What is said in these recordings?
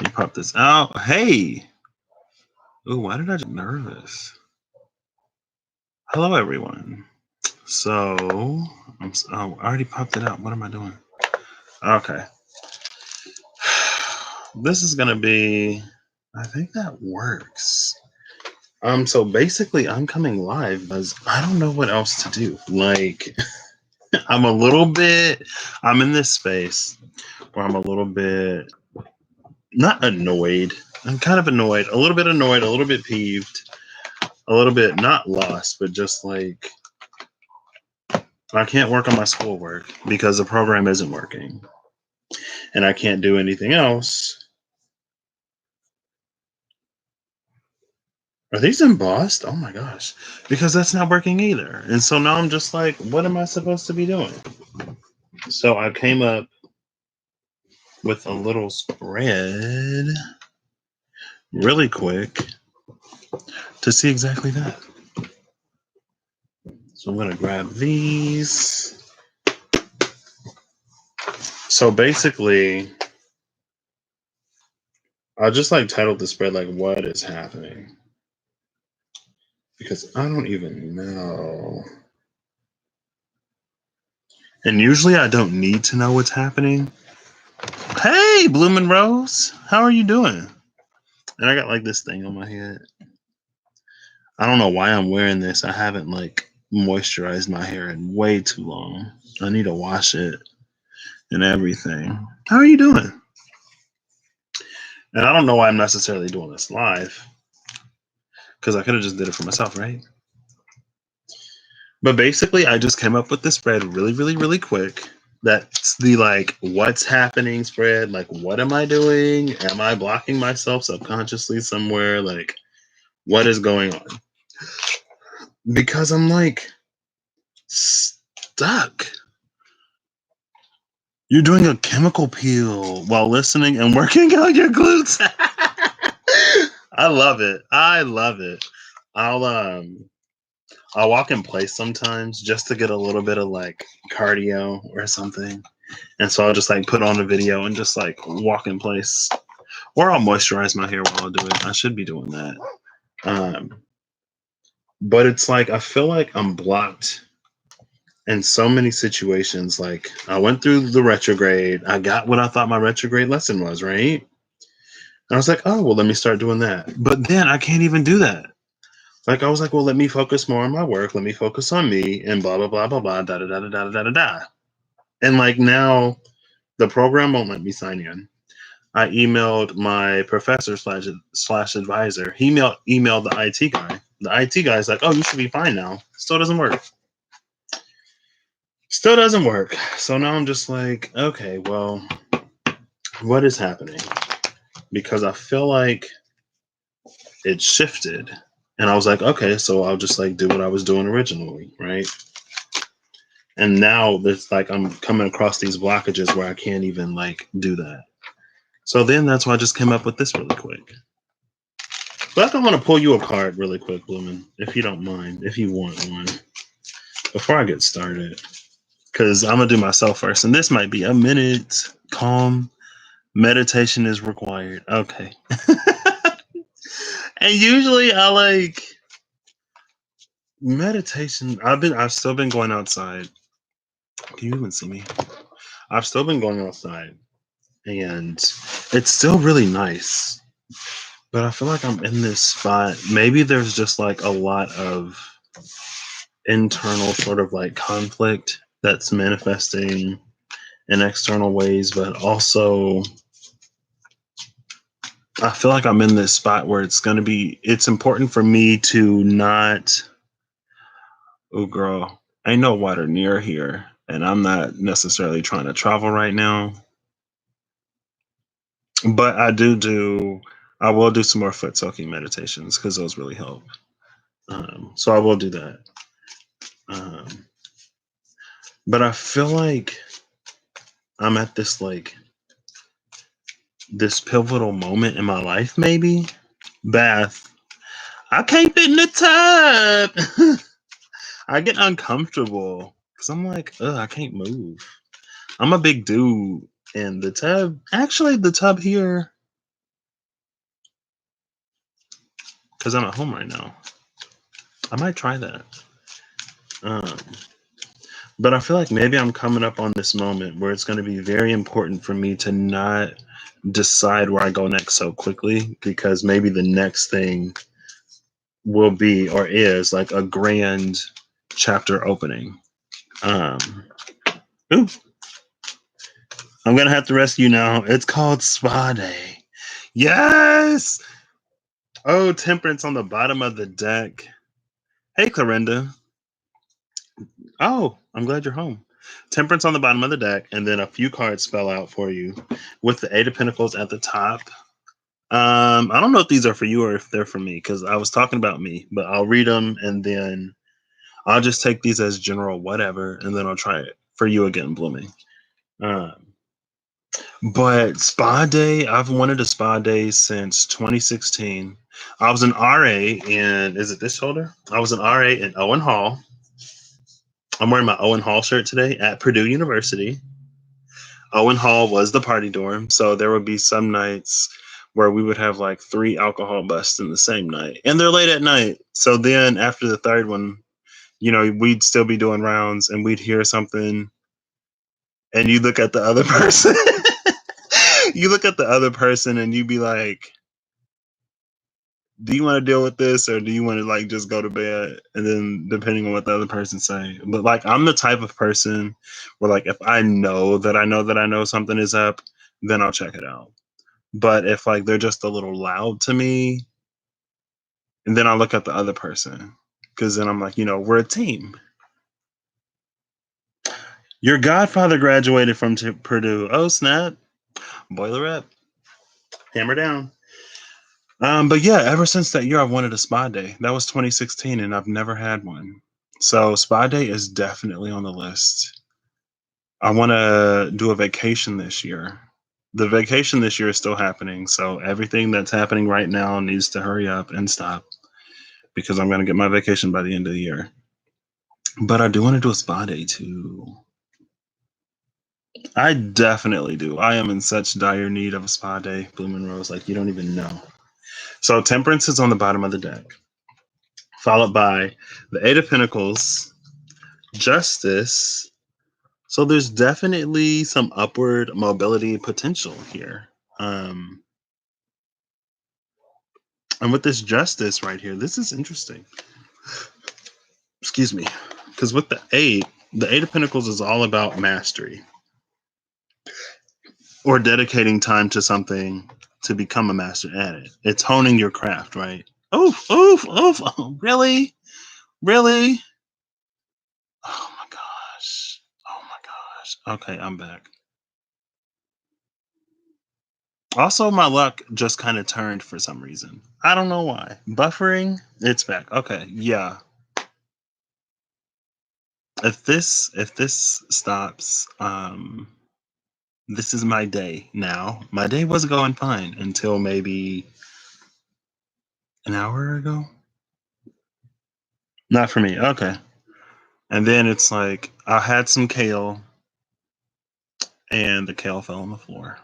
You pop this out. Hey. Ooh, why did I get nervous? Hello, everyone. So, I already popped it out. What am I doing? Okay. This is going to be, I think that works. So basically, I'm coming live because I don't know what else to do. Like, I'm in this space where I'm a little bit, not annoyed. I'm kind of annoyed, a little bit peeved, a little bit not lost, but just like I can't work on my schoolwork because the program isn't working and I can't do anything else. Are these embossed? Oh my gosh. Because that's not working either. And so now I'm just like, what am I supposed to be doing? So I came up with a little spread really quick to see exactly that. So I'm going to grab these. So basically, I just like titled the spread like what is happening because I don't even know. And usually I don't need to know what's happening. Hey, Bloomin' Rose, how are you doing? And I got like this thing on my head. I don't know why I'm wearing this. I haven't like moisturized my hair in way too long. I need to wash it and everything. How are you doing? And I don't know why I'm necessarily doing this live because I could have just did it for myself, right? But basically, I just came up with this spread really, really, really quick. That's the like, what's happening spread. Like, what am I doing? Am I blocking myself subconsciously somewhere? Like, what is going on? Because I'm like stuck. You're doing a chemical peel while listening and working on your glutes. I love it. I love it. I'll I'll walk in place sometimes just to get a little bit of like cardio or something. And so I'll just like put on a video and just like walk in place. Or I'll moisturize my hair while I do it. I should be doing that. But it's like I feel like I'm blocked in so many situations. Like I went through the retrograde. I got what I thought my retrograde lesson was, right? And I was like, oh well, let me start doing that. But then I can't even do that. Like I was like, well, let me focus more on my work. Let me focus on me and blah blah blah blah blah da da da da da da da da. And like now the program won't let me sign in. I emailed my professor slash advisor. He emailed the IT guy. The IT guy's like, oh, you should be fine now. Still doesn't work. Still doesn't work. So now I'm just like, okay, well, what is happening? Because I feel like it shifted. And I was like, okay, so I'll just like do what I was doing originally, right? And now it's like I'm coming across these blockages where I can't even like do that. So then that's why I just came up with this really quick. But I want to pull you a card really quick, Bloomin', if you don't mind, if you want one, before I get started. Because I'm going to do myself first. And this might be a minute. Calm. Meditation is required. Okay. And usually I like meditation. I've still been going outside. Can you even see me? I've still been going outside. And it's still really nice. But I feel like I'm in this spot. Maybe there's just like a lot of internal sort of like conflict that's manifesting in external ways, but also I feel like I'm in this spot where it's important for me to not, oh girl, ain't no water near here. And I'm not necessarily trying to travel right now. But I will do some more foot soaking meditations because those really help. So I will do that. Um, but I feel like I'm at this pivotal moment in my life, maybe. Bath. I can't fit in the tub. I get uncomfortable because I'm like, ugh, I can't move. I'm a big dude, and the tub. Actually, the tub here. because I'm at home right now. I might try that. But I feel like maybe I'm coming up on this moment where it's going to be very important for me to not decide where I go next so quickly, because maybe the next thing will be or is like a grand chapter opening. Ooh, I'm going to have to rescue now. It's called Spa Day. Yes. Oh, Temperance on the bottom of the deck. Hey, Clarinda. Oh, I'm glad you're home. Temperance on the bottom of the deck, and then a few cards spell out for you with the Eight of Pentacles at the top. I don't know if these are for you or if they're for me, because I was talking about me, but I'll read them and then I'll just take these as general whatever, and then I'll try it for you again, Blooming. But Spa Day, I've wanted a Spa Day since 2016. I was an RA in, is it this shoulder? I was an RA in Owen Hall. I'm wearing my Owen Hall shirt today at Purdue University. Owen Hall was the party dorm, so there would be some nights where we would have like 3 alcohol busts in the same night, and they're late at night. So then after the third one, we'd still be doing rounds, and we'd hear something, and you look at the other person. You look at the other person, and you'd be like, do you want to deal with this, or do you want to like just go to bed? And then depending on what the other person say. But like, I'm the type of person where like, if I know that I know that I know something is up, then I'll check it out. But if like they're just a little loud to me, and then I'll look at the other person, because then I'm like, we're a team. Your godfather graduated from Purdue. Oh snap! Boiler up, hammer down. But yeah, ever since that year, I've wanted a spa day. That was 2016, and I've never had one. So spa day is definitely on the list. I want to do a vacation this year. The vacation this year is still happening, so everything that's happening right now needs to hurry up and stop, because I'm going to get my vacation by the end of the year. But I do want to do a spa day too. I definitely do. I am in such dire need of a spa day, Bloomin' Rose, like you don't even know. So Temperance is on the bottom of the deck, followed by the Eight of Pentacles, Justice. So there's definitely some upward mobility potential here. And with this Justice right here, this is interesting. Excuse me. Because with the Eight of Pentacles is all about mastery, or dedicating time to something to become a master at it. It's honing your craft, right? Oof, oof, oof. Oh, really? Really? Oh my gosh. Oh my gosh. Okay, I'm back. Also, my luck just kind of turned for some reason. I don't know why. Buffering, it's back. Okay, yeah. If this stops, this is my day now. My day was going fine until maybe an hour ago. Not for me. Okay. And then it's like I had some kale, and the kale fell on the floor.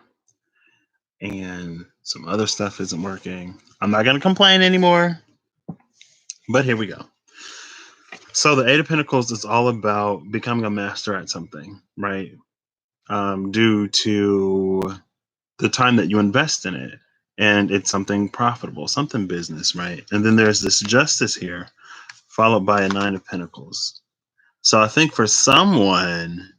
And some other stuff isn't working. I'm not going to complain anymore. But here we go. So the Eight of Pentacles is all about becoming a master at something, right? Due to the time that you invest in it. And it's something profitable, something business, right? And then there's this Justice here, followed by a Nine of Pentacles. So I think for someone,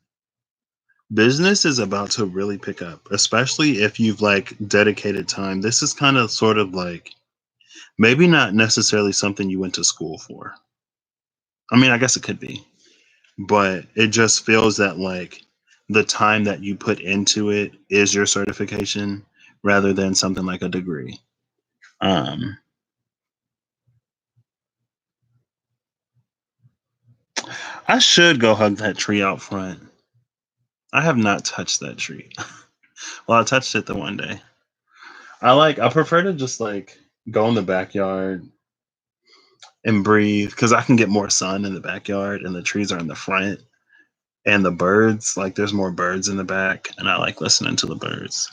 business is about to really pick up, especially if you've like dedicated time. This is kind of sort of like maybe not necessarily something you went to school for. I mean, I guess it could be, but it just feels that like the time that you put into it is your certification rather than something like a degree. I should go hug that tree out front. I have not touched that tree. Well, I touched it the one day. I prefer to just like go in the backyard and breathe, because I can get more sun in the backyard and the trees are in the front, and the birds, like there's more birds in the back, and I like listening to the birds.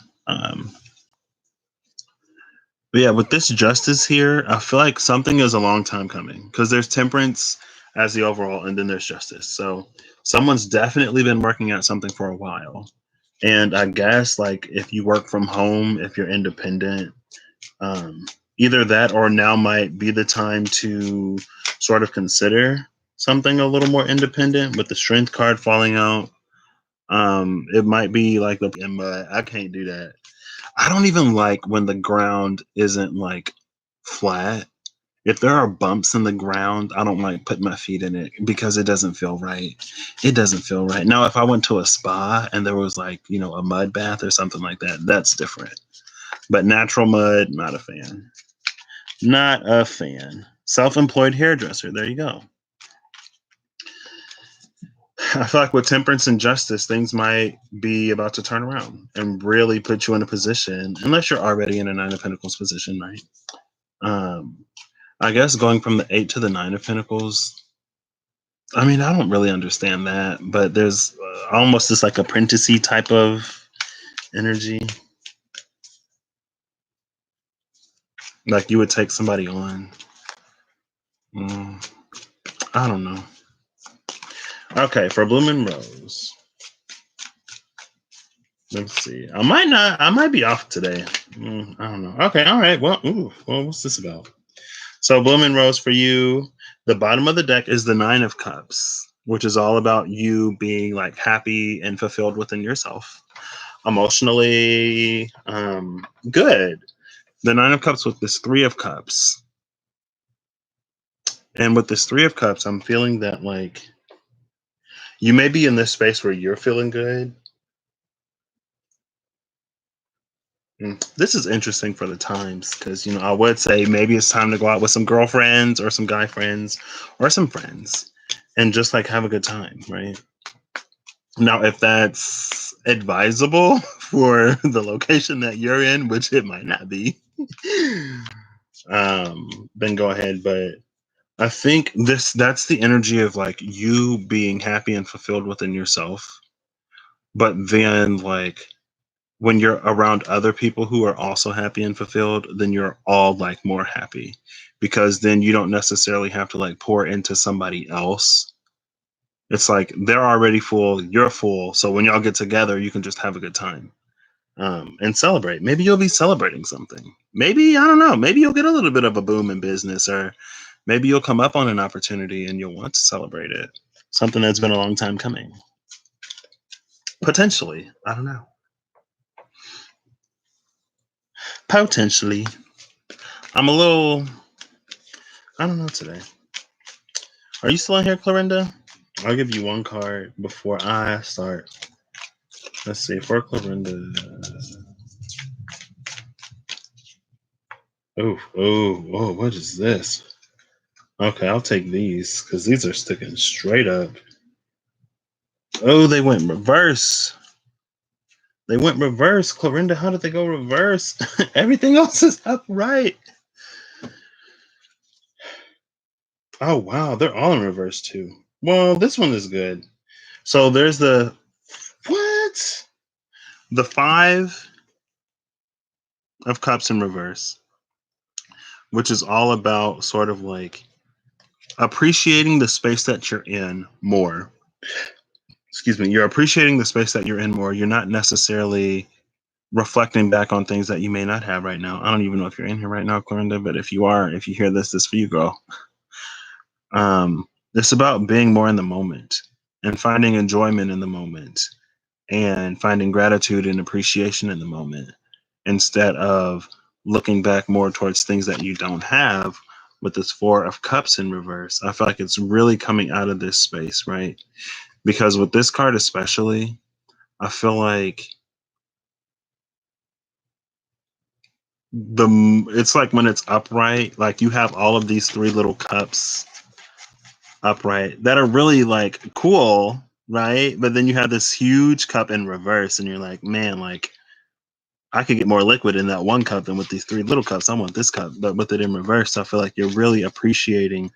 But yeah, with this justice here, I feel like something is a long time coming because there's temperance as the overall, and then there's justice. So someone's definitely been working at something for a while. And I guess like if you work from home, if you're independent, um, either that or now might be the time to sort of consider something a little more independent with the strength card falling out. It might be like the but I can't do that. I don't even like when the ground isn't like flat. If there are bumps in the ground, I don't like putting my feet in it because it doesn't feel right. It doesn't feel right. Now, if I went to a spa and there was like, a mud bath or something like that, that's different. But natural mud, not a fan. Not a fan. Self employed hairdresser. There you go. I feel like with temperance and justice, things might be about to turn around and really put you in a position, unless you're already in a Nine of Pentacles position, right? Um, I guess going from the Eight to the Nine of Pentacles, I mean, I don't really understand that, but there's almost this like apprenticey type of energy. Like you would take somebody on. Mm, I don't know. Okay, for Bloomin' Rose. Let's see. I might be off today. I don't know. Okay, all right. Well, what's this about? So, Bloomin' Rose, for you, the bottom of the deck is the Nine of Cups, which is all about you being like happy and fulfilled within yourself, emotionally good. The Nine of Cups with this Three of Cups. And with this Three of Cups, I'm feeling that like you may be in this space where you're feeling good. This is interesting for the times because, I would say maybe it's time to go out with some girlfriends or some guy friends or some friends and just like have a good time, right? Now, if that's advisable for the location that you're in, which it might not be, then go ahead. But I think that's the energy of like you being happy and fulfilled within yourself. But then like when you're around other people who are also happy and fulfilled, then you're all like more happy because then you don't necessarily have to like pour into somebody else. It's like they're already full, you're full. So when y'all get together, you can just have a good time and celebrate. Maybe you'll be celebrating something. Maybe, I don't know, maybe you'll get a little bit of a boom in business, or maybe you'll come up on an opportunity and you'll want to celebrate it. Something that's been a long time coming. Potentially. I don't know. Potentially. I'm a little, I don't know today. Are you still in here, Clorinda? I'll give you one card before I start. Let's see, for Clorinda. Oh, what is this? Okay, I'll take these because these are sticking straight up. Oh, they went reverse. They went reverse. Clorinda, how did they go reverse? Everything else is upright. Oh, wow. They're all in reverse, too. Well, this one is good. So there's the what? The Five of Cups in reverse, which is all about sort of like appreciating the space that you're in more. Excuse me. You're appreciating the space that you're in more. You're not necessarily reflecting back on things that you may not have right now. I don't even know if you're in here right now, Clorinda, but if you are, if you hear this for you, girl. It's about being more in the moment and finding enjoyment in the moment and finding gratitude and appreciation in the moment instead of looking back more towards things that you don't have with this Four of Cups in reverse. I feel like it's really coming out of this space, right? Because with this card especially, I feel like it's like when it's upright, like you have all of these three little cups upright that are really like cool, right? But then you have this huge cup in reverse, and you're like, man, like I could get more liquid in that one cup than with these three little cups. I want this cup, but with it in reverse, I feel like you're really appreciating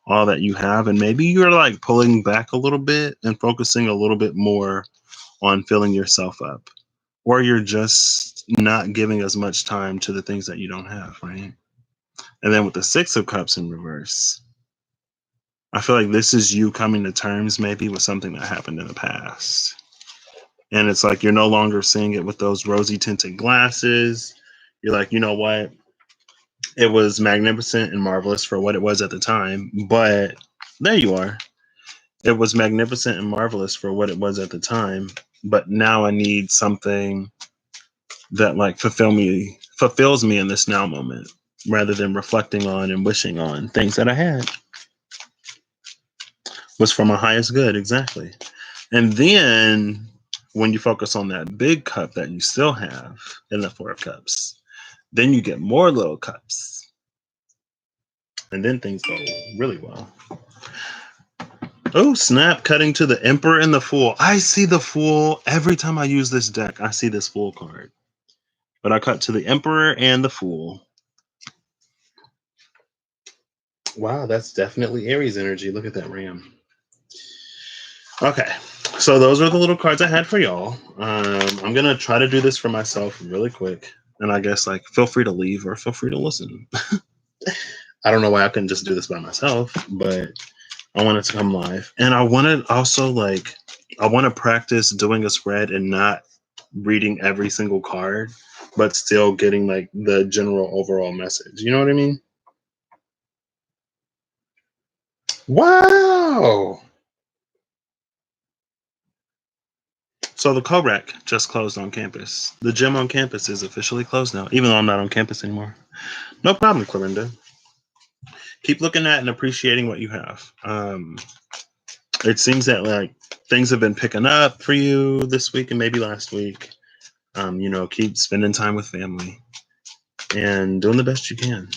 all that you have, and maybe you're like pulling back a little bit and focusing a little bit more on filling yourself up, or you're just not giving as much time to the things that you don't have, right? And then with the Six of Cups in reverse, I feel like this is you coming to terms maybe with something that happened in the past. And it's like you're no longer seeing it with those rosy tinted glasses. You're like, you know what? It was magnificent and marvelous for what it was at the time, but there you are. It was magnificent and marvelous for what it was at the time, but now I need something that like fulfills me in this now moment rather than reflecting on and wishing on things that I had was for my highest good. Exactly. And then when you focus on that big cup that you still have in the Four of Cups, then you get more little cups. And then things go really well. Oh, snap. Cutting to the Emperor and the Fool. I see the Fool every time I use this deck. I see this Fool card. But I cut to the Emperor and the Fool. Wow, that's definitely Aries energy. Look at that ram. Okay, so those are the little cards I had for y'all. I'm going to try to do this for myself really quick. And I guess, like, feel free to leave or feel free to listen. I don't know why I couldn't just do this by myself, but I wanted to come live. And I wanted also, like, I want to practice doing a spread and not reading every single card, but still getting, like, the general overall message. You know what I mean? Wow! So the co-rec just closed on campus. The gym on campus is officially closed now, even though I'm not on campus anymore. No problem, Clarinda. Keep looking at and appreciating what you have. It seems that like things have been picking up for you this week and maybe last week. Keep spending time with family and doing the best you can.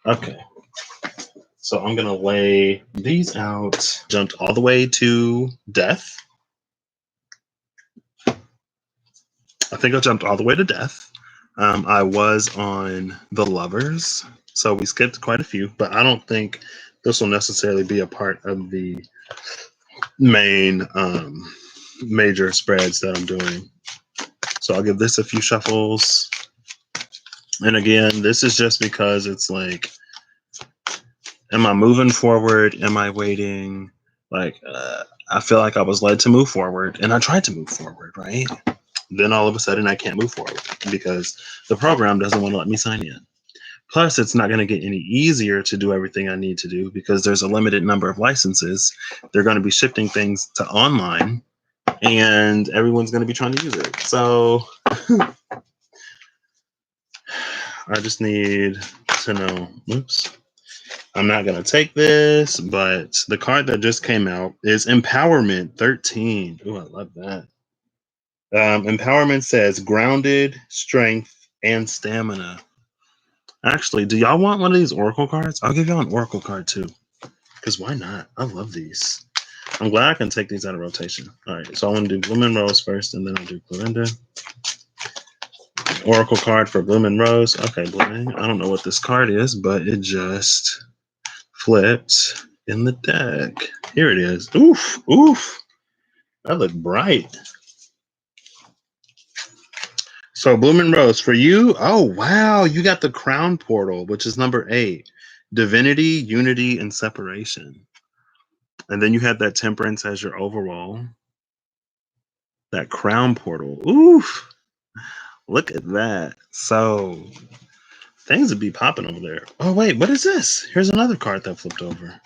Okay. So I'm gonna lay these out. Jumped all the way to death. I think I jumped all the way to death. I was on the lovers, so we skipped quite a few, but I don't think this will necessarily be a part of the main major spreads that I'm doing. So I'll give this a few shuffles. And again, this is just because it's like, am I moving forward? Am I waiting? Like, I feel like I was led to move forward, and I tried to move forward, right? Then all of a sudden I can't move forward because the program doesn't want to let me sign in. Plus, it's not going to get any easier to do everything I need to do because there's a limited number of licenses. They're going to be shifting things to online, and everyone's going to be trying to use it. So I just need to know, oops, I'm not going to take this, but the card that just came out is Empowerment 13. Ooh, I love that. Empowerment says grounded, strength, and stamina. Actually, do y'all want one of these Oracle cards? I'll give y'all an Oracle card too. Because why not? I love these. I'm glad I can take these out of rotation. All right, so I want to do Bloom and Rose first, and then I'll do Clorinda. Oracle card for Bloom and Rose. Okay, Blooming. I don't know what this card is, but it just flipped in the deck. Here it is. Oof, oof. That looked bright. So Bloom and Rose for you. Oh wow, you got the Crown Portal, which is number 8. Divinity, unity, and separation. And then you had that Temperance as your overall. That Crown Portal. Oof. Look at that. So things would be popping over there. Oh wait, what is this? Here's another card that flipped over.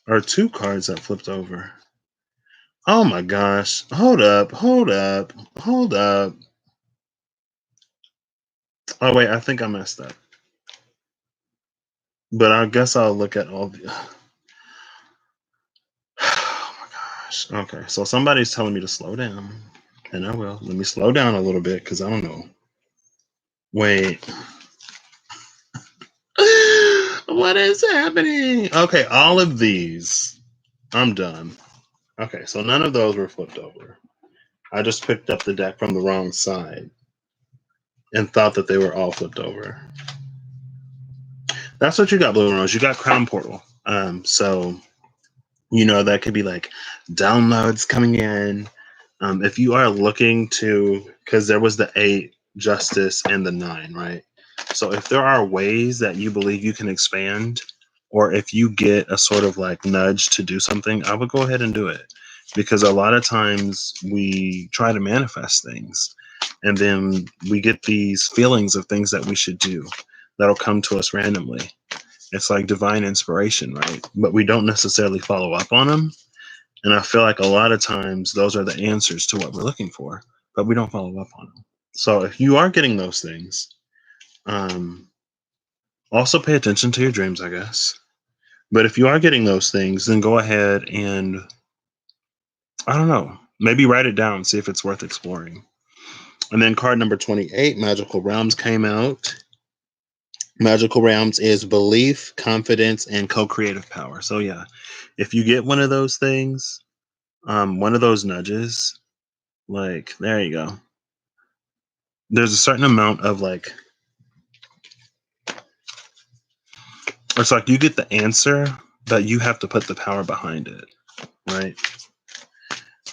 Or 2 cards that flipped over. Oh my gosh. Hold up, hold up, hold up. Oh wait, I think I messed up. But I guess I'll look at all the oh my gosh. Okay, so somebody's telling me to slow down. And I will. Let me slow down a little bit because I don't know. Wait. What is happening? Okay, all of these. I'm done. Okay, so none of those were flipped over. I just picked up the deck from the wrong side and thought that they were all flipped over. That's what you got, Blue Rose. You got Crown Portal. So that could be like downloads coming in, If you are looking to, because there was the 8, justice, and the 9, right? So if there are ways that you believe you can expand, or if you get a sort of like nudge to do something, I would go ahead and do it. Because a lot of times we try to manifest things and then we get these feelings of things that we should do that'll come to us randomly. It's like divine inspiration, right? But we don't necessarily follow up on them. And I feel like a lot of times those are the answers to what we're looking for, but we don't follow up on them. So if you are getting those things, um, also pay attention to your dreams, I guess. But if you are getting those things, then go ahead and, I don't know, maybe write it down, see if it's worth exploring. And then card number 28, Magical Realms, came out. Magical Realms is belief, confidence, and co-creative power. So yeah, if you get one of those things, one of those nudges, like there you go. There's a certain amount of like, it's like you get the answer, but you have to put the power behind it, right?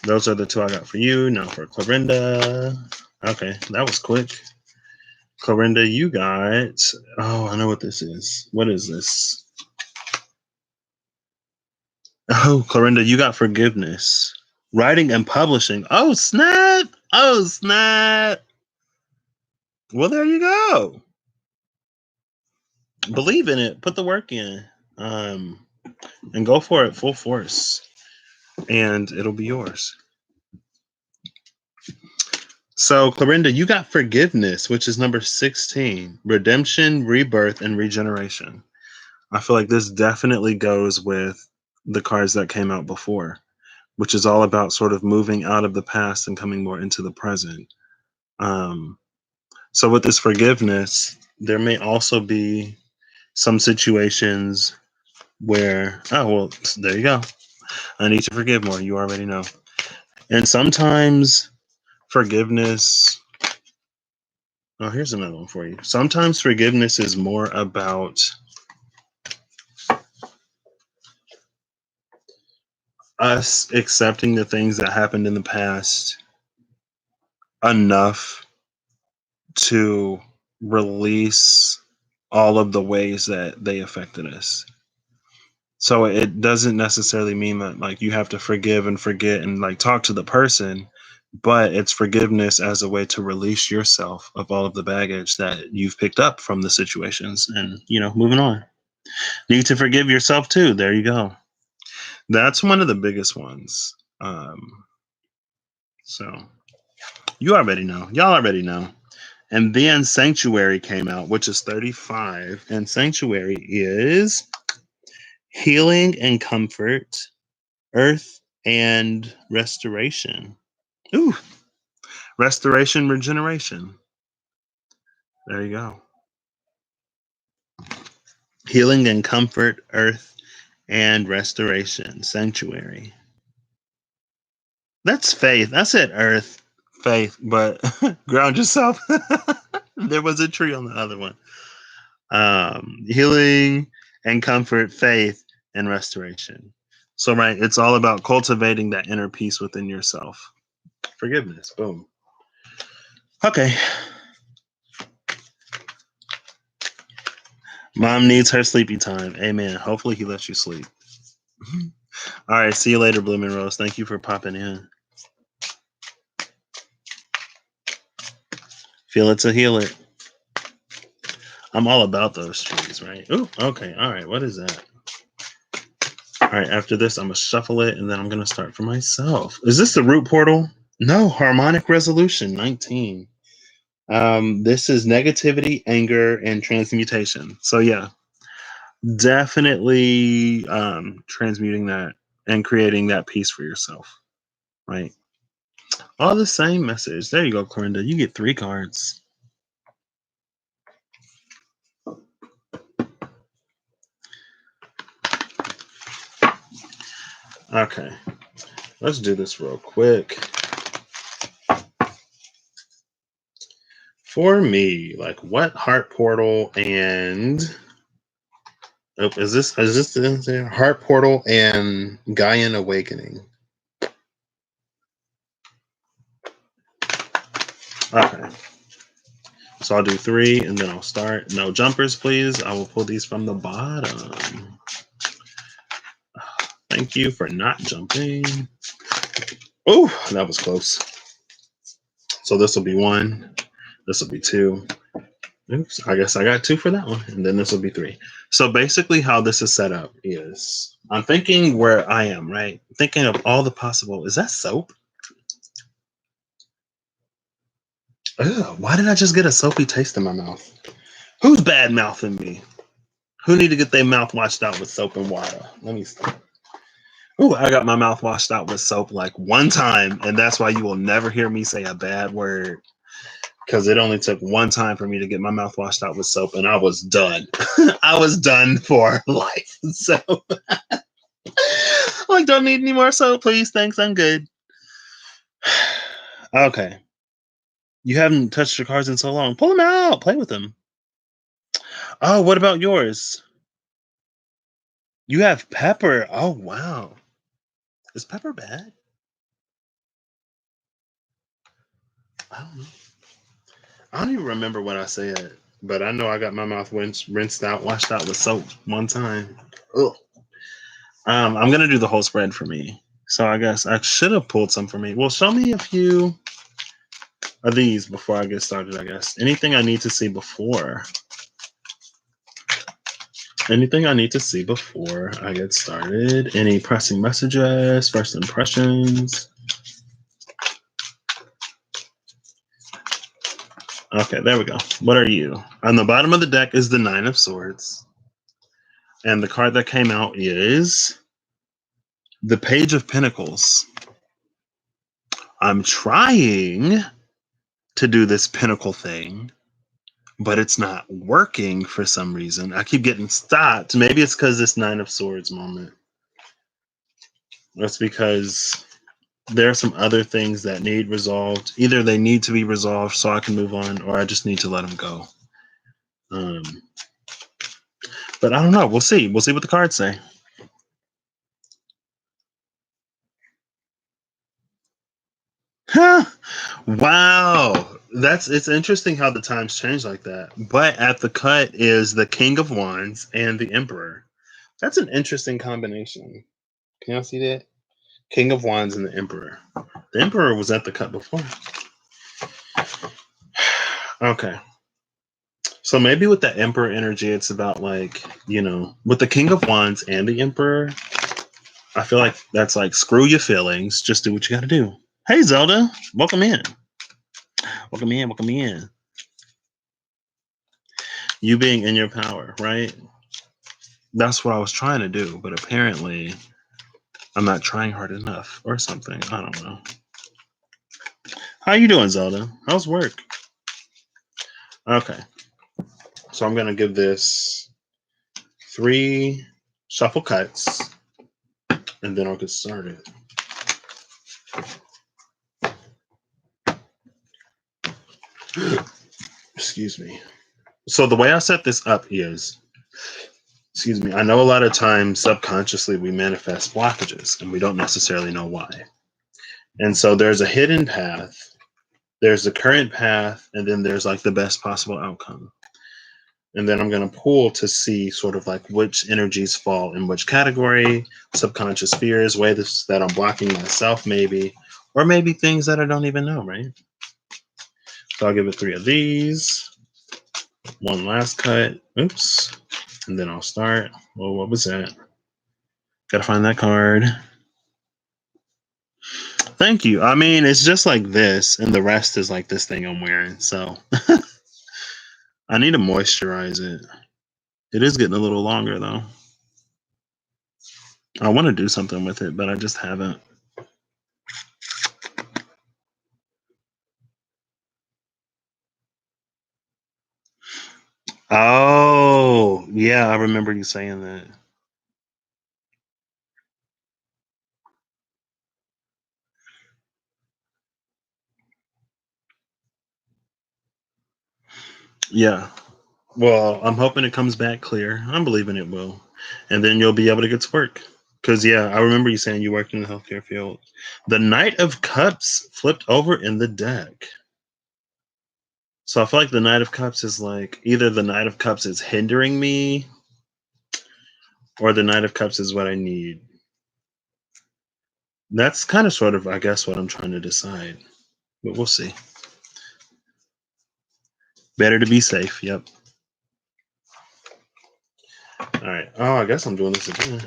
Those are the 2 I got for you. Now for Clarinda. Okay, that was quick. Clarinda, you got, oh, I know what this is. What is this? Oh, Clarinda, you got forgiveness. Writing and publishing. Oh, snap. Oh, snap. Well, there you go. Believe in it. Put the work in. And go for it full force. And it'll be yours. So, Clarinda, you got forgiveness, which is number 16. Redemption, rebirth, and regeneration. I feel like this definitely goes with the cards that came out before, which is all about sort of moving out of the past and coming more into the present. So with this forgiveness, there may also be some situations where, oh, well, there you go. I need to forgive more. You already know. And sometimes forgiveness, oh, here's another one for you. Sometimes forgiveness is more about us accepting the things that happened in the past enough to release all of the ways that they affected us. So it doesn't necessarily mean that like you have to forgive and forget and like talk to the person, but it's forgiveness as a way to release yourself of all of the baggage that you've picked up from the situations and, moving on. Need to forgive yourself too. There you go. That's one of the biggest ones. So you already know. Y'all already know. And then Sanctuary came out, which is 35. And Sanctuary is healing and comfort, earth and restoration. Ooh, restoration, regeneration. There you go. Healing and comfort, earth and restoration. Sanctuary. That's faith. I said earth, faith, but ground yourself. There was a tree on the other one. Healing and comfort, faith and restoration. So, right, it's all about cultivating that inner peace within yourself. Forgiveness. Boom. Okay. Mom needs her sleepy time. Amen. Hopefully he lets you sleep. All right. See you later, Blooming Rose. Thank you for popping in. Feel it to heal it. I'm all about those trees, right? Ooh, okay. All right. What is that? All right. After this, I'm going to shuffle it and then I'm going to start for myself. Is this the root portal? No. Harmonic resolution 19. This is negativity, anger, and transmutation. So, yeah, definitely transmuting that and creating that peace for yourself, right? All the same message. There you go, Corinda. You get 3 cards. Okay, let's do this real quick. For me, like what heart portal and is this the heart portal and Gaian awakening? Okay. So I'll do 3 and then I'll start. No jumpers, please. I will pull these from the bottom. Thank you for not jumping. Oh, that was close. So this will be 1. This will be 2. Oops, I guess I got 2 for that one. And then this will be 3. So basically how this is set up is I'm thinking where I am, right? Thinking of all the possible. Is that soap? Ugh, why did I just get a soapy taste in my mouth? Who's bad mouthing me? Who need to get their mouth washed out with soap and water? Let me see. Ooh, I got my mouth washed out with soap like one time, and that's why you will never hear me say a bad word. Because it only took one time for me to get my mouth washed out with soap, and I was done. I was done for life. So, like, don't need any more soap, please. Thanks, I'm good. Okay. You haven't touched your cards in so long. Pull them out. Play with them. Oh, what about yours? You have pepper. Oh, wow. Is pepper bad? I don't know. I don't even remember what I said, but I know I got my mouth rinsed out, washed out with soap one time. Ugh. I'm gonna do the whole spread for me. So I guess I should have pulled some for me. Well, show me a few of these before I get started. I guess anything I need to see before. Anything I need to see before I get started. Any pressing messages, first impressions. Okay, there we go. What are you? On the bottom of the deck is the 9 of Swords. And the card that came out is the Page of Pentacles. I'm trying to do this pinnacle thing, but it's not working for some reason. I keep getting stopped. Maybe it's because this 9 of Swords moment. That's because there are some other things that need resolved. Either they need to be resolved so I can move on, or I just need to let them go. Um, but I don't know. We'll see. We'll see what the cards say. Huh. Wow. It's interesting how the times change like that. But at the cut is the King of Wands and the Emperor. That's an interesting combination. Can y'all see that? King of Wands and the Emperor. The Emperor was at the cut before. Okay. So maybe with the Emperor energy, it's about like, with the King of Wands and the Emperor, I feel like that's like screw your feelings, just do what you gotta do. Hey Zelda, welcome in. Welcome in, welcome in. You being in your power, right? That's what I was trying to do, but apparently I'm not trying hard enough or something. I don't know. How you doing, Zelda? How's work? Okay. So I'm gonna give this 3 shuffle cuts and then I'll get started. Excuse me. So the way I set this up is, I know a lot of times subconsciously we manifest blockages and we don't necessarily know why. And so there's a hidden path, there's the current path, and then there's like the best possible outcome. And then I'm going to pull to see sort of like which energies fall in which category, subconscious fears, ways that I'm blocking myself, maybe, or maybe things that I don't even know, right? So I'll give it 3 of these, 1 last cut, oops, and then I'll start. Well, what was that? Gotta find that card. Thank you. I mean, it's just like this, and the rest is like this thing I'm wearing. So I need to moisturize it. It is getting a little longer though. I want to do something with it, but I just haven't. Oh, yeah, I remember you saying that. Yeah. Well, I'm hoping it comes back clear. I'm believing it will. And then you'll be able to get to work. Because, yeah, I remember you saying you worked in the healthcare field. The Knight of Cups flipped over in the deck. So I feel like the Knight of Cups is like either the Knight of Cups is hindering me or the Knight of Cups is what I need. That's kind of sort of, I guess, what I'm trying to decide. But we'll see. Better to be safe. Yep. All right. Oh, I guess I'm doing this again.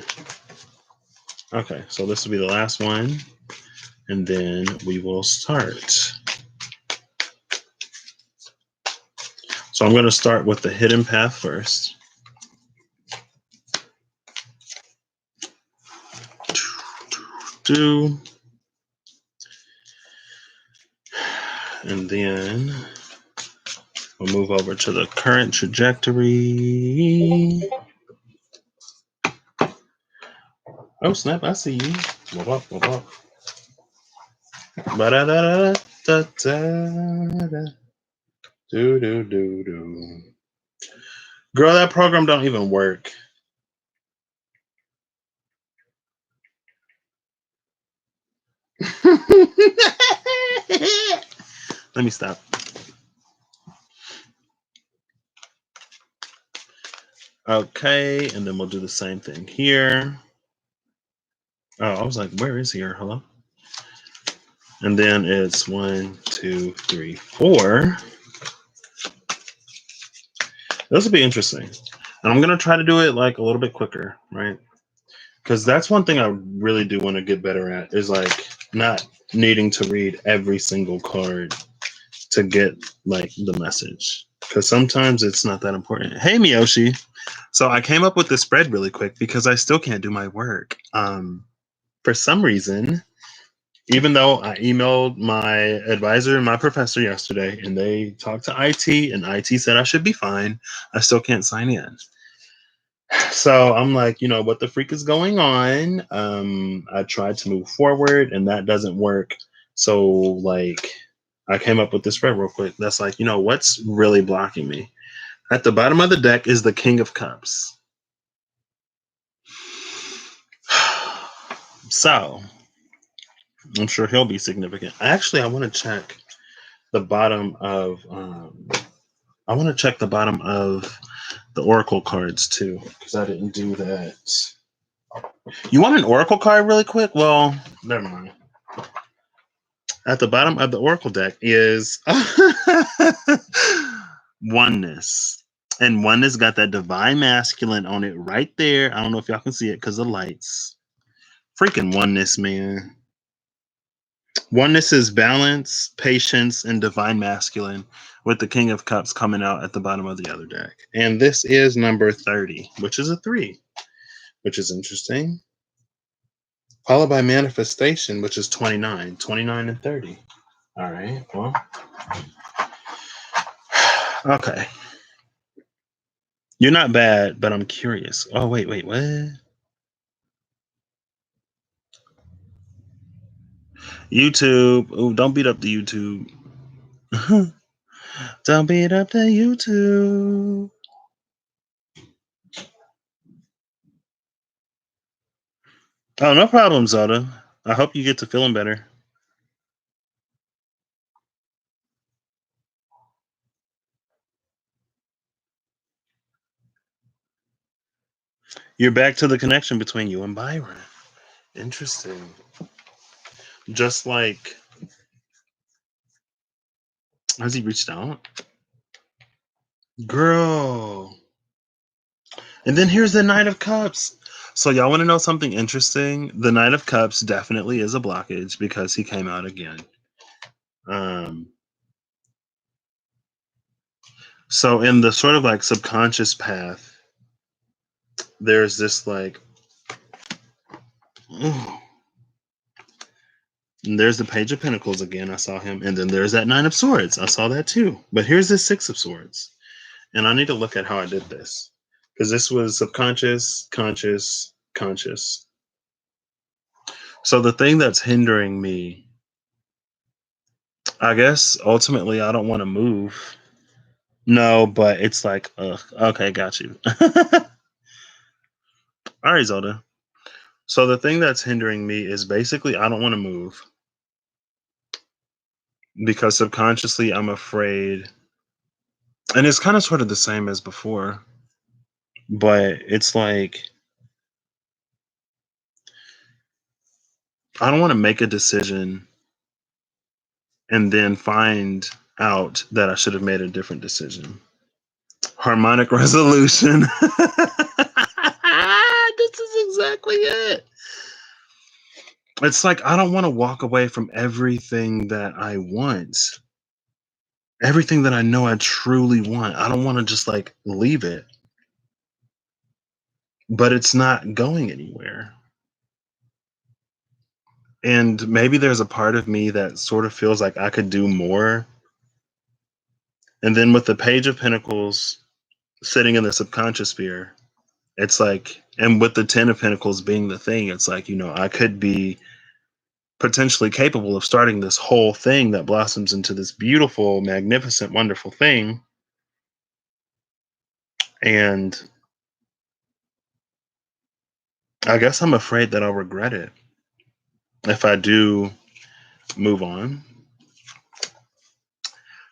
Okay. So this will be the last one. And then we will start. So I'm going to start with the hidden path first. And then we'll move over to the current trajectory. Oh, snap. I see you. Girl, that program don't even work. Let me stop. Okay, and then we'll do the same thing here. Oh, I was like, where is here? Hello? And then it's 1, 2, 3, 4. This will be interesting. And I'm going to try to do it like a little bit quicker, right? Because that's one thing I really do want to get better at is like not needing to read every single card to get like the message. Because sometimes it's not that important. Hey, Miyoshi. So I came up with this spread really quick because I still can't do my work. For some reason, even though I emailed my advisor and my professor yesterday and they talked to IT and IT said I should be fine, I still can't sign in. So I'm like, what the freak is going on? I tried to move forward and that doesn't work. So like I came up with this spread real quick. That's like, what's really blocking me? At the bottom of the deck is the King of Cups. So I'm sure he'll be significant. Actually, I want to check the bottom of the Oracle cards too, because I didn't do that. You want an Oracle card really quick? Well, never mind. At the bottom of the Oracle deck is Oneness. And Oneness got that divine masculine on it right there. I don't know if y'all can see it because of lights. Freaking Oneness, man. Oneness is balance, patience, and divine masculine, with the King of Cups coming out at the bottom of the other deck. And this is number 30, which is a 3, which is interesting. Followed by manifestation, which is 29. 29 and 30. All right. Well. Okay. You're not bad, but I'm curious. Oh, wait, what? YouTube. Oh, don't beat up the YouTube. Don't beat up the YouTube. Oh, no problem, Zoda. I hope you get to feeling better. You're back to the connection between you and Byron. Interesting. Just like, has he reached out? Girl. And then here's the Knight of Cups. So y'all want to know something interesting? The Knight of Cups definitely is a blockage because he came out again. So in the sort of like subconscious path, there's this like, and there's the Page of Pentacles again. I saw him. And then there's that Nine of Swords. I saw that too. But here's this Six of Swords. And I need to look at how I did this. Because this was subconscious, conscious, conscious. So the thing that's hindering me, I guess ultimately I don't want to move. No, but it's like, okay, got you. All right, Zelda. So the thing that's hindering me is basically I don't want to move because subconsciously I'm afraid And it's kind of sort of the same as before, but it's like I don't want to make a decision and then find out that I should have made a different decision. Harmonic resolution. This is exactly it. It's like I don't want to walk away from everything that I want, everything that I know I truly want. I don't want to just like leave it, but it's not going anywhere. And maybe there's a part of me that sort of feels like I could do more. And then with the Page of Pentacles sitting in the subconscious sphere, it's like, and with the Ten of Pentacles being the thing, it's like, I could be potentially capable of starting this whole thing that blossoms into this beautiful, magnificent, wonderful thing. And I guess I'm afraid that I'll regret it if I do move on.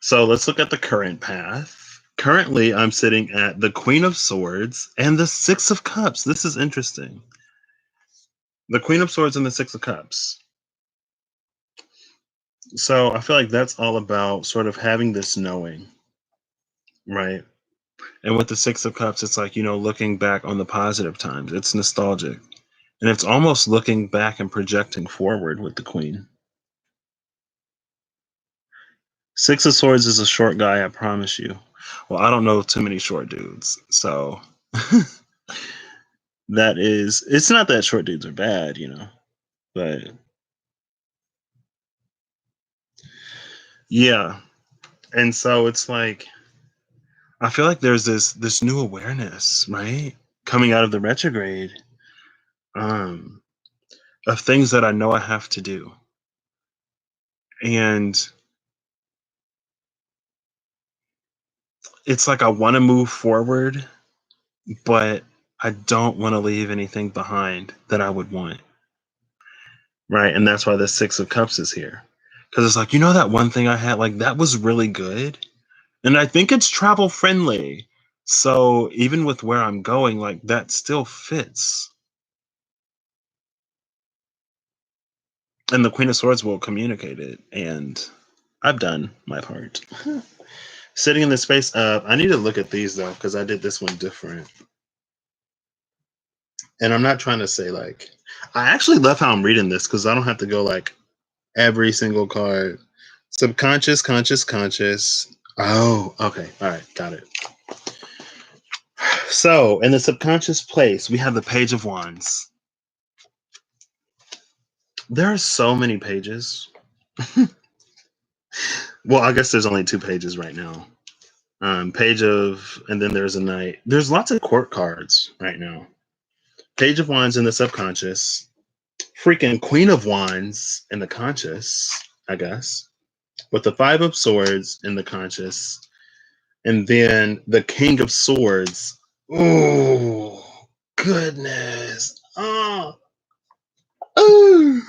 So let's look at the current path. Currently, I'm sitting at the Queen of Swords and the Six of Cups. This is interesting. The Queen of Swords and the Six of Cups. So I feel like that's all about sort of having this knowing, right? And with the Six of Cups, it's like, looking back on the positive times. It's nostalgic. And it's almost looking back and projecting forward with the Queen. Six of Swords is a short guy, I promise you. Well, I don't know too many short dudes. So it's not that short dudes are bad, but yeah. And so it's like, I feel like there's this new awareness, right? Coming out of the retrograde, um, of things that I know I have to do. And it's like I want to move forward, but I don't want to leave anything behind that I would want. Right. And that's why the Six of Cups is here. Because it's like, that one thing I had, like, that was really good. And I think it's travel friendly. So even with where I'm going, like, that still fits. And the Queen of Swords will communicate it. And I've done my part. Sitting in the space of, I need to look at these though, because I did this one different. And I'm not trying to say like, I actually love how I'm reading this because I don't have to go like every single card. Subconscious, conscious, conscious. Oh, okay. All right. Got it. So in the subconscious place, we have the Page of Wands. There are so many pages. Well, I guess there's only 2 pages right now. Page of, and then there's a Knight. There's lots of court cards right now. Page of Wands in the subconscious. Freaking Queen of Wands in the conscious, I guess. With the Five of Swords in the conscious. And then the King of Swords. Oh, goodness. Oh. Oh.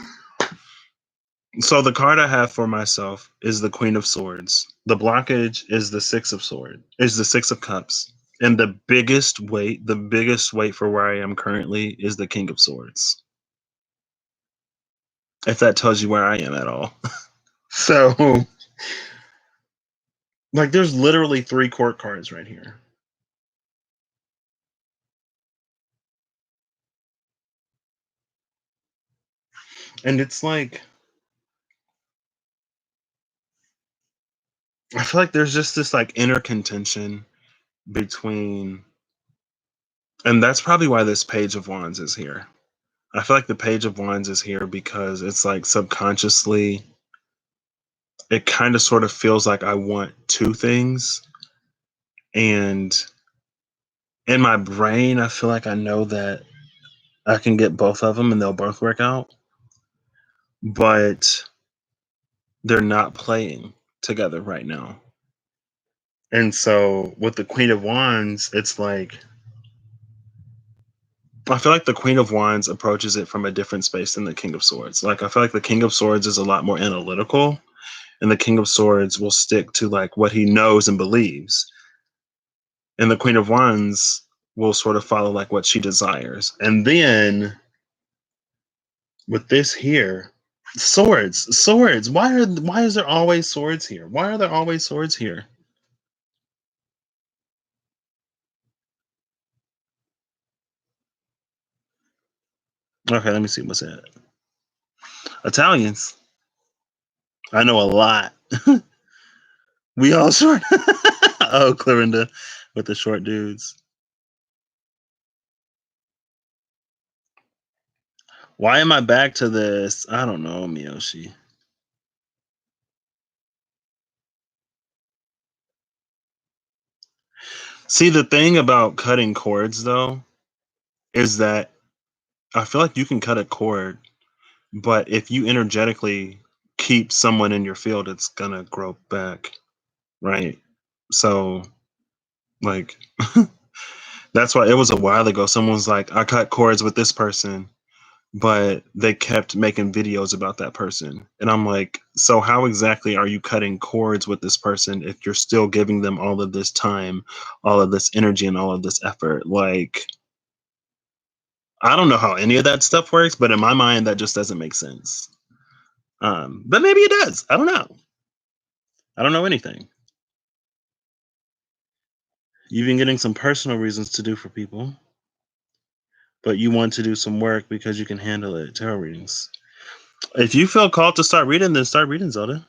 So the card I have for myself is the Queen of Swords. The blockage is the Six of Swords, is the Six of Cups. And the biggest weight for where I am currently is the King of Swords. If that tells you where I am at all. So, like, there's literally 3 court cards right here. And it's like, I feel like there's just this like inner contention between, and that's probably why this Page of Wands is here. I feel like the Page of Wands is here because it's like subconsciously, it kind of sort of feels like I want 2 things. And in my brain, I feel like I know that I can get both of them and they'll both work out. But they're not playing together right now. And so with the Queen of Wands, it's like, I feel like the Queen of Wands approaches it from a different space than the King of Swords. Like, I feel like the King of Swords is a lot more analytical, and the King of Swords will stick to like what he knows and believes. And the Queen of Wands will sort of follow like what she desires. And then with this here, swords. Why is there always swords here? Why are there always swords here? Okay, let me see what's that. Italians. I know a lot. We all short. Oh, Clorinda with the short dudes. Why am I back to this? I don't know, Miyoshi. See, the thing about cutting cords, though, is that I feel like you can cut a cord, but if you energetically keep someone in your field, it's gonna grow back, right? So, like, that's why it was a while ago. Someone's like, I cut cords with this person, but they kept making videos about that person. And I'm like, so how exactly are you cutting cords with this person if you're still giving them all of this time, all of this energy, and all of this effort? Like, I don't know how any of that stuff works, but in my mind, that just doesn't make sense. But maybe it does. I don't know. I don't know anything. You've been getting some personal reasons to do for people, but you want to do some work because you can handle it. Tarot readings. If you feel called to start reading, then start reading, Zelda.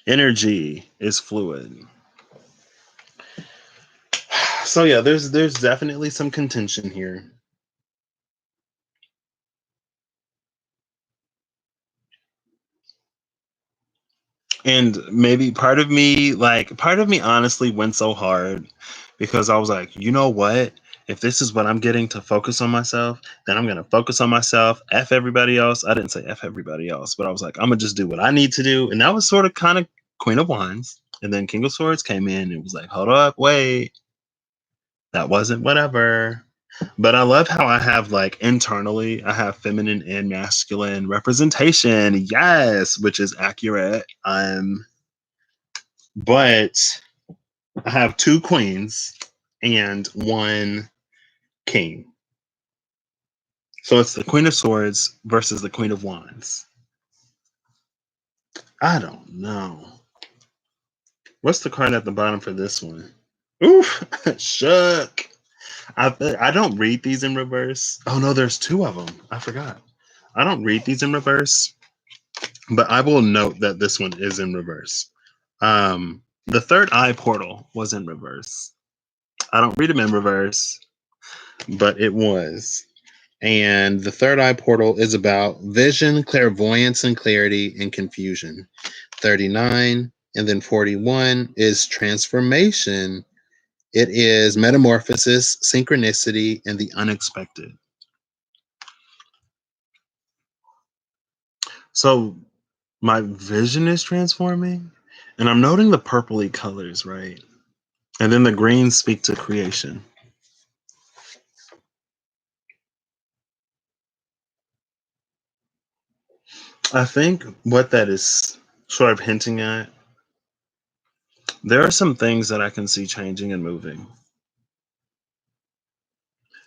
Energy is fluid. So yeah, there's definitely some contention here. And maybe part of me honestly went so hard because I was like, you know what? If this is what I'm getting to focus on myself, then I'm gonna focus on myself. F everybody else. I didn't say F everybody else, but I was like, I'm gonna just do what I need to do. And that was sort of kind of Queen of Wands. And then King of Swords came in and was like, hold up, wait, that wasn't whatever. But I love how I have like internally, I have feminine and masculine representation. Yes, which is accurate. But I have two queens and one king. So it's the Queen of Swords versus the Queen of Wands. I don't know. What's the card at the bottom for this one? Oof, shook. I don't read these in reverse. Oh no, there's two of them. I forgot. I don't read these in reverse, but I will note that this one is in reverse. The third eye portal was in reverse. I don't read them in reverse, but it was. And the third eye portal is about vision, clairvoyance, and clarity and confusion. 39 and then 41 is transformation. It is metamorphosis, synchronicity, and the unexpected. So my vision is transforming, and I'm noting the purpley colors, right? And then the greens speak to creation. I think what that is sort of hinting at, there are some things that I can see changing and moving.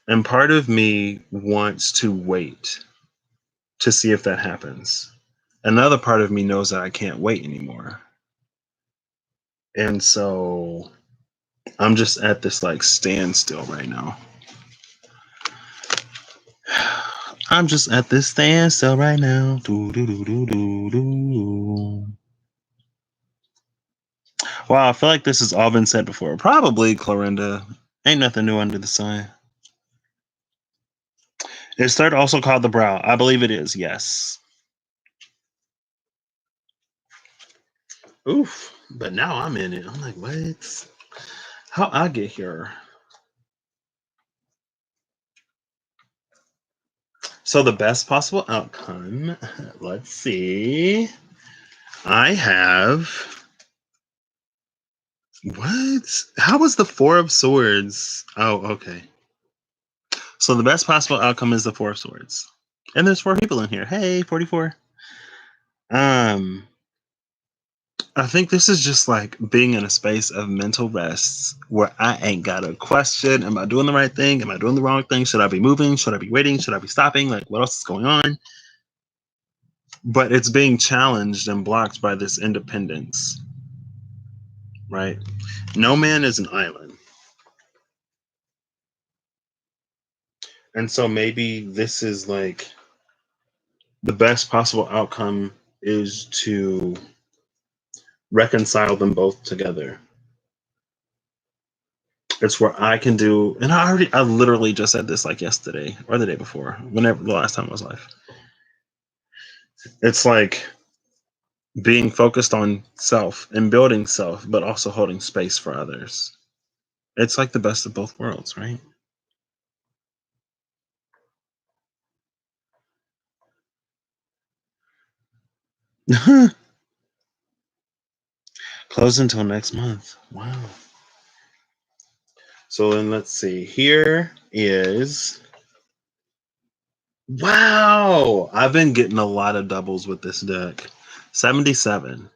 And part of me wants to wait to see if that happens. Another part of me knows that I can't wait anymore. And so I'm just at this like standstill right now. I'm just at this standstill right now. Do, do, do, do, do, do. Wow, I feel like this has all been said before. Probably, Clorinda. Ain't nothing new under the sun. Is third also called the brow? I believe it is, yes. Oof. But now I'm in it. I'm like, what? How I get here? So the best possible outcome, let's see. I have what? How was the Four of Swords? Oh, okay. So the best possible outcome is the Four of Swords. And there's four people in here. Hey, 44. Um, I think this is just like being in a space of mental rest where I ain't got to question, am I doing the right thing? Am I doing the wrong thing? Should I be moving? Should I be waiting? Should I be stopping? Like, what else is going on? But it's being challenged and blocked by this independence, right? No man is an island. And so maybe this is like the best possible outcome is to reconcile them both together. It's where I can do, and I literally just said this like yesterday or the day before, whenever the last time was live. It's like being focused on self and building self, but also holding space for others. It's like the best of both worlds, right? Close until next month. Wow. So then let's see. Here is wow. I've been getting a lot of doubles with this deck. 77.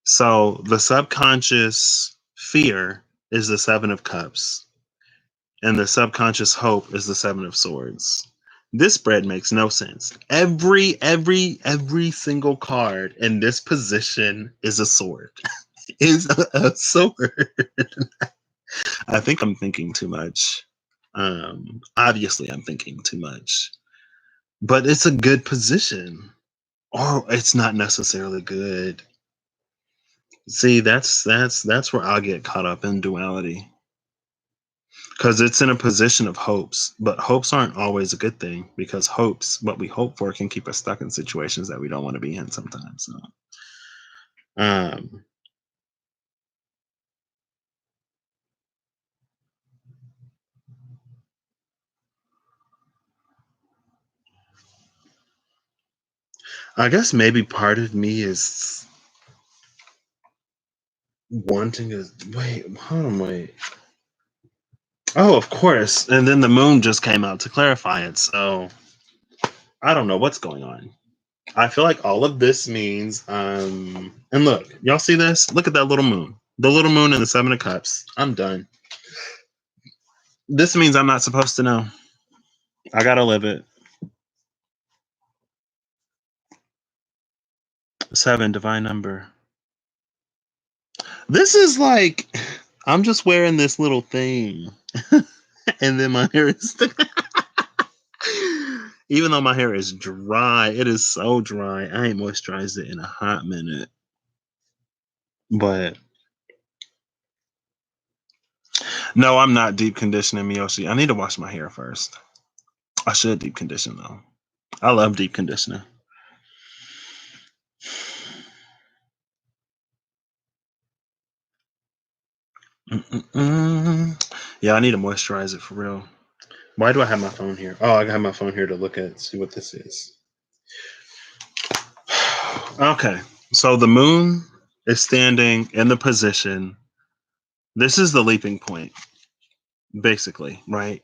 So the subconscious fear is the Seven of Cups, and the subconscious hope is the Seven of Swords. This spread makes no sense. Every single card in this position is a sword. Is a sword. I think I'm thinking too much. Obviously, I'm thinking too much, but it's a good position, or it's not necessarily good. See, that's where I'll get caught up in duality because it's in a position of hopes, but hopes aren't always a good thing because hopes, what we hope for, can keep us stuck in situations that we don't want to be in sometimes. So, um, I guess maybe part of me is wanting to wait. Hold on, wait. Oh, of course. And then the moon just came out to clarify it. So I don't know what's going on. I feel like all of this means, and look, y'all see this? Look at that little moon. The little moon and the Seven of Cups. I'm done. This means I'm not supposed to know. I gotta live it. Seven, divine number. This is like, I'm just wearing this little thing. And then my hair is. Even though my hair is dry, it is so dry. I ain't moisturized it in a hot minute. But no, I'm not deep conditioning Miyoshi. I need to wash my hair first. I should deep condition though. I love deep conditioning. Yeah, I need to moisturize it for real. Why do I have my phone here? Oh, I have my phone here to look at, see what this is. Okay, so the moon is standing in the position. This is the leaping point, basically, right?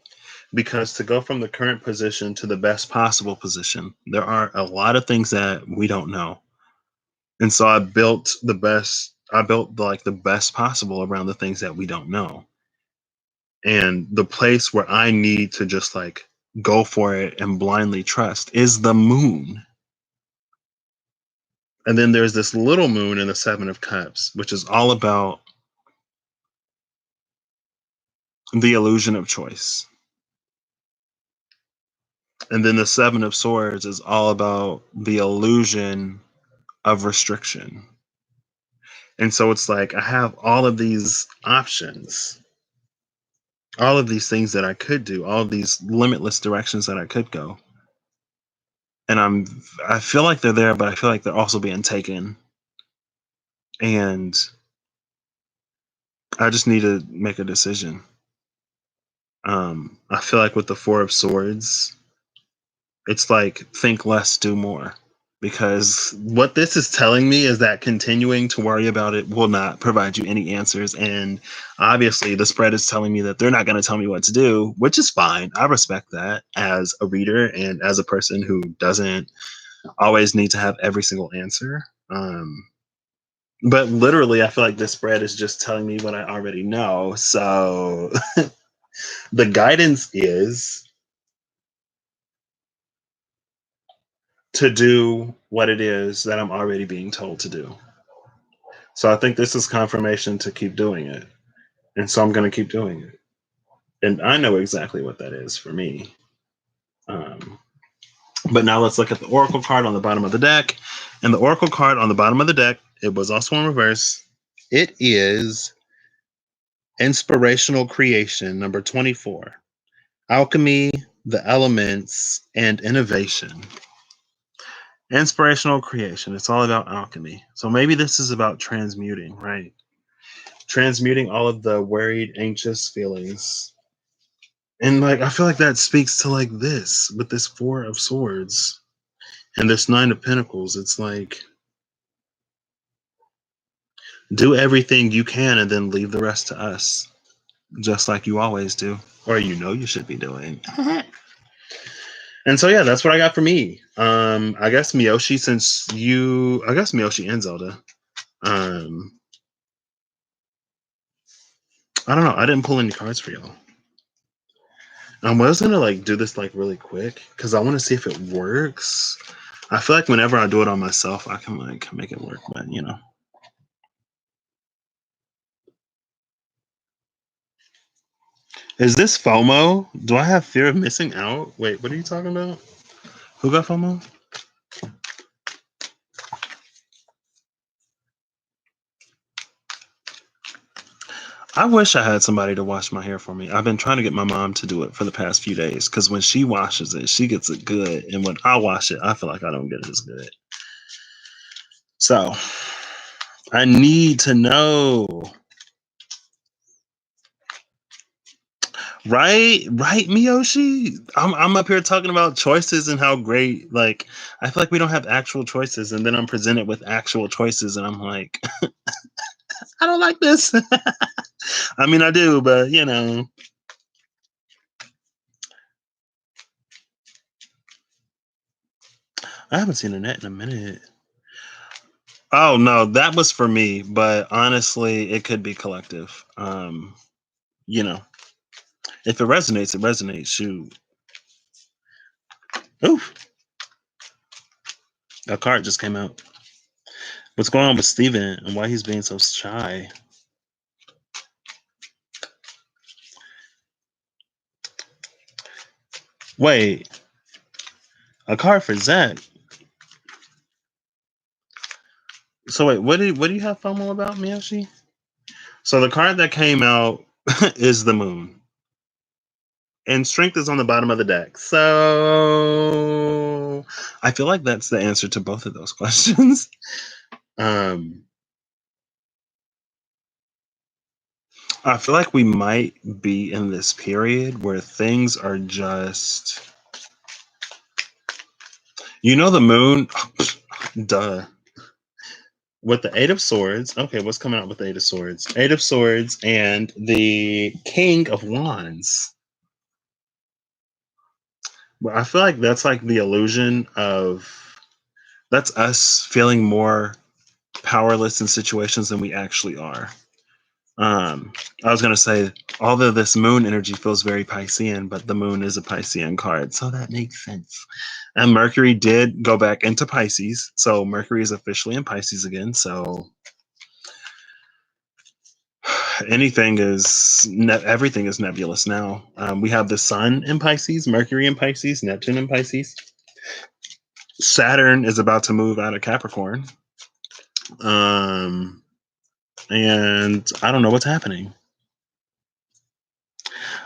Because to go from the current position to the best possible position, there are a lot of things that we don't know. And so I built like the best possible around the things that we don't know. And the place where I need to just like go for it and blindly trust is the moon. And then there's this little moon in the Seven of Cups, which is all about the illusion of choice. And then the Seven of Swords is all about the illusion of restriction. And so it's like I have all of these options, all of these things that I could do, all of these limitless directions that I could go. And I feel like they're there, but I feel like they're also being taken. And I just need to make a decision. I feel like with the Four of Swords, it's like think less, do more. Because what this is telling me is that continuing to worry about it will not provide you any answers. And obviously, the spread is telling me that they're not going to tell me what to do, which is fine. I respect that as a reader and as a person who doesn't always need to have every single answer. But literally, I feel like this spread is just telling me what I already know. So the guidance is to do what it is that I'm already being told to do. So I think this is confirmation to keep doing it. And so I'm going to keep doing it. And I know exactly what that is for me. Um, but now let's look at the Oracle card on the bottom of the deck. And the Oracle card on the bottom of the deck, it was also in reverse. It is Inspirational Creation, number 24. Alchemy, the elements, and innovation. Inspirational creation. It's all about alchemy. So maybe this is about transmuting, right? Transmuting all of the worried, anxious feelings. And like I feel like that speaks to like this with this Four of Swords and this Nine of Pentacles. It's like do everything you can and then leave the rest to us. Just like you always do. Or you should be doing. And so yeah, that's what I got for me. I guess Miyoshi, I guess Miyoshi and Zelda. I don't know. I didn't pull any cards for y'all. I was gonna like do this like really quick because I want to see if it works. I feel like whenever I do it on myself, I can like make it work, but you know. Is this FOMO? Do I have fear of missing out? Wait, what are you talking about? Who got FOMO? I wish I had somebody to wash my hair for me. I've been trying to get my mom to do it for the past few days because when she washes it, she gets it good. And when I wash it, I feel like I don't get it as good. So I need to know. Right, Miyoshi. I'm up here talking about choices and how great. Like, I feel like we don't have actual choices, and then I'm presented with actual choices, and I'm like, I don't like this. I mean, I do, but you know, I haven't seen Annette in a minute. Oh no, that was for me, but honestly, it could be collective. You know, if it resonates, it resonates. Shoot. Oof, a card just came out. What's going on with Steven and why he's being so shy? Wait, a card for Zach. So wait, what do you have FOMO about, Miyoshi? So the card that came out is the moon. And strength is on the bottom of the deck. So I feel like that's the answer to both of those questions. um I feel like we might be in this period where things are just the moon duh. With the Eight of Swords, okay, what's coming out with the Eight of Swords? Eight of Swords and the King of Wands. But I feel like that's like the illusion of that's us feeling more powerless in situations than we actually are. I was gonna say, although this moon energy feels very Piscean, but the moon is a Piscean card, so that makes sense. And Mercury did go back into Pisces, so Mercury is officially in Pisces again. So everything is nebulous now. We have the Sun in Pisces, Mercury in Pisces, Neptune in Pisces. Saturn is about to move out of Capricorn. And I don't know what's happening.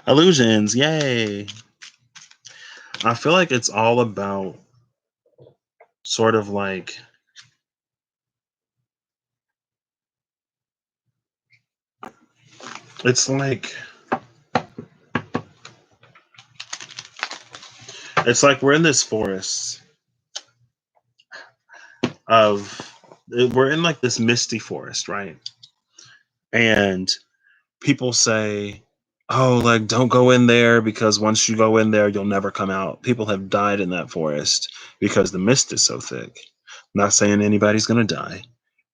Illusions, yay. I feel like it's all about sort of like it's like we're in this forest we're in like this misty forest, right? And people say, oh, like, don't go in there because once you go in there, you'll never come out. People have died in that forest because the mist is so thick. Not saying anybody's going to die,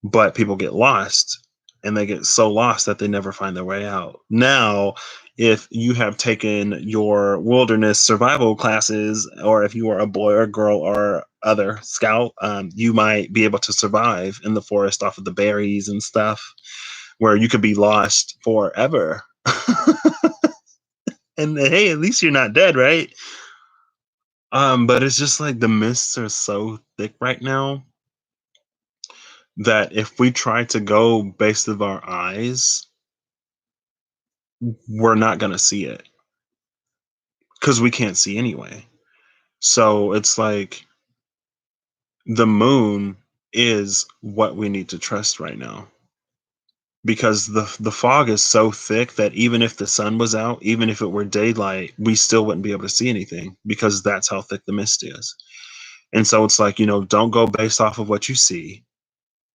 but people get lost and they get so lost that they never find their way out. Now, if you have taken your wilderness survival classes, or if you are a boy or girl or other scout, you might be able to survive in the forest off of the berries and stuff, where you could be lost forever. And hey, at least you're not dead, right? But it's just like the mists are so thick right now that if we try to go based of our eyes, we're not gonna see it because we can't see anyway. So it's like the moon is what we need to trust right now, because the fog is so thick that even if the sun was out, even if it were daylight, we still wouldn't be able to see anything because that's how thick the mist is. And so it's like, don't go based off of what you see,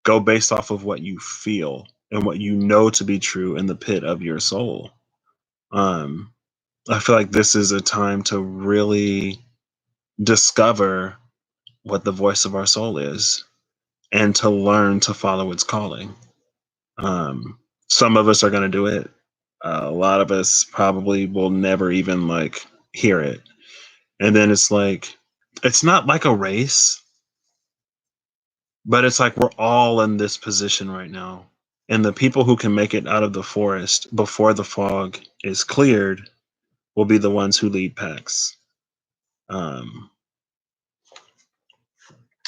go based off of what you feel and what you know to be true in the pit of your soul. um I feel like this is a time to really discover what the voice of our soul is and to learn to follow its calling. Some of us are going to do it. A lot of us probably will never even like hear it. And then it's like, it's not like a race, but it's like we're all in this position right now. And the people who can make it out of the forest before the fog is cleared will be the ones who lead packs. Um,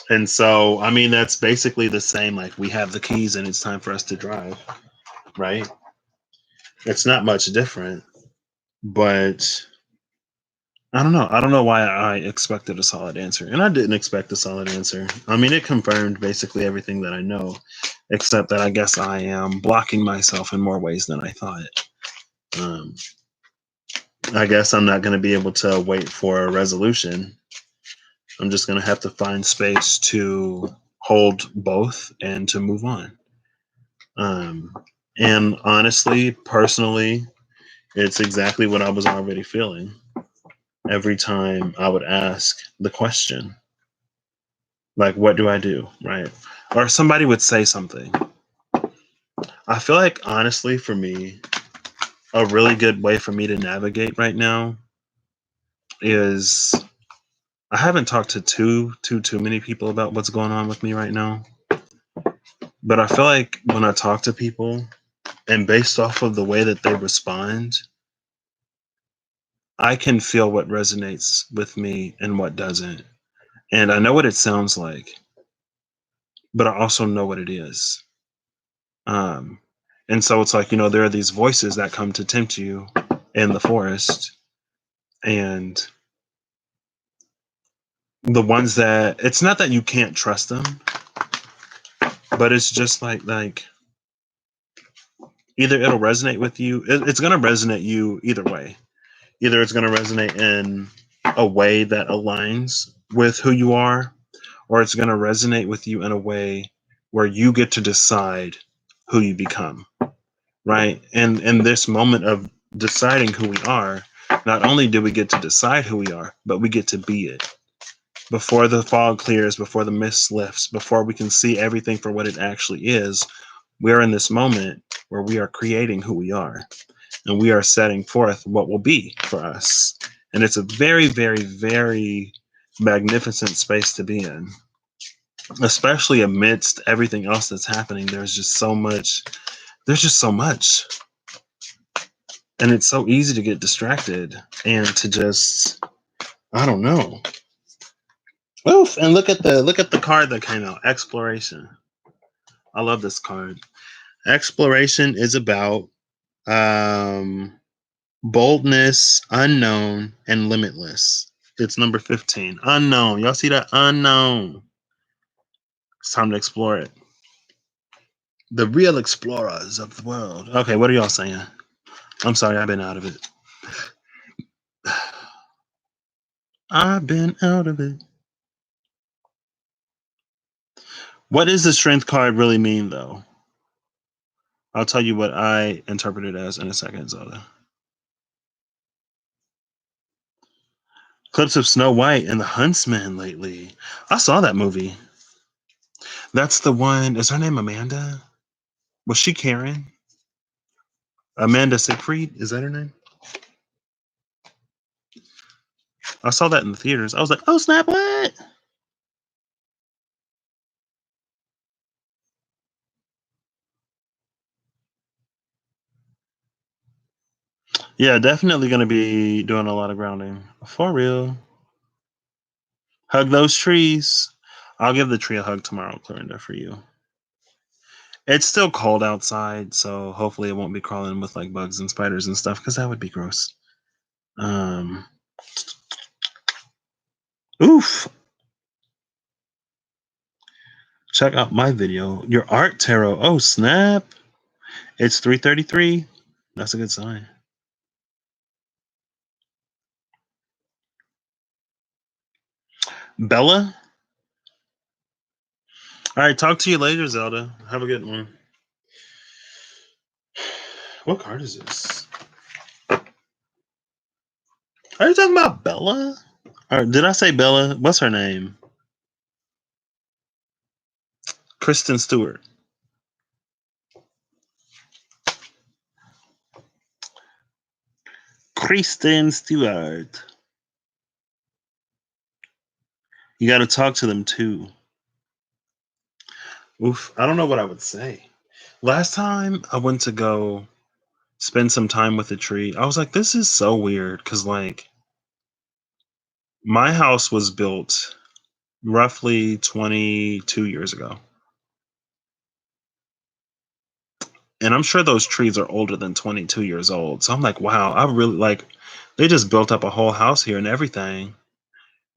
and so, I mean, that's basically the same. Like, we have the keys and it's time for us to drive, right? It's not much different, but I don't know. I don't know why I expected a solid answer. And I didn't expect a solid answer. I mean, it confirmed basically everything that I know, except that I guess I am blocking myself in more ways than I thought. Um, I guess I'm not going to be able to wait for a resolution. I'm just going to have to find space to hold both and to move on. Um, and honestly, personally, it's exactly what I was already feeling every time I would ask the question, like, what do I do? Right. Or somebody would say something. I feel like, honestly, for me, a really good way for me to navigate right now is I haven't talked to too many people about what's going on with me right now. But I feel like when I talk to people and based off of the way that they respond, I can feel what resonates with me and what doesn't. And I know what it sounds like, but I also know what it is. Um, and so it's like, there are these voices that come to tempt you in the forest. And the ones that, it's not that you can't trust them, but it's just like either it'll resonate with you. It's going to resonate you either way. Either it's going to resonate in a way that aligns with who you are, or it's going to resonate with you in a way where you get to decide who you become, right? And in this moment of deciding who we are, not only do we get to decide who we are, but we get to be it. Before the fog clears, before the mist lifts, before we can see everything for what it actually is, we're in this moment where we are creating who we are and we are setting forth what will be for us. And it's a very, very, very magnificent space to be in, especially amidst everything else that's happening. There's just so much. There's just so much. And it's so easy to get distracted and to just, I don't know. Oof, and look at the card that came out, Exploration. I love this card. Exploration is about um boldness, unknown, and limitless. It's number 15. Unknown. Y'all see that? Unknown. It's time to explore it. The real explorers of the world. Okay, what are y'all saying? I'm sorry, I've been out of it. I've been out of it. What does the strength card really mean, though? I'll tell you what I interpret it as in a second, Zelda. Clips of Snow White and the Huntsman lately. I saw that movie. That's the one. Is her name Amanda? Was she Karen? Amanda Siegfried? Is that her name? I saw that in the theaters. I was like, oh snap, what? Yeah, definitely going to be doing a lot of grounding. For real. Hug those trees. I'll give the tree a hug tomorrow, Clarinda, for you. It's still cold outside, so hopefully it won't be crawling with like bugs and spiders and stuff, because that would be gross. Oof. Check out my video. Your art tarot. Oh snap. It's 3:33. That's a good sign. Bella? All right, talk to you later, Zelda. Have a good one. What card is this? Are you talking about Bella? Or did I say Bella? What's her name? Kristen Stewart. Kristen Stewart. You got to talk to them too. Oof. I don't know what I would say. Last time I went to go spend some time with the tree, I was like, this is so weird. Because, like, my house was built roughly 22 years ago. And I'm sure those trees are older than 22 years old. So I'm like, wow, I really like, they just built up a whole house here and everything.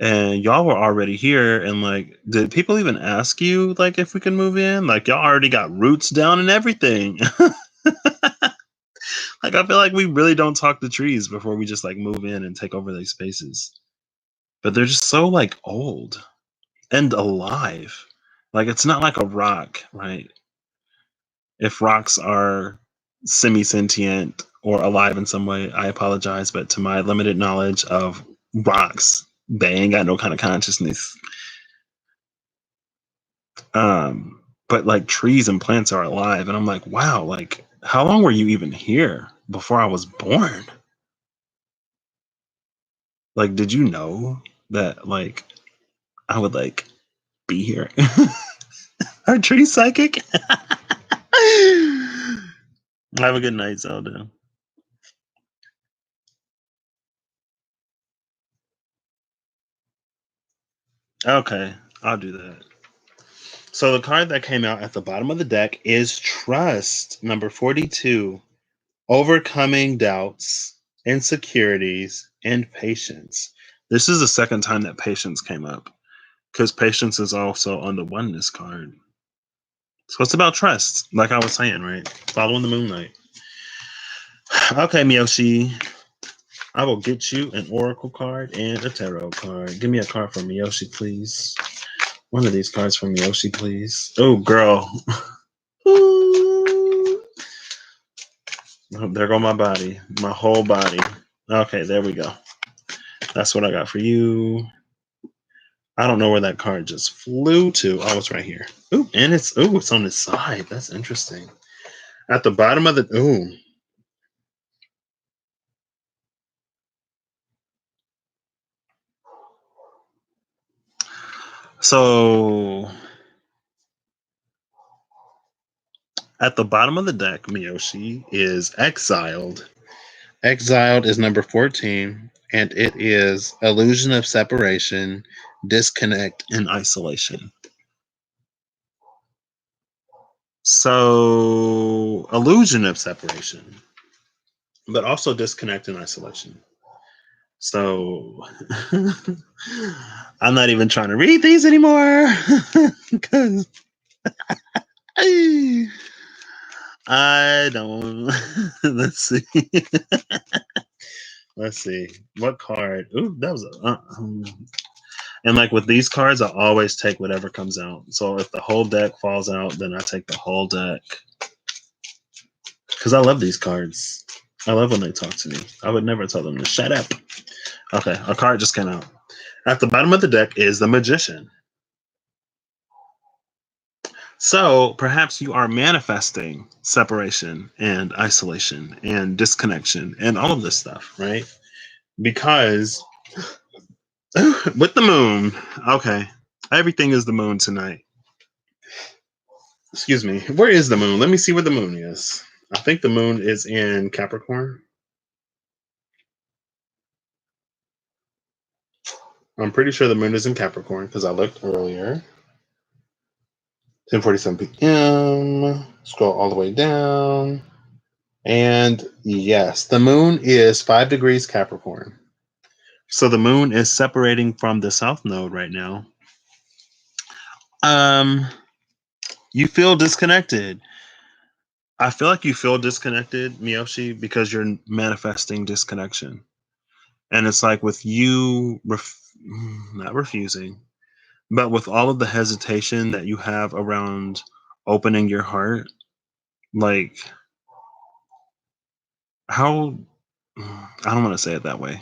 And y'all were already here. And like, did people even ask you, like, if we can move in? Like, y'all already got roots down and everything. Like, I feel like we really don't talk to trees before we just like move in and take over these spaces. But they're just so like old and alive. Like, it's not like a rock, right? If rocks are semi sentient or alive in some way, I apologize. But to my limited knowledge of rocks, they ain't got no kind of consciousness. But like trees and plants are alive. And I'm like, wow, like, how long were you even here before I was born? Like, did you know that like I would like be here? Are trees psychic? Have a good night, Zelda. Okay, I'll do that. So the card that came out at the bottom of the deck is Trust, number 42. Overcoming doubts, insecurities, and patience. This is the second time that patience came up, because patience is also on the oneness card. So it's about trust, like I was saying, right? Following the moonlight. Okay, Miyoshi. I will get you an oracle card and a tarot card. Give me a card from Miyoshi, please. One of these cards from Miyoshi, please. Oh, girl. Ooh. Oh, there go my body. My whole body. Okay, there we go. That's what I got for you. I don't know where that card just flew to. Oh, it's right here. Ooh, and it's on the side. That's interesting. At the bottom of the So at the bottom of the deck, Miyoshi is exiled. Exiled is number 14, and it is illusion of separation, disconnect, and isolation. So, illusion of separation, but also disconnect and isolation. So, I'm not even trying to read these anymore because I don't. Let's see. Let's see. What card? Ooh, that was and like with these cards, I always take whatever comes out. So if the whole deck falls out, then I take the whole deck because I love these cards. I love when they talk to me. I would never tell them to shut up. Okay, a card just came out. At the bottom of the deck is the Magician. So perhaps you are manifesting separation and isolation and disconnection and all of this stuff, right? Because with the moon, okay, everything is the moon tonight. Excuse me. Where is the moon? Let me see where the moon is. I think the moon is in Capricorn. I'm pretty sure the moon is in Capricorn because I looked earlier. 10:47 p.m. Scroll all the way down. And yes, the moon is 5 degrees Capricorn. So the moon is separating from the south node right now. You feel disconnected. I feel like you feel disconnected, Miyoshi, because you're manifesting disconnection. And it's like with you not refusing, but with all of the hesitation that you have around opening your heart, like how I don't want to say it that way,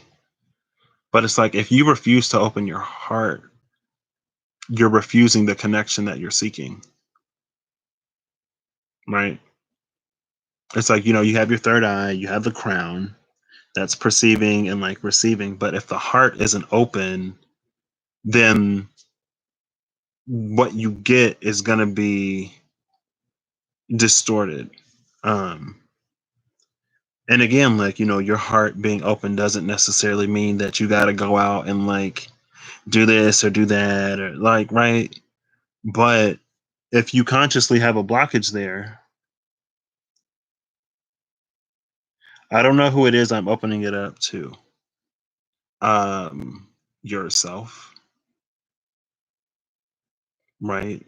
but it's like if you refuse to open your heart, you're refusing the connection that you're seeking, right? It's like, you have your third eye, you have the crown that's perceiving and like receiving, but if the heart isn't open, then what you get is going to be distorted. Um, and again, like, your heart being open doesn't necessarily mean that you got to go out and like do this or do that or like, right? But if you consciously have a blockage there, I don't know who it is I'm opening it up to. Um, Yourself, right?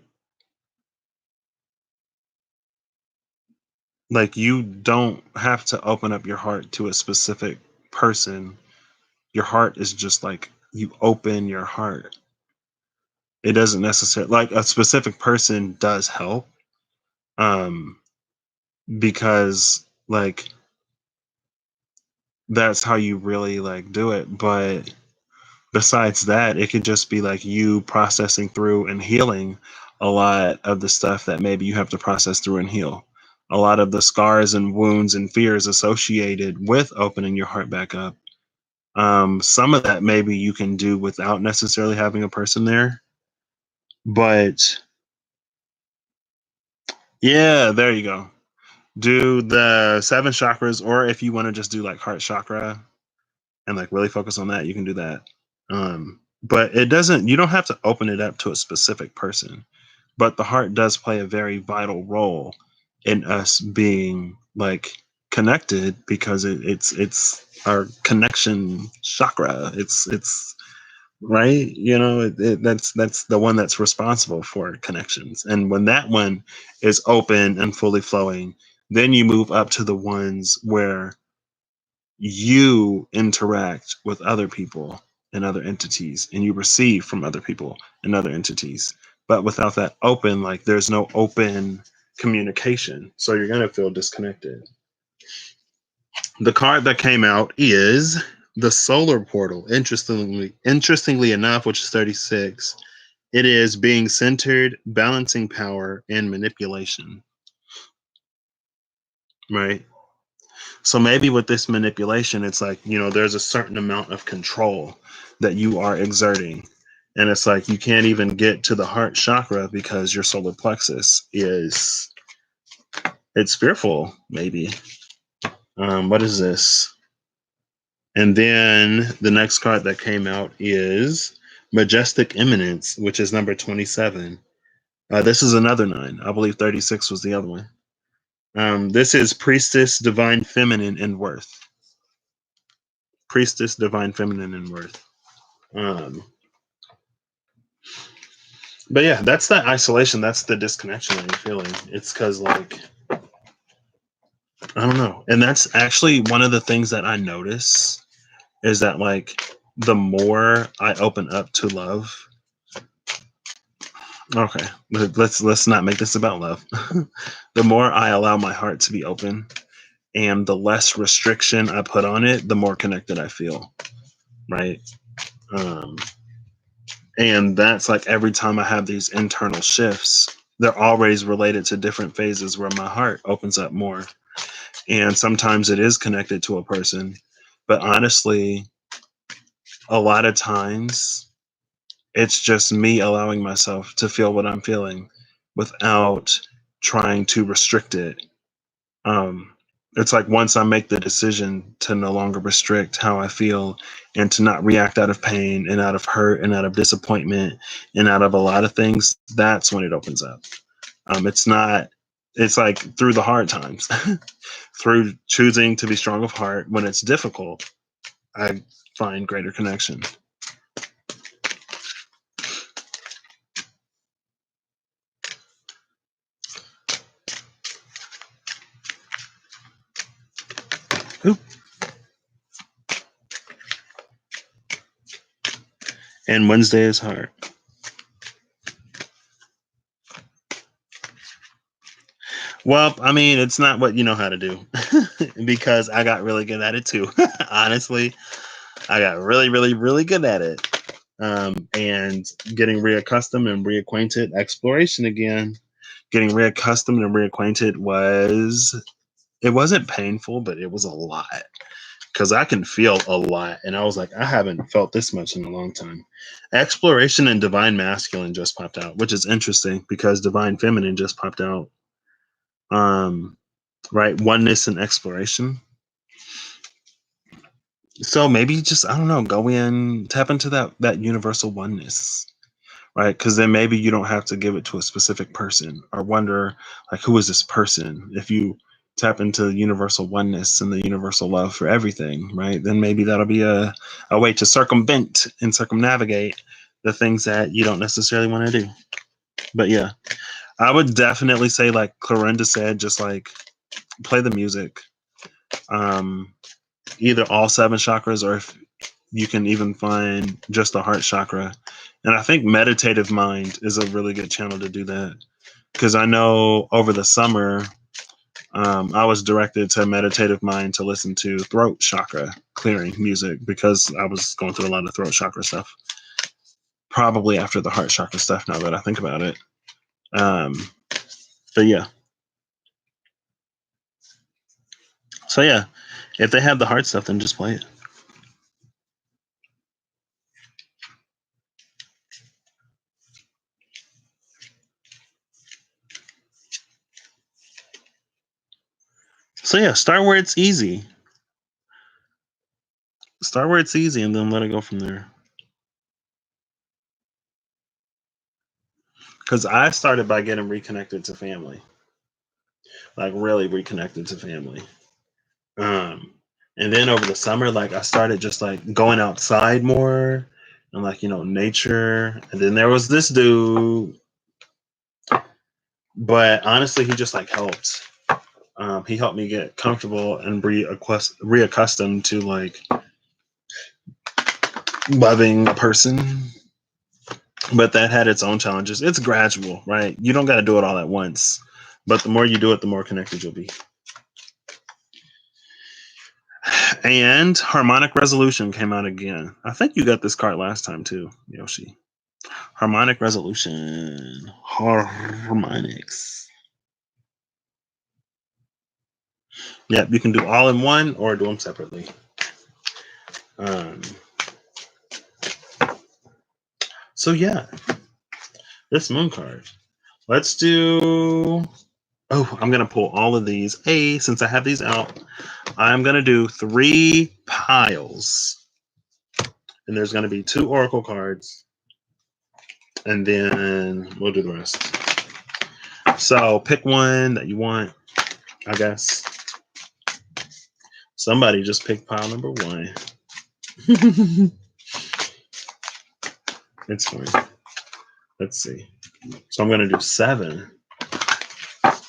Like you don't have to open up your heart to a specific person. Your heart is just like you open your heart. It doesn't necessarily like a specific person does help. Um, because like that's how you really like do it. But besides that, it could just be like you processing through and healing a lot of the stuff that maybe you have to process through and heal. A lot of the scars and wounds and fears associated with opening your heart back up. Some of that maybe you can do without necessarily having a person there. But yeah, there you go. Do the 7 chakras, or if you want to just do like heart chakra and like really focus on that, you can do that. But you don't have to open it up to a specific person. But the heart does play a very vital role in us being like connected because it's our connection chakra. It's right. That's the one that's responsible for connections. And when that one is open and fully flowing, then you move up to the ones where you interact with other people and other entities and you receive from other people and other entities, but without that open, like there's no open communication, so you're going to feel disconnected. The card that came out is the solar portal. Interestingly enough, which is 36, it is being centered, balancing power and manipulation, right? So maybe with this manipulation, it's like, there's a certain amount of control that you are exerting. And it's like you can't even get to the heart chakra because your solar plexus it's fearful, maybe. What is this? And then the next card that came out is Majestic Eminence, which is number 27. This is another 9. I believe 36 was the other one. This is Priestess, Divine Feminine, and Worth. Priestess, Divine Feminine, and Worth. Um, but yeah, that's that isolation. That's the disconnection that you're feeling. It's because, like, I don't know. And that's actually one of the things that I notice is that, like, the more I open up to love, okay, let's not make this about love. The more I allow my heart to be open And the less restriction I put on it, the more connected I feel, right? Um, and that's like every time I have these internal shifts, they're always related to different phases where my heart opens up more. And sometimes it is connected to a person. But honestly, a lot of times it's just me allowing myself to feel what I'm feeling without trying to restrict it. Um, it's like once I make the decision to no longer restrict how I feel and to not react out of pain and out of hurt and out of disappointment and out of a lot of things, that's when it opens up. It's not, it's like through the hard times, through choosing to be strong of heart when it's difficult, I find greater connection. Ooh. And Wednesday is hard. Well, I mean, it's not what you know how to do because I got really good at it too. Honestly, I got really, really, really good at it. And getting reaccustomed and reacquainted, exploration again. Getting reaccustomed and reacquainted it wasn't painful, but it was a lot because I can feel a lot. And I was like, I haven't felt this much in a long time. Exploration and divine masculine just popped out, which is interesting because divine feminine just popped out. Right? Oneness and exploration. So maybe just, I don't know, go in, tap into that universal oneness, right? Because then maybe you don't have to give it to a specific person or wonder like, who is this person? If you tap into the universal oneness and the universal love for everything, right? Then maybe that'll be a way to circumvent and circumnavigate the things that you don't necessarily want to do. But yeah, I would definitely say, like Clorinda said, just like play the music. Either all seven chakras, or if you can even find just the heart chakra. And I think Meditative Mind is a really good channel to do that. Because I know over the summer, I was directed to Meditative Mind to listen to throat chakra clearing music because I was going through a lot of throat chakra stuff. Probably after the heart chakra stuff, now that I think about it. But yeah. So yeah, if they have the heart stuff, then just play it. So yeah, start where it's easy. Start where it's easy and then let it go from there. Because I started by getting reconnected to family, like really reconnected to family. Um, and then over the summer, like I started just like going outside more and like, nature. And then there was this dude, but honestly, he just like helped. He helped me get comfortable and reaccustomed to like loving a person. But that had its own challenges. It's gradual, right? You don't got to do it all at once. But the more you do it, the more connected you'll be. And harmonic resolution came out again. I think you got this card last time too, Yoshi. Harmonic resolution. Harmonics. Yep, you can do all in one or do them separately. So yeah, this moon card. Let's do. Oh, I'm gonna pull all of these. Hey, since I have these out, I'm gonna do 3 piles, and there's gonna be 2 oracle cards, and then we'll do the rest. So pick one that you want, I guess. Somebody just picked pile number 1. It's fine. Let's see. So I'm gonna do 7.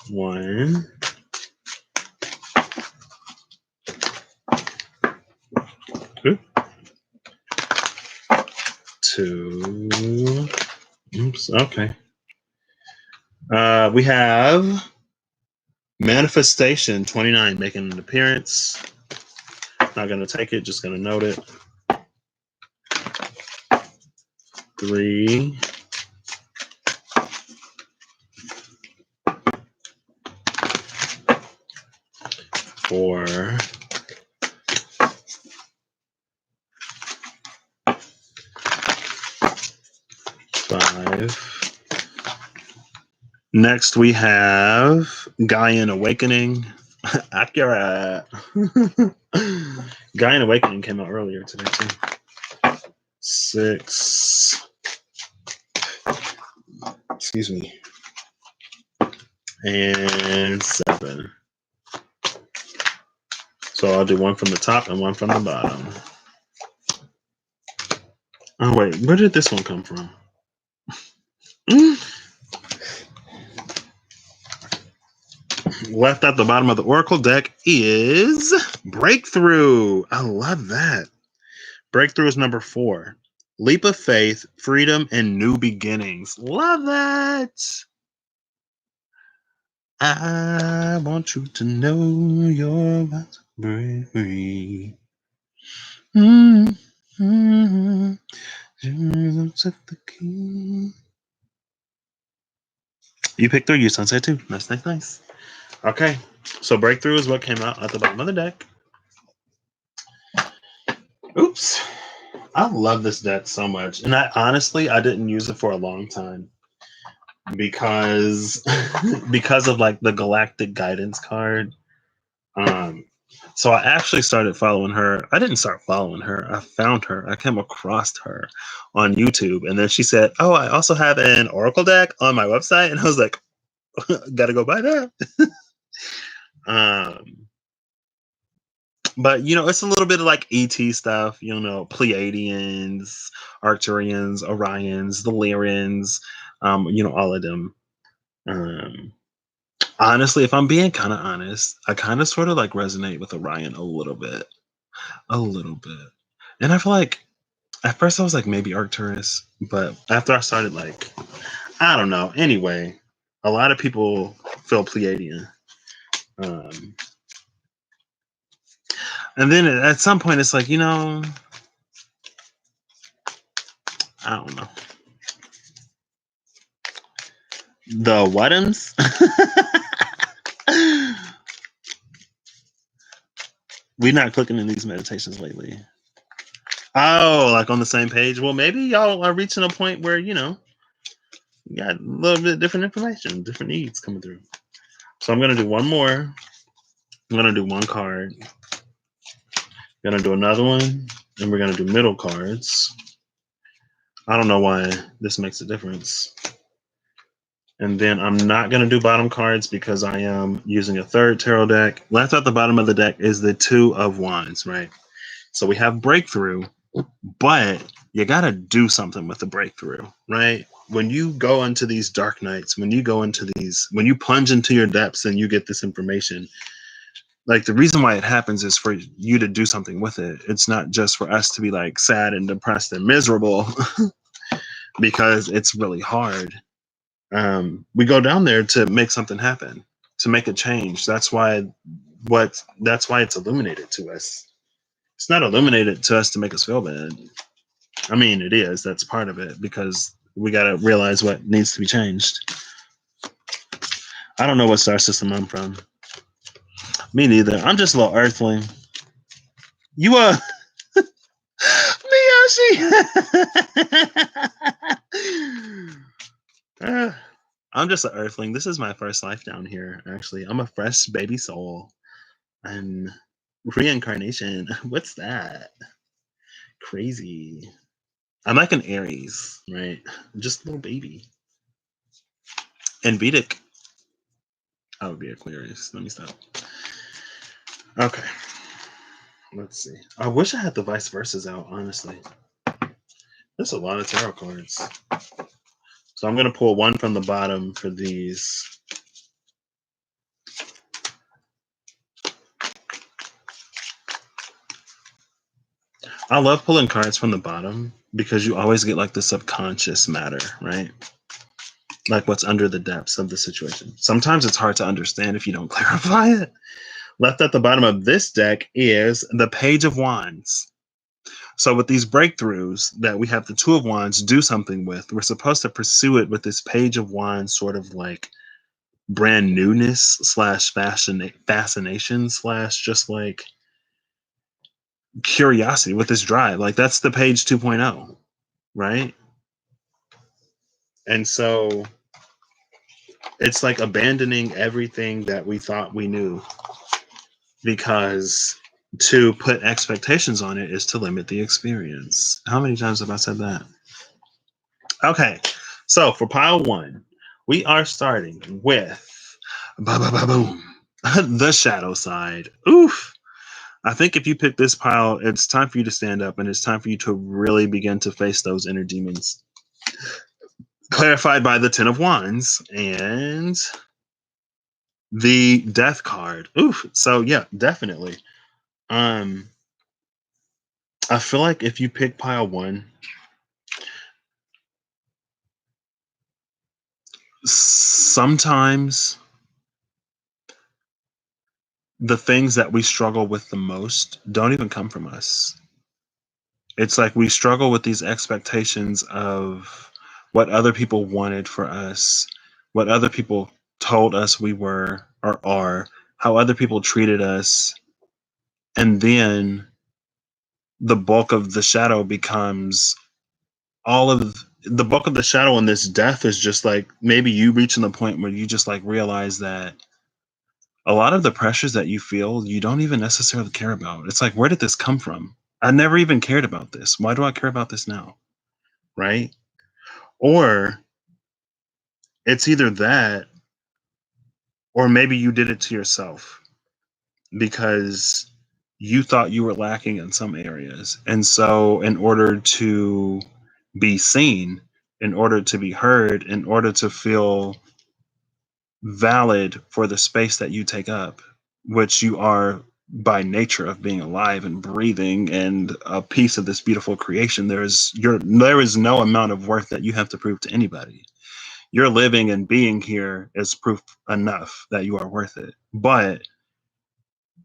1. 2. Oops. Okay. We have Manifestation 29 making an appearance. Not going to take it, just going to note it. 3, 4, 5. Next we have Gaian Awakening. Accurate. Gaian Awakening came out earlier today too. 6. Excuse me. And 7. So I'll do one from the top and one from the bottom. Oh wait, where did this one come from? Left at the bottom of the Oracle deck is Breakthrough. I love that. Breakthrough is number 4. Leap of faith, freedom, and new beginnings. Love that. I want you to know you're about to break free. Jesus took the key. You picked 3. You sunset too. Nice, nice, nice. Okay, so Breakthrough is what came out at the bottom of the deck. Oops. I love this deck so much. And I didn't use it for a long time because of like the Galactic Guidance card. So I actually started following her. I didn't start following her. I found her. I came across her on YouTube. And then she said, "Oh, I also have an Oracle deck on my website." And I was like, gotta go buy that. But it's a little bit of like ET stuff, Pleiadians, Arcturians, Orions, the Lyrians, all of them. Honestly, if I'm being kind of honest, I kind of sort of like resonate with Orion a little bit. And I feel like at first I was like maybe Arcturus, but after I started like, I don't know. Anyway, a lot of people feel Pleiadian. And then at some point it's like, I don't know. The what'ems? We're not clicking in these meditations lately. Oh, like on the same page? Well, maybe y'all are reaching a point where, you got a little bit different information, different needs coming through. So I'm going to do one more. I'm going to do one card. I'm going to do another one. And we're going to do middle cards. I don't know why this makes a difference. And then I'm not going to do bottom cards because I am using a third tarot deck. Left at the bottom of the deck is the 2 of Wands, right? So we have Breakthrough, but you got to do something with the Breakthrough, right? When you go into these dark nights, when you plunge into your depths and you get this information, like the reason why it happens is for you to do something with it. It's not just for us to be like sad and depressed and miserable because it's really hard. We go down there to make something happen, to make a change. That's why it's illuminated to us. It's not illuminated to us to make us feel bad. I mean, it is. That's part of it because we got to realize what needs to be changed. I don't know what star system I'm from. Me neither. I'm just a little earthling. You Miyoshi. I'm just an earthling. This is my first life down here, actually. I'm a fresh baby soul. And reincarnation. What's that? Crazy. I'm like an Aries, right? I'm just a little baby. And Vedic. I would be Aquarius. Let me stop. Okay. Let's see. I wish I had the vice versa's out, honestly. There's a lot of tarot cards. So I'm going to pull one from the bottom for these. I love pulling cards from the bottom because you always get like the subconscious matter, right? like what's under the depths of the situation. Sometimes it's hard to understand if you don't clarify it. Left at the bottom of this deck is the Page of Wands. So with these breakthroughs that we have the Two of Wands do something with, we're supposed to pursue it with this Page of Wands sort of like brand newness slash fascination slash just like curiosity with this drive. Like that's the Page 2.0, right? And so it's like abandoning everything that we thought we knew, because to put expectations on it is to limit the experience. How many times have I said that? Okay, so for pile one, we are starting with boom, the shadow side. Oof. I think if you pick this pile, it's time for you to stand up and it's time for you to really begin to face those inner demons. Clarified by the Ten of Wands and the Death card. Oof. So yeah, definitely. I feel like if you pick pile one, sometimes the things that we struggle with the most don't even come from us. It's like we struggle with these expectations of what other people wanted for us, what other people told us we were or are, how other people treated us. And then the bulk of the shadow becomes all of the bulk of the shadow in this death is just like maybe you reaching the point where you just like realize that a lot of the pressures that you feel, you don't even necessarily care about. It's like, where did this come from? I never even cared about this. Why do I care about this now? Right? Or it's either that, or maybe you did it to yourself because you thought you were lacking in some areas. And so, in order to be seen, in order to be heard, in order to feel valid for the space that you take up, which you are by nature of being alive and breathing and a piece of this beautiful creation, there is no amount of worth that you have to prove to anybody. Your living and being here is proof enough that you are worth it. But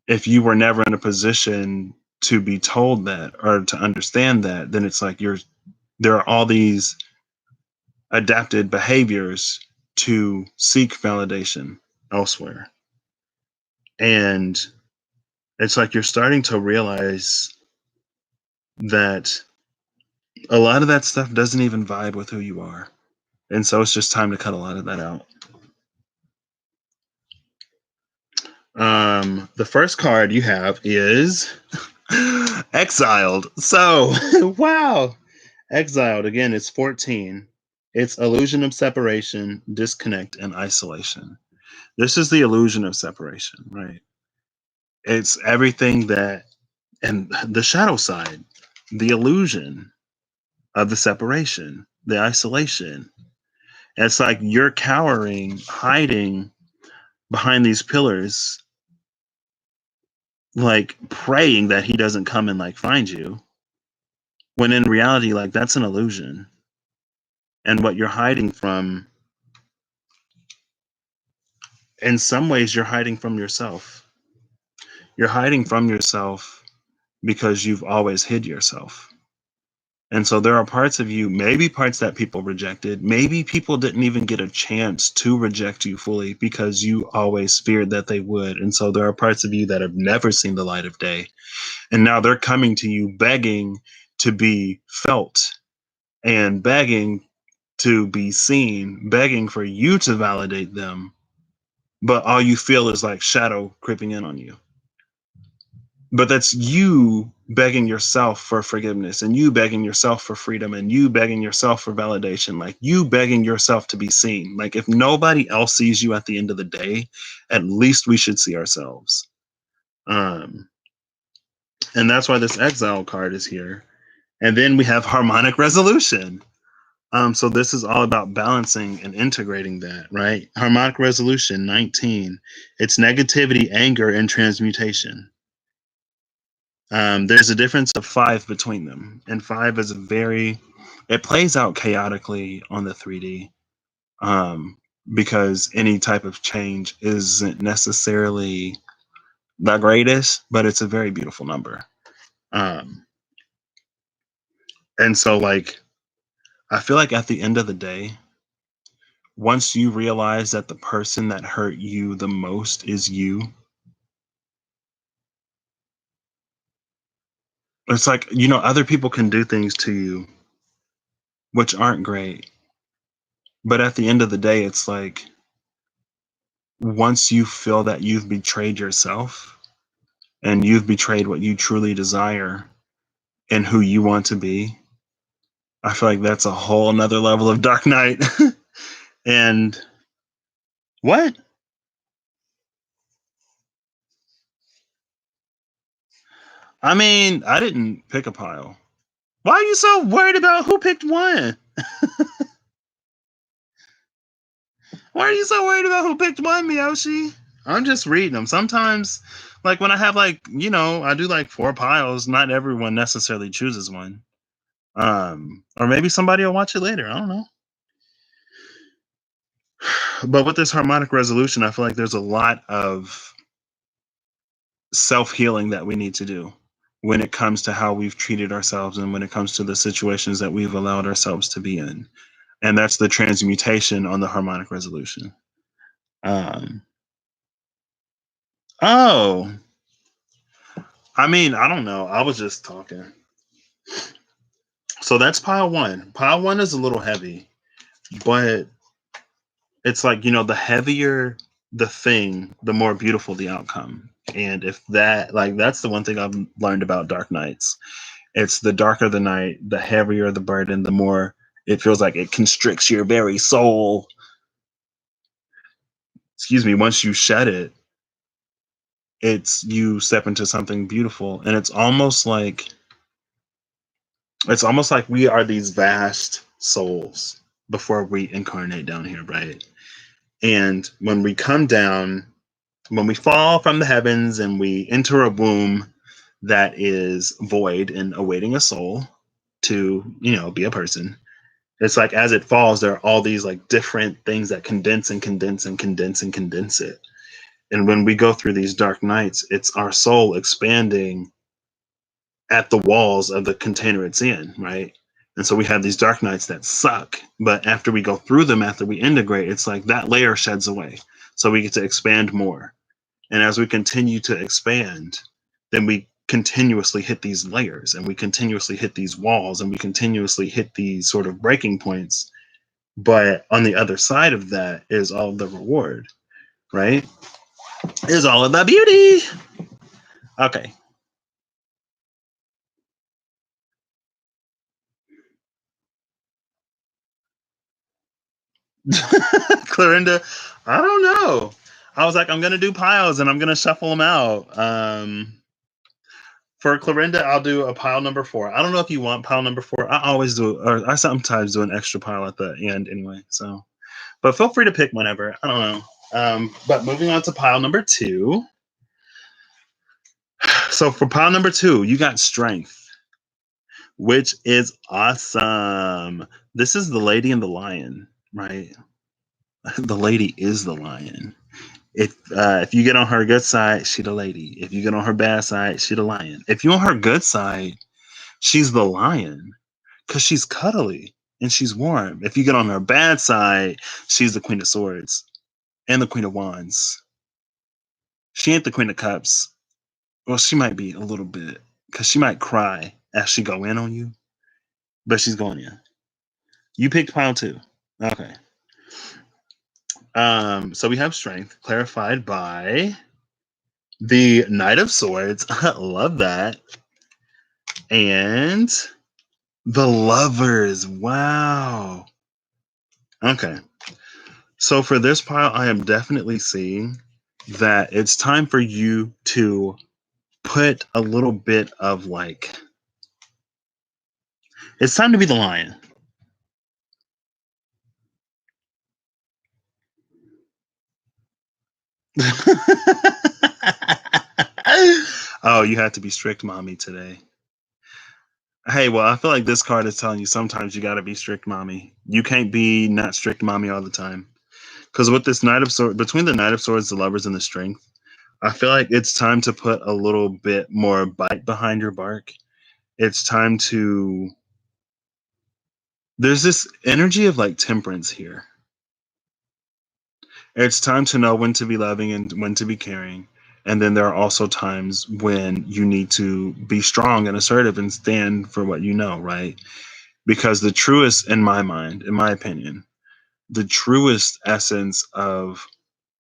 if you were never in a position to be told that or to understand that, then it's like there are all these adapted behaviors to seek validation elsewhere. And it's like you're starting to realize that a lot of that stuff doesn't even vibe with who you are. And so it's just time to cut a lot of that out. The first card you have is Exiled. So, wow. Exiled, again, it's 14. It's illusion of separation, disconnect, and isolation. This is the illusion of separation, right? It's everything that, and the shadow side, the illusion of the separation, the isolation. It's like you're cowering, hiding behind these pillars, like praying that he doesn't come and like find you. When in reality, like that's an illusion. And what you're hiding from, in some ways, you're hiding from yourself. You're hiding from yourself because you've always hid yourself. And so there are parts of you, maybe parts that people rejected, maybe people didn't even get a chance to reject you fully because you always feared that they would. And so there are parts of you that have never seen the light of day. And now they're coming to you begging to be felt and begging to be seen, begging for you to validate them. But all you feel is like shadow creeping in on you. But that's you begging yourself for forgiveness and you begging yourself for freedom and you begging yourself for validation, like you begging yourself to be seen. Like if nobody else sees you at the end of the day, at least we should see ourselves. And that's why this exile card is here. And then we have harmonic resolution. So this is all about balancing and integrating that, right? Harmonic resolution 19. It's negativity, anger, and transmutation. There's a difference of 5 between them, and 5 is it plays out chaotically on the 3D. um, because any type of change isn't necessarily the greatest, but it's a very beautiful number. Um, and so, like, I feel like at the end of the day, once you realize that the person that hurt you the most is you, it's like, other people can do things to you which aren't great. But at the end of the day, it's like once you feel that you've betrayed yourself and you've betrayed what you truly desire and who you want to be, I feel like that's a whole another level of Dark Knight. And what? I mean, I didn't pick a pile. Why are you so worried about who picked one? Why are you so worried about who picked one, Miyoshi? I'm just reading them. Sometimes, like when I have I do like four piles. Not everyone necessarily chooses one. Or maybe somebody will watch it later. I don't know. But with this harmonic resolution, I feel like there's a lot of self healing that we need to do when it comes to how we've treated ourselves and when it comes to the situations that we've allowed ourselves to be in. And that's the transmutation on the harmonic resolution. Um, oh, I mean, I don't know. I was just talking. So that's pile one. Pile one is a little heavy, but it's like, the heavier the thing, the more beautiful the outcome. And if that, like, that's the one thing I've learned about Dark Nights. It's the darker the night, the heavier the burden, the more it feels like it constricts your very soul. Excuse me, once you shed it, it's you step into something beautiful. And it's almost like we are these vast souls before we incarnate down here, right? And when we come down, when we fall from the heavens and we enter a womb that is void and awaiting a soul to, be a person, it's like as it falls, there are all these like different things that condense and condense and condense and condense it. And when we go through these dark nights, it's our soul expanding at the walls of the container it's in, right? And so we have these dark nights that suck, but after we go through them, after we integrate, it's like that layer sheds away. So we get to expand more. And as we continue to expand, then we continuously hit these layers and we continuously hit these walls and we continuously hit these sort of breaking points. But on the other side of that is all of the reward, right? Is all of the beauty. Okay. Clarinda, I don't know. I was like, I'm gonna do piles and I'm gonna shuffle them out. For Clarinda, I'll do a pile number four. I don't know if you want pile number four. I always do, or I sometimes do an extra pile at the end anyway. So, but feel free to pick whenever. I don't know. But moving on to pile number two. So for pile number two, you got strength, which is awesome. This is the lady and the lion, right? The lady is the lion. If you get on her good side, she the lady. If you get on her bad side, she the lion. If you on her good side, she's the lion because she's cuddly and she's warm. If you get on her bad side, she's the queen of swords and the queen of wands. She ain't the queen of cups. Well, she might be a little bit because she might cry as she go in on you, but she's going in. You picked pile two. Okay. So we have strength clarified by the Knight of Swords. Love that. And the Lovers. Wow. Okay. So for this pile, I am definitely seeing that it's time for you to put a little bit of like, it's time to be the lion. Oh, you had to be strict, mommy, today. Hey, well, I feel like this card is telling you sometimes you got to be strict mommy. You can't be not strict mommy all the time. Because with this Knight of Swords, between the Knight of Swords, the Lovers, and the Strength, I feel like it's time to put a little bit more bite behind your bark. It's time to. There's this energy of like temperance here. It's time to know when to be loving and when to be caring. And then there are also times when you need to be strong and assertive and stand for what you know, right? Because the truest, in my mind, in my opinion, the truest essence of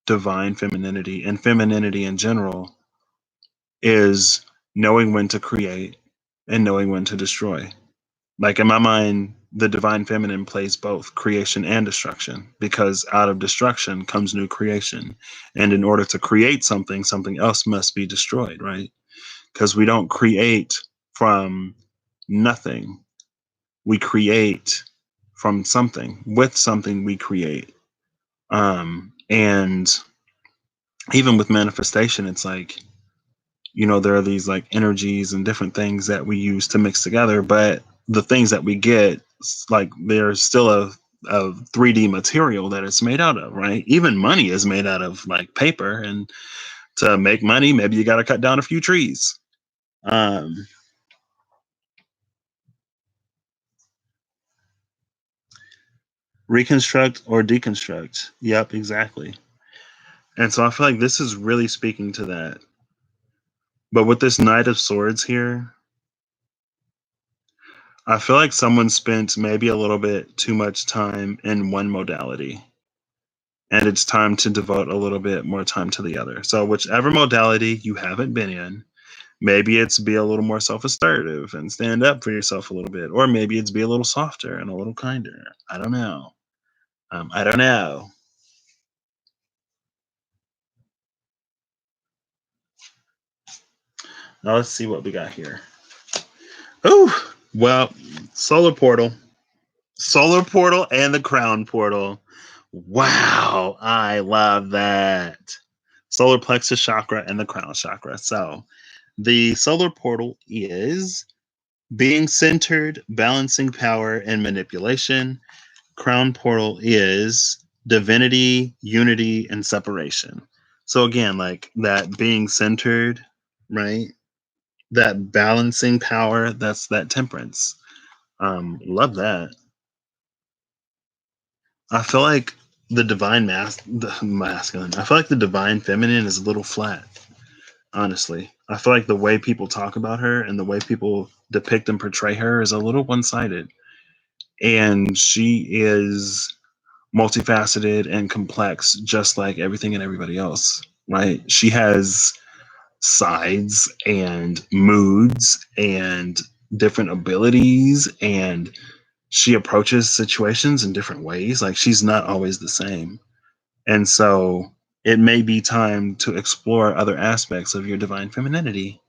divine femininity and femininity in general is knowing when to create and knowing when to destroy. Like in my mind, the divine feminine plays both creation and destruction because out of destruction comes new creation. And in order to create something, something else must be destroyed, right? Because we don't create from nothing, we create from something. With something, we create. And even with manifestation, it's like, there are these like energies and different things that we use to mix together, but the things that we get, like there's still a 3D material that it's made out of, right? Even money is made out of like paper, and to make money, maybe you got to cut down a few trees. Um, Reconstruct or deconstruct. Yep, exactly. And so I feel like this is really speaking to that. But with this Knight of Swords here, I feel like someone spent maybe a little bit too much time in one modality, and it's time to devote a little bit more time to the other. So, whichever modality you haven't been in, maybe it's be a little more self assertive and stand up for yourself a little bit, or maybe it's be a little softer and a little kinder. I don't know. I don't know. Now, let's see what we got here. Oh, well, solar portal. Solar portal and the crown portal. Wow, I love that. Solar plexus chakra and the crown chakra. So, the solar portal is being centered, balancing power, and manipulation. Crown portal is divinity, unity, and separation. So, again, like that being centered, right? That balancing power, that's that temperance. Love that. I feel like the masculine. I feel like the divine feminine is a little flat. Honestly, I feel like the way people talk about her and the way people depict and portray her is a little one-sided. And she is multifaceted and complex, just like everything and everybody else. Right? She has sides and moods and different abilities, and she approaches situations in different ways. Like she's not always the same. And so it may be time to explore other aspects of your divine femininity.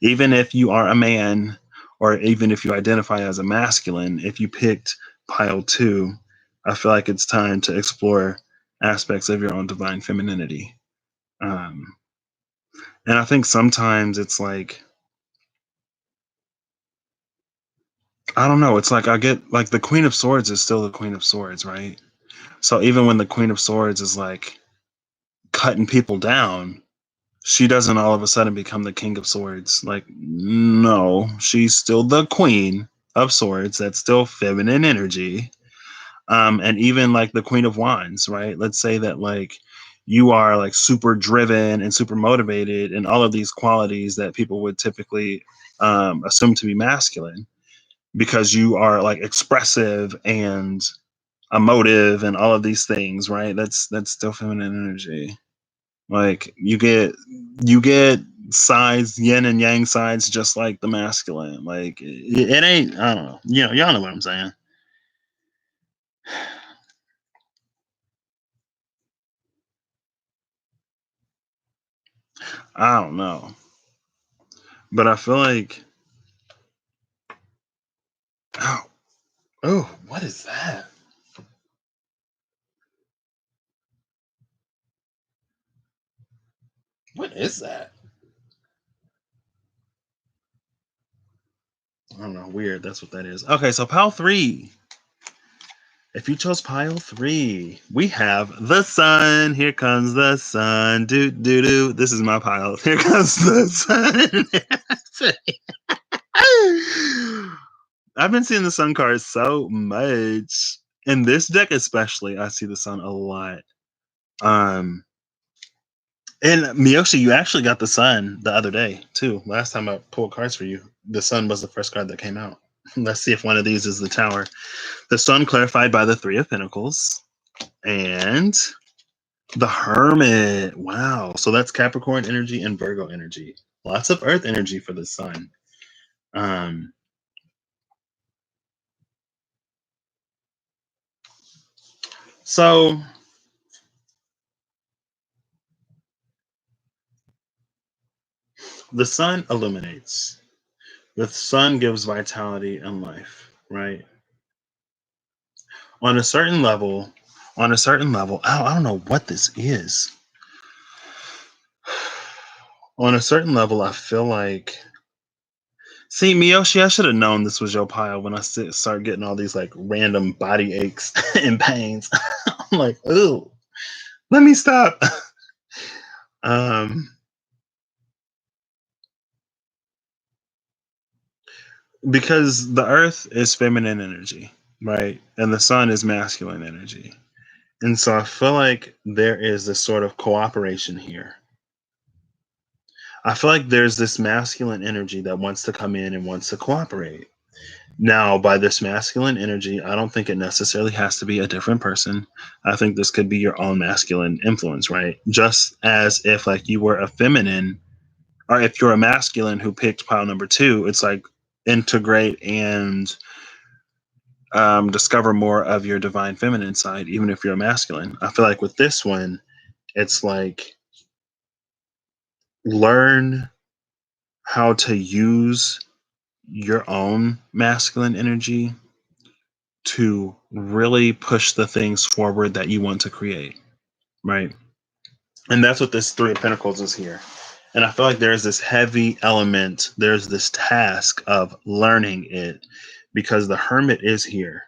Even if you are a man, or even if you identify as a masculine, if you picked pile two, I feel like it's time to explore aspects of your own divine femininity. Um, and I think sometimes it's like, I don't know, it's like I get like the Queen of Swords is still the Queen of Swords, right? So even when the Queen of Swords is like cutting people down, she doesn't all of a sudden become the King of Swords. Like, no, she's still the Queen of Swords. That's still feminine energy. And even like the Queen of Wands, right? Let's say that like you are like super driven and super motivated and all of these qualities that people would typically assume to be masculine because you are like expressive and emotive and all of these things, right? That's still feminine energy. Like you get sides, yin and yang sides, just like the masculine. Like it ain't. I don't know. Y'all know what I'm saying. I don't know, but I feel like oh what is that? What is that? I don't know. Weird. That's what that is. Okay, so pile 3. If you chose pile 3, we have the sun. Here comes the sun. Do do do. This is my pile. Here comes the sun. I've been seeing the sun cards so much. In this deck especially, I see the sun a lot. Um and Miyoshi, you actually got the sun the other day too. Last time I pulled cards for you, the sun was the first card that came out. Let's see if one of these is the tower. The sun clarified by the 3 of Pentacles and the Hermit. Wow. So that's Capricorn energy and Virgo energy. Lots of earth energy for the sun. Um so the sun illuminates. The sun gives vitality and life, right? On a certain level, I don't know what this is. On a certain level, I feel like, see, Miyoshi, I should have known this was your pile when I start getting all these like random body aches and pains. I'm like, ooh, let me stop. um, because the earth is feminine energy, right? And the sun is masculine energy. And so I feel like there is this sort of cooperation here. I feel like there's this masculine energy that wants to come in and wants to cooperate. Now, by this masculine energy, I don't think it necessarily has to be a different person. I think this could be your own masculine influence, right? Just as if like you were a feminine, or if you're a masculine who picked pile number 2, it's like integrate and discover more of your divine feminine side, even if you're a masculine. I feel like with this one, it's like learn how to use your own masculine energy to really push the things forward that you want to create, right? And that's what this 3 of Pentacles is here. And I feel like there's this heavy element, there's this task of learning it because the Hermit is here.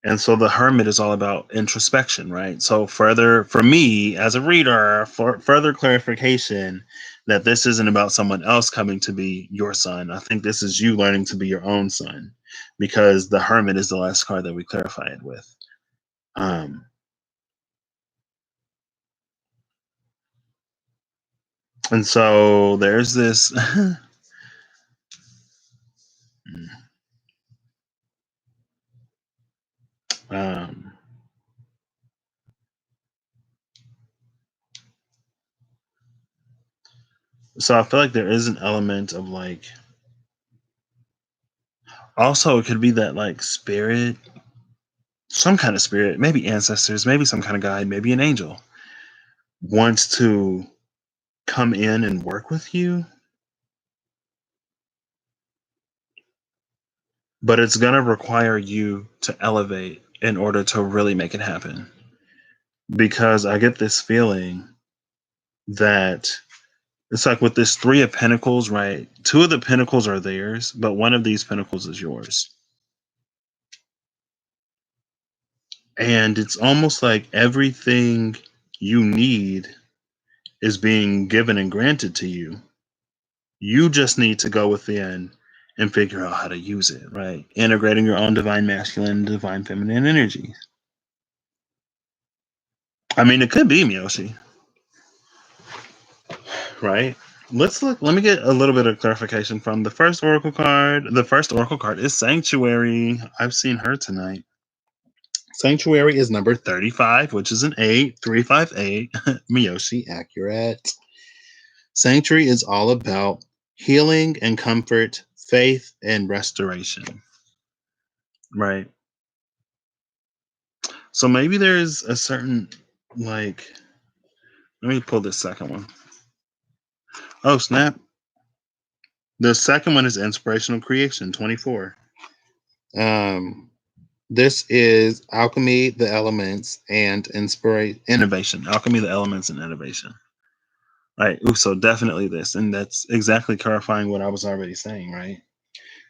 And so the Hermit is all about introspection, right? So further, for me as a reader, for further clarification that this isn't about someone else coming to be your son. I think this is you learning to be your own son because the Hermit is the last card that we clarify it with. Um, and so there's this. um, so I feel like there is an element of like, also it could be that like spirit, some kind of spirit, maybe ancestors, maybe some kind of guide, maybe an angel wants to come in and work with you, but it's going to require you to elevate in order to really make it happen. Because I get this feeling that it's like with this 3 of Pentacles, right? 2 of the Pentacles are theirs, but one of these Pentacles is yours. And it's almost like everything you need is being given and granted to you. You just need to go within and figure out how to use it, right? Integrating your own divine masculine, divine feminine energies. I mean, it could be Miyoshi, right? Let's look. Let me get a little bit of clarification from the first oracle card. The first oracle card is Sanctuary. I've seen her tonight. Sanctuary is number 35, which is an 8, 358. Miyoshi, accurate. Sanctuary is all about healing and comfort, faith and restoration, right? So maybe there's a certain, like, let me pull this second one. Oh, snap. The second one is Inspirational Creation 24. This is Alchemy, the Elements, and Innovation. Alchemy, the Elements, and Innovation. Right. Ooh, so definitely this. And that's exactly clarifying what I was already saying, right?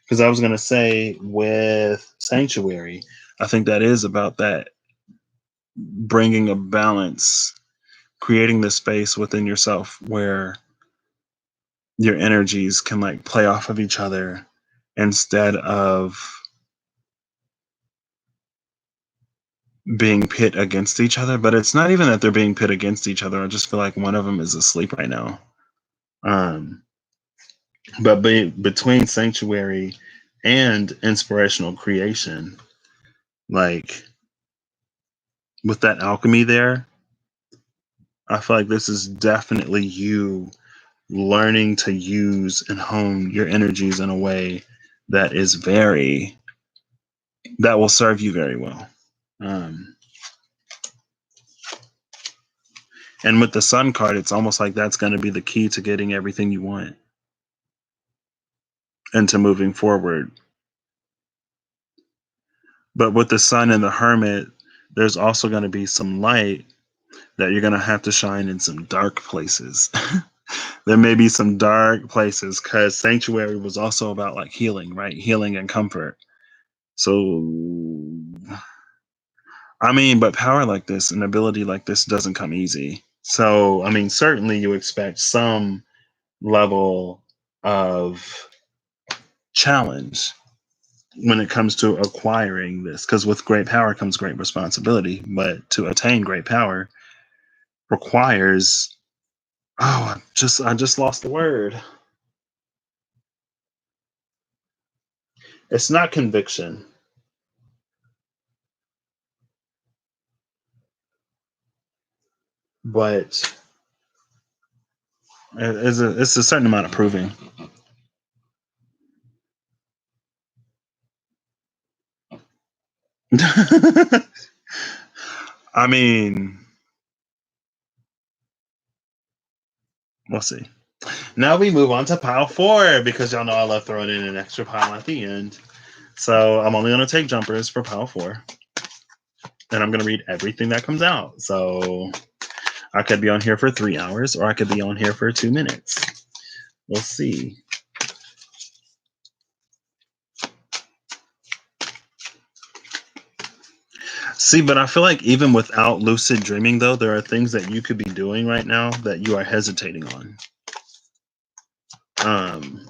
Because I was going to say with sanctuary, I think that is about that bringing a balance, creating the space within yourself where your energies can like play off of each other instead of being pit against each other. But it's not even that they're being pit against each other. I just feel like one of them is asleep right now. Um, but between sanctuary and inspirational creation, like with that alchemy there, I feel like this is definitely you learning to use and hone your energies in a way that is that will serve you very well. Um, and with the sun card, it's almost like that's going to be the key to getting everything you want and to moving forward. But with the sun and the hermit, there's also going to be some light that you're going to have to shine in some dark places. There may be some dark places because sanctuary was also about like healing, right? Healing and comfort. So, I mean, but power like this and ability like this doesn't come easy. So, I mean, certainly you expect some level of challenge when it comes to acquiring this, because with great power comes great responsibility. But to attain great power requires, I just lost the word. It's not conviction, but it's a certain amount of proving. I mean, we'll see. Now we move on to pile four because y'all know I love throwing in an extra pile at the end. So I'm only going to take jumpers for pile four, and I'm going to read everything that comes out. So I could be on here for 3 hours, or I could be on here for 2 minutes. We'll see. See, but I feel like even without lucid dreaming, though, there are things that you could be doing right now that you are hesitating on. Um,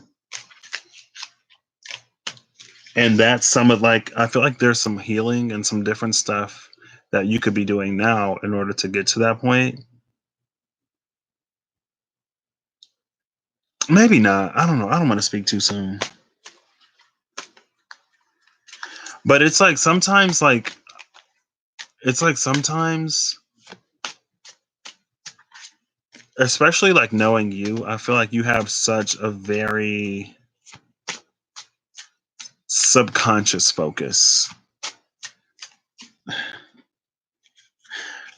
and that's some of like, I feel like there's some healing and some different stuff that you could be doing now in order to get to that point. Maybe not. I don't know. I don't want to speak too soon. But it's like sometimes, especially like knowing you, I feel like you have such a very subconscious focus.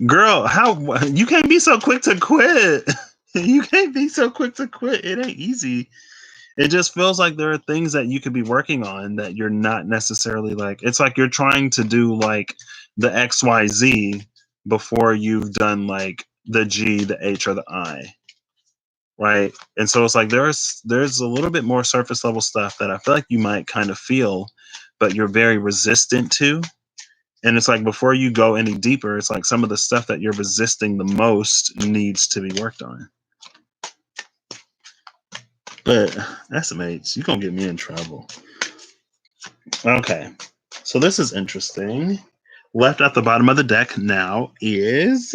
Girl, how you can't be so quick to quit. You can't be so quick to quit. It ain't easy. It just feels like there are things that you could be working on that you're not necessarily like. It's like you're trying to do like the XYZ before you've done like the G, the H, or the I. Right. And so it's like there's a little bit more surface level stuff that I feel like you might kind of feel, but you're very resistant to. And it's like before you go any deeper, it's like some of the stuff that you're resisting the most needs to be worked on. But SMH, you're gonna get me in trouble. Okay. So this is interesting. Left at the bottom of the deck now is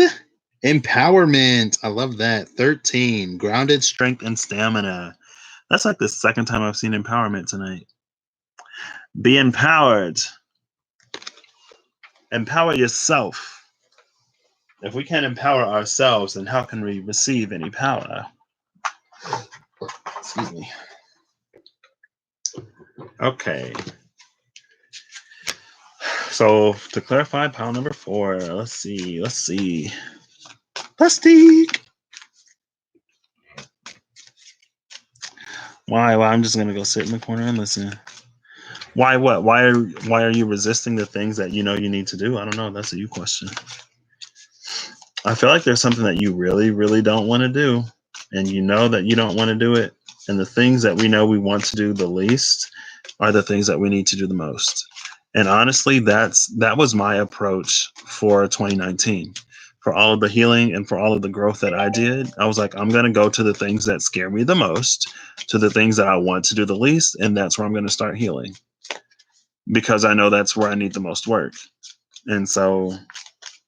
empowerment. I love that. 13. Grounded strength and stamina. That's like the second time I've seen empowerment tonight. Be empowered. Empower yourself. If we can't empower ourselves, then how can we receive any power? Excuse me. Okay. So to clarify, pile number 4. Let's see. Plastique. Why? Well, I'm just gonna go sit in the corner and listen. Why? What? Why are you resisting the things that you know you need to do? I don't know. That's a you question. I feel like there's something that you really, really don't want to do, and you know that you don't want to do it. And the things that we know we want to do the least are the things that we need to do the most. And honestly, that was my approach for 2019. For all of the healing and for all of the growth that I did, I was like, I'm going to go to the things that scare me the most, to the things that I want to do the least, and that's where I'm going to start healing, because I know that's where I need the most work. And so,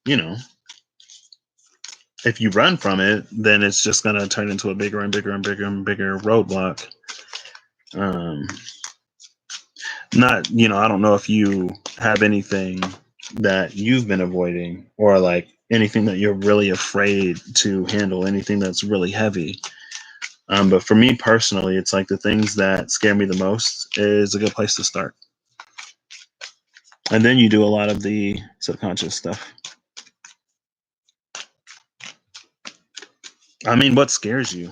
you know, if you run from it, then it's just going to turn into a bigger and bigger and bigger and bigger roadblock. Not, I don't know if you have anything that you've been avoiding, or like anything that you're really afraid to handle, anything that's really heavy. But for me personally, it's like the things that scare me the most is a good place to start. And then you do a lot of the subconscious stuff. I mean, what scares you,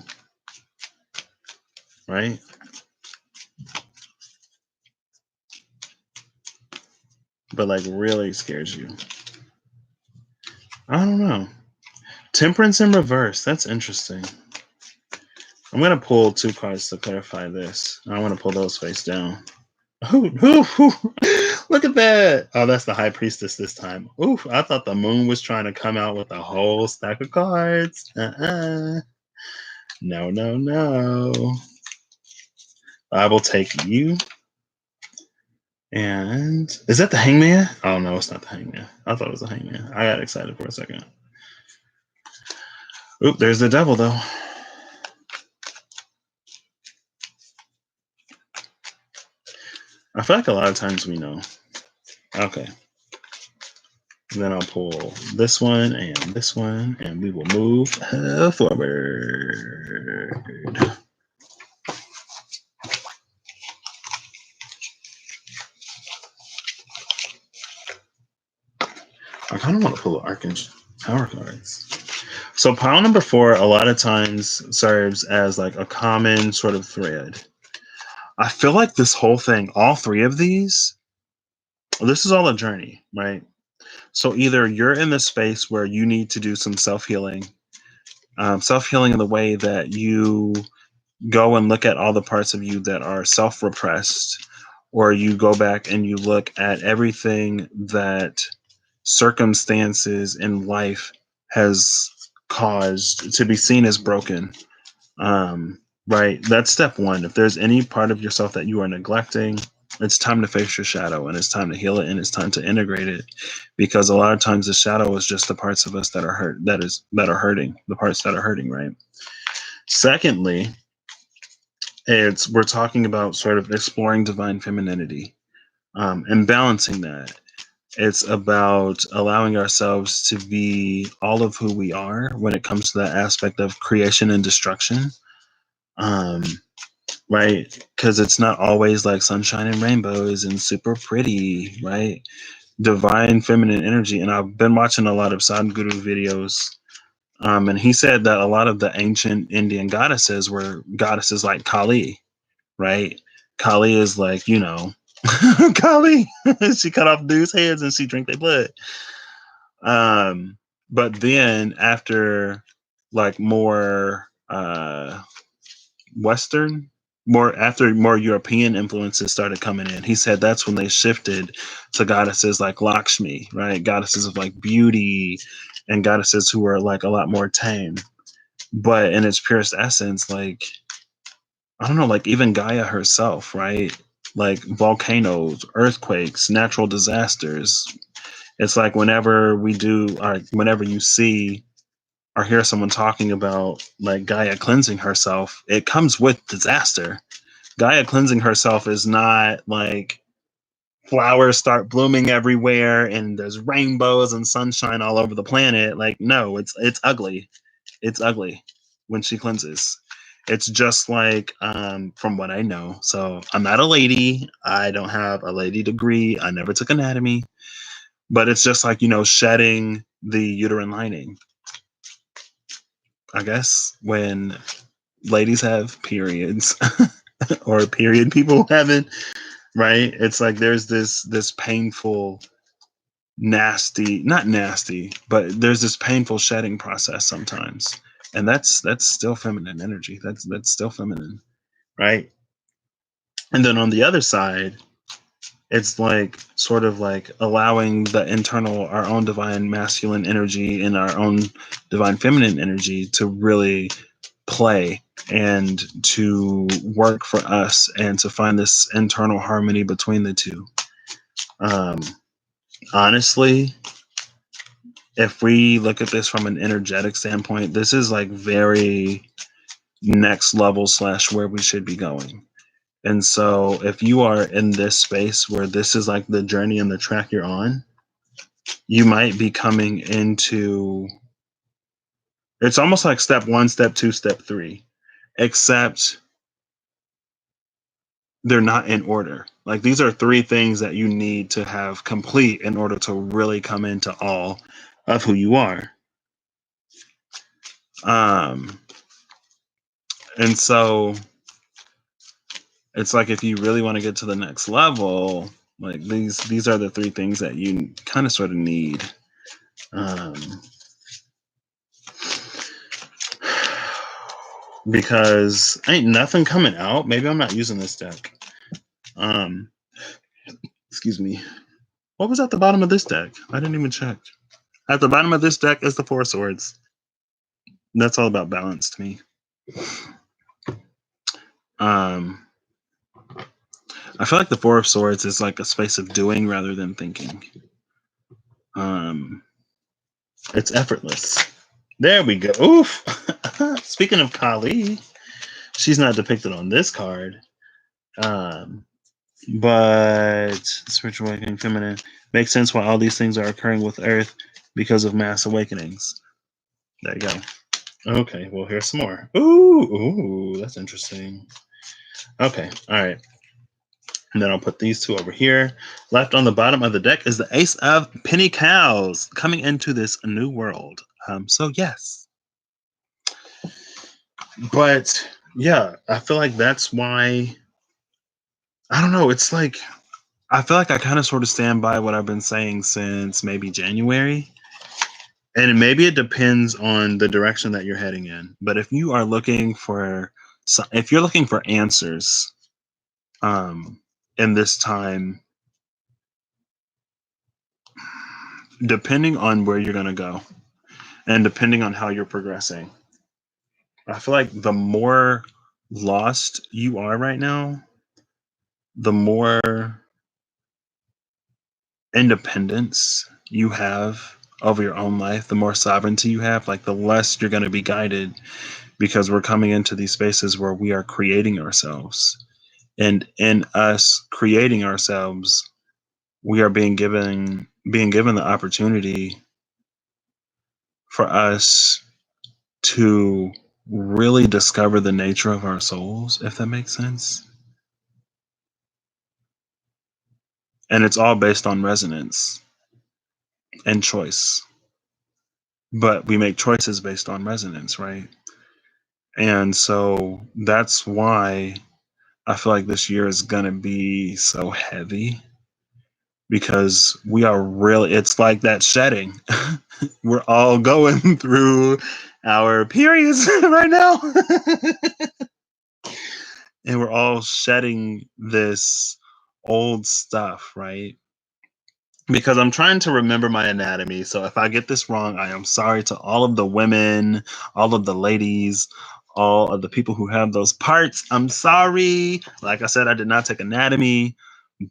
right? But like really scares you. I don't know. Temperance in reverse. That's interesting. I'm going to pull 2 cards to clarify this. I want to pull those face down. Ooh, look at that. Oh, that's the High Priestess this time. Ooh, I thought the moon was trying to come out with a whole stack of cards. No, no, no. I will take you. And is that the Hangman? Oh, no, it's not the Hangman. I thought it was the Hangman. I got excited for a second. Oop, there's the Devil, though. I feel like a lot of times we know. Okay. And then I'll pull this one, and we will move forward. I kind of want to pull the Archangel Power cards. So pile number 4 a lot of times serves as like a common sort of thread. I feel like this whole thing, all 3 of these, this is all a journey, right? So either you're in the space where you need to do some self-healing in the way that you go and look at all the parts of you that are self-repressed, or you go back and you look at everything that circumstances in life has caused to be seen as broken. Right? That's step 1. If there's any part of yourself that you are neglecting, it's time to face your shadow, and it's time to heal it, and it's time to integrate it, because a lot of times the shadow is just the parts of us that are hurt, that are hurting, the parts that are hurting, right? Secondly, we're talking about sort of exploring divine femininity, and balancing that. It's about allowing ourselves to be all of who we are when it comes to that aspect of creation and destruction. Right? Because it's not always like sunshine and rainbows and super pretty, right? Divine feminine energy. And I've been watching a lot of Sadhguru videos. And he said that a lot of the ancient Indian goddesses were goddesses like Kali, right? Kali is like, Kali. She cut off dudes' heads and she drank their blood. But then after like more Western, more European influences started coming in, he said that's when they shifted to goddesses like Lakshmi, right? Goddesses of like beauty, and goddesses who were like a lot more tame. But in its purest essence, like, I don't know, like even Gaia herself, right? Like volcanoes, earthquakes, natural disasters. It's like whenever you see or hear someone talking about like Gaia cleansing herself, it comes with disaster. Gaia cleansing herself is not like flowers start blooming everywhere and there's rainbows and sunshine all over the planet. Like, no, it's ugly. It's ugly when she cleanses. It's just like, from what I know. So I'm not a lady. I don't have a lady degree. I never took anatomy. But it's just like, shedding the uterine lining. I guess when ladies have periods or period people having, right? It's like there's this painful, nasty, not nasty, but there's this painful shedding process sometimes. And that's still feminine energy. That's still feminine, right? And then on the other side, it's like sort of like allowing the internal, our own divine masculine energy and our own divine feminine energy to really play and to work for us and to find this internal harmony between the two. Um, Honestly, if we look at this from an energetic standpoint, this is like very next level / where we should be going. And so if you are in this space where this is like the journey and the track you're on, you might be coming into, it's almost like step 1, step 2, step 3, except they're not in order. Like these are 3 things that you need to have complete in order to really come into all of who you are. Um, and so it's like if you really want to get to the next level, like these are the 3 things that you kind of sort of need. Because ain't nothing coming out. Maybe I'm not using this deck. Excuse me. What was at the bottom of this deck? I didn't even check. At the bottom of this deck is the 4 of Swords. That's all about balance to me. I feel like the 4 of Swords is like a space of doing rather than thinking. It's effortless. There we go. Oof. Speaking of Kali, she's not depicted on this card. But spiritual awakening, feminine, makes sense why all these things are occurring with Earth because of mass awakenings. There you go. Okay, well, here's some more. Ooh, that's interesting. Okay, all right. And then I'll put these 2 over here. Left on the bottom of the deck is the Ace of Pentacles coming into this new world. So yes. But yeah, I feel like that's why, I don't know, it's like, I feel like I kind of sort of stand by what I've been saying since maybe January. And maybe it depends on the direction that you're heading in. But if you are looking for, if you're looking for answers in this time, depending on where you're going to go and depending on how you're progressing, I feel like the more lost you are right now, the more independence you have over your own life, the more sovereignty you have, like the less you're going to be guided, because we're coming into these spaces where we are creating ourselves. And in us creating ourselves, we are being given the opportunity for us to really discover the nature of our souls, if that makes sense. And it's all based on resonance and choice. But we make choices based on resonance, right? And so that's why I feel like this year is going to be so heavy, because we are really, it's like that shedding. We're all going through our periods right now. And we're all shedding this old stuff, right? Because I'm trying to remember my anatomy. So if I get this wrong, I am sorry to all of the women, all of the ladies, all of the people who have those parts. I'm sorry. Like I said, I did not take anatomy,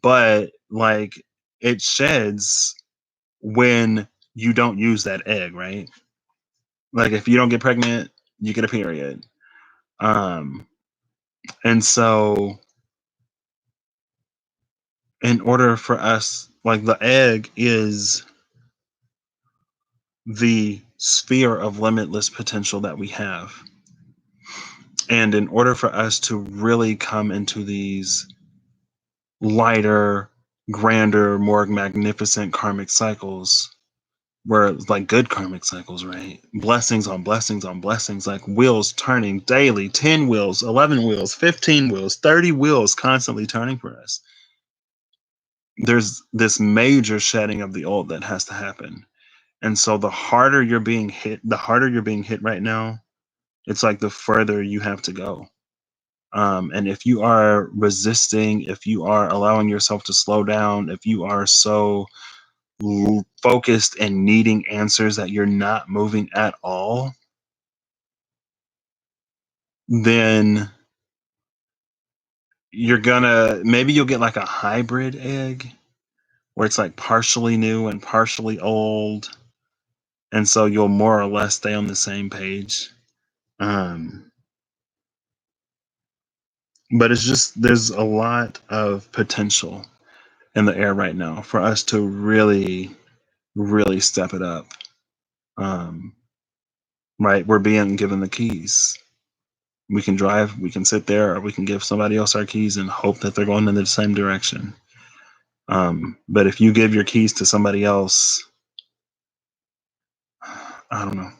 but like it sheds when you don't use that egg, right? Like if you don't get pregnant, you get a period. And so in order for us, like the egg is the sphere of limitless potential that we have. And in order for us to really come into these lighter, grander, more magnificent karmic cycles, where like good karmic cycles, right? Blessings on blessings on blessings, like wheels turning daily, 10 wheels, 11 wheels, 15 wheels, 30 wheels constantly turning for us. There's this major shedding of the old that has to happen. And so the harder you're being hit right now, it's like the further you have to go. And if you are resisting, if you are allowing yourself to slow down, if you are so focused and needing answers that you're not moving at all, then maybe you'll get like a hybrid egg where it's like partially new and partially old. And so you'll more or less stay on the same page. But it's just, there's a lot of potential in the air right now for us to really, really step it up. Right? We're being given the keys. We can drive, we can sit there, or we can give somebody else our keys and hope that they're going in the same direction. But if you give your keys to somebody else, I don't know.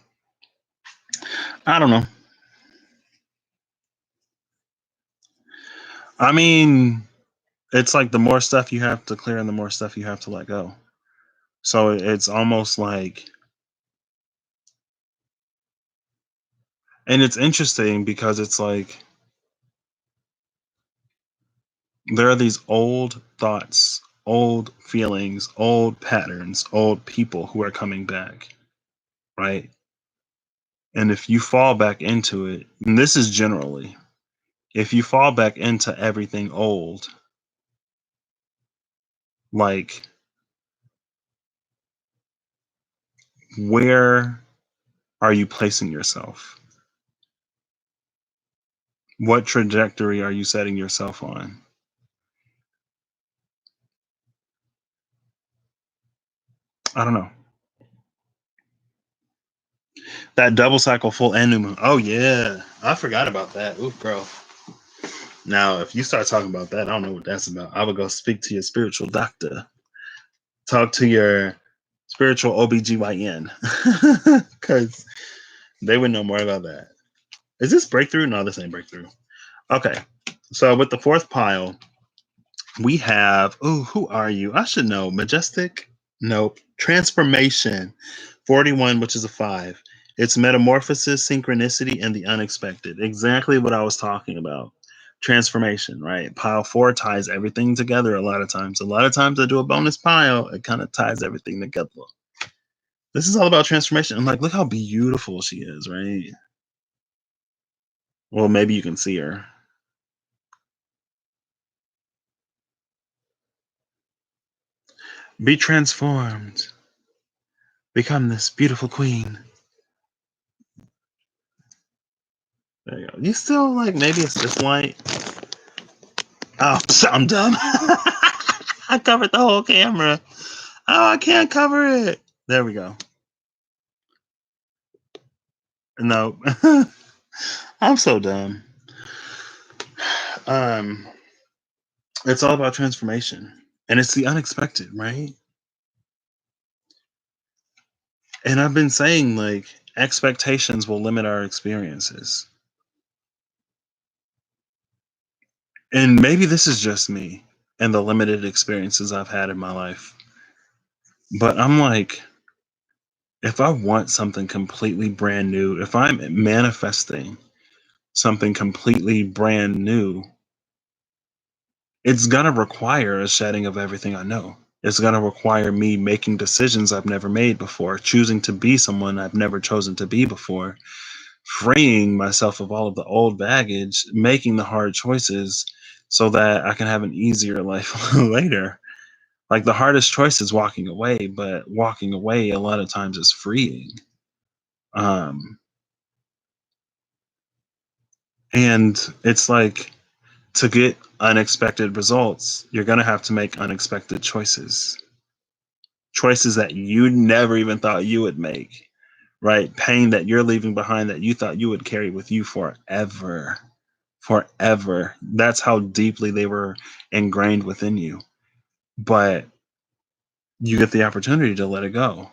I don't know. I mean, it's like the more stuff you have to clear and the more stuff you have to let go. So it's almost like, and it's interesting because it's like there are these old thoughts, old feelings, old patterns, old people who are coming back, right? And if you fall back into it, and this is generally, if you fall back into everything old, like where are you placing yourself? What trajectory are you setting yourself on? I don't know. That double cycle full and new moon. Oh yeah. I forgot about that. Ooh, girl. Now, if you start talking about that, I don't know what that's about. I would go speak to your spiritual doctor. Talk to your spiritual OBGYN. Because they would know more about that. Is this breakthrough? No, this ain't breakthrough. Okay. So with the fourth pile, we have, oh, who are you? I should know. Majestic? Nope. Transformation. 41, which is a 5. It's metamorphosis, synchronicity, and the unexpected. Exactly what I was talking about. Transformation, right? Pile 4 ties everything together a lot of times. A lot of times I do a bonus pile, it kind of ties everything together. This is all about transformation. I'm like, look how beautiful she is, right? Well, maybe you can see her. Be transformed. Become this beautiful queen. There you go. You still like, maybe it's just light. Oh, I'm dumb. I covered the whole camera. Oh, I can't cover it. There we go. No. I'm so dumb. Um, it's all about transformation. And it's the unexpected, right? And I've been saying like expectations will limit our experiences. And maybe this is just me and the limited experiences I've had in my life. But I'm like, if I want something completely brand new, if I'm manifesting something completely brand new, it's going to require a shedding of everything I know. It's going to require me making decisions I've never made before, choosing to be someone I've never chosen to be before, freeing myself of all of the old baggage, making the hard choices so that I can have an easier life later. Like the hardest choice is walking away, but walking away a lot of times is freeing. Um, and it's like to get unexpected results, you're going to have to make unexpected choices. Choices that you never even thought you would make, right? Pain that you're leaving behind that you thought you would carry with you forever. Forever. That's how deeply they were ingrained within you. But you get the opportunity to let it go.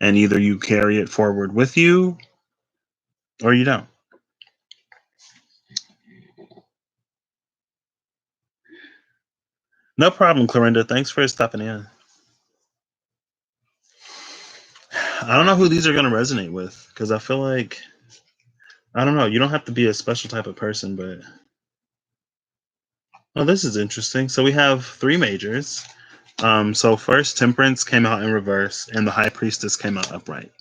And either you carry it forward with you or you don't. No problem, Clarinda. Thanks for stopping in. I don't know who these are going to resonate with because I feel like I don't know. You don't have to be a special type of person, but oh, this is interesting. So we have three majors. So first, Temperance came out in reverse, and the High Priestess came out upright.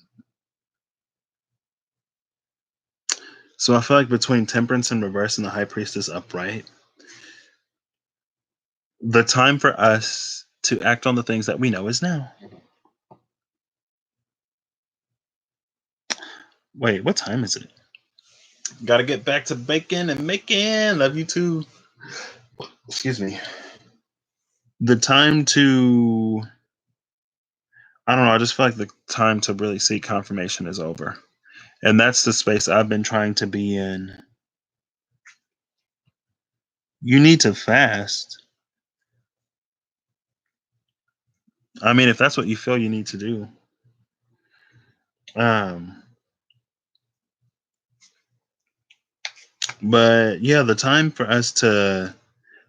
So I feel like between Temperance in reverse and the High Priestess upright, the time for us to act on the things that we know is now. Wait, what time is it? Got to get back to baking and making. Love you too. Excuse me. The time to, I don't know, I just feel like the time to really seek confirmation is over. And that's the space I've been trying to be in. You need to fast. I mean, if that's what you feel you need to do. Um, but yeah, the time for us to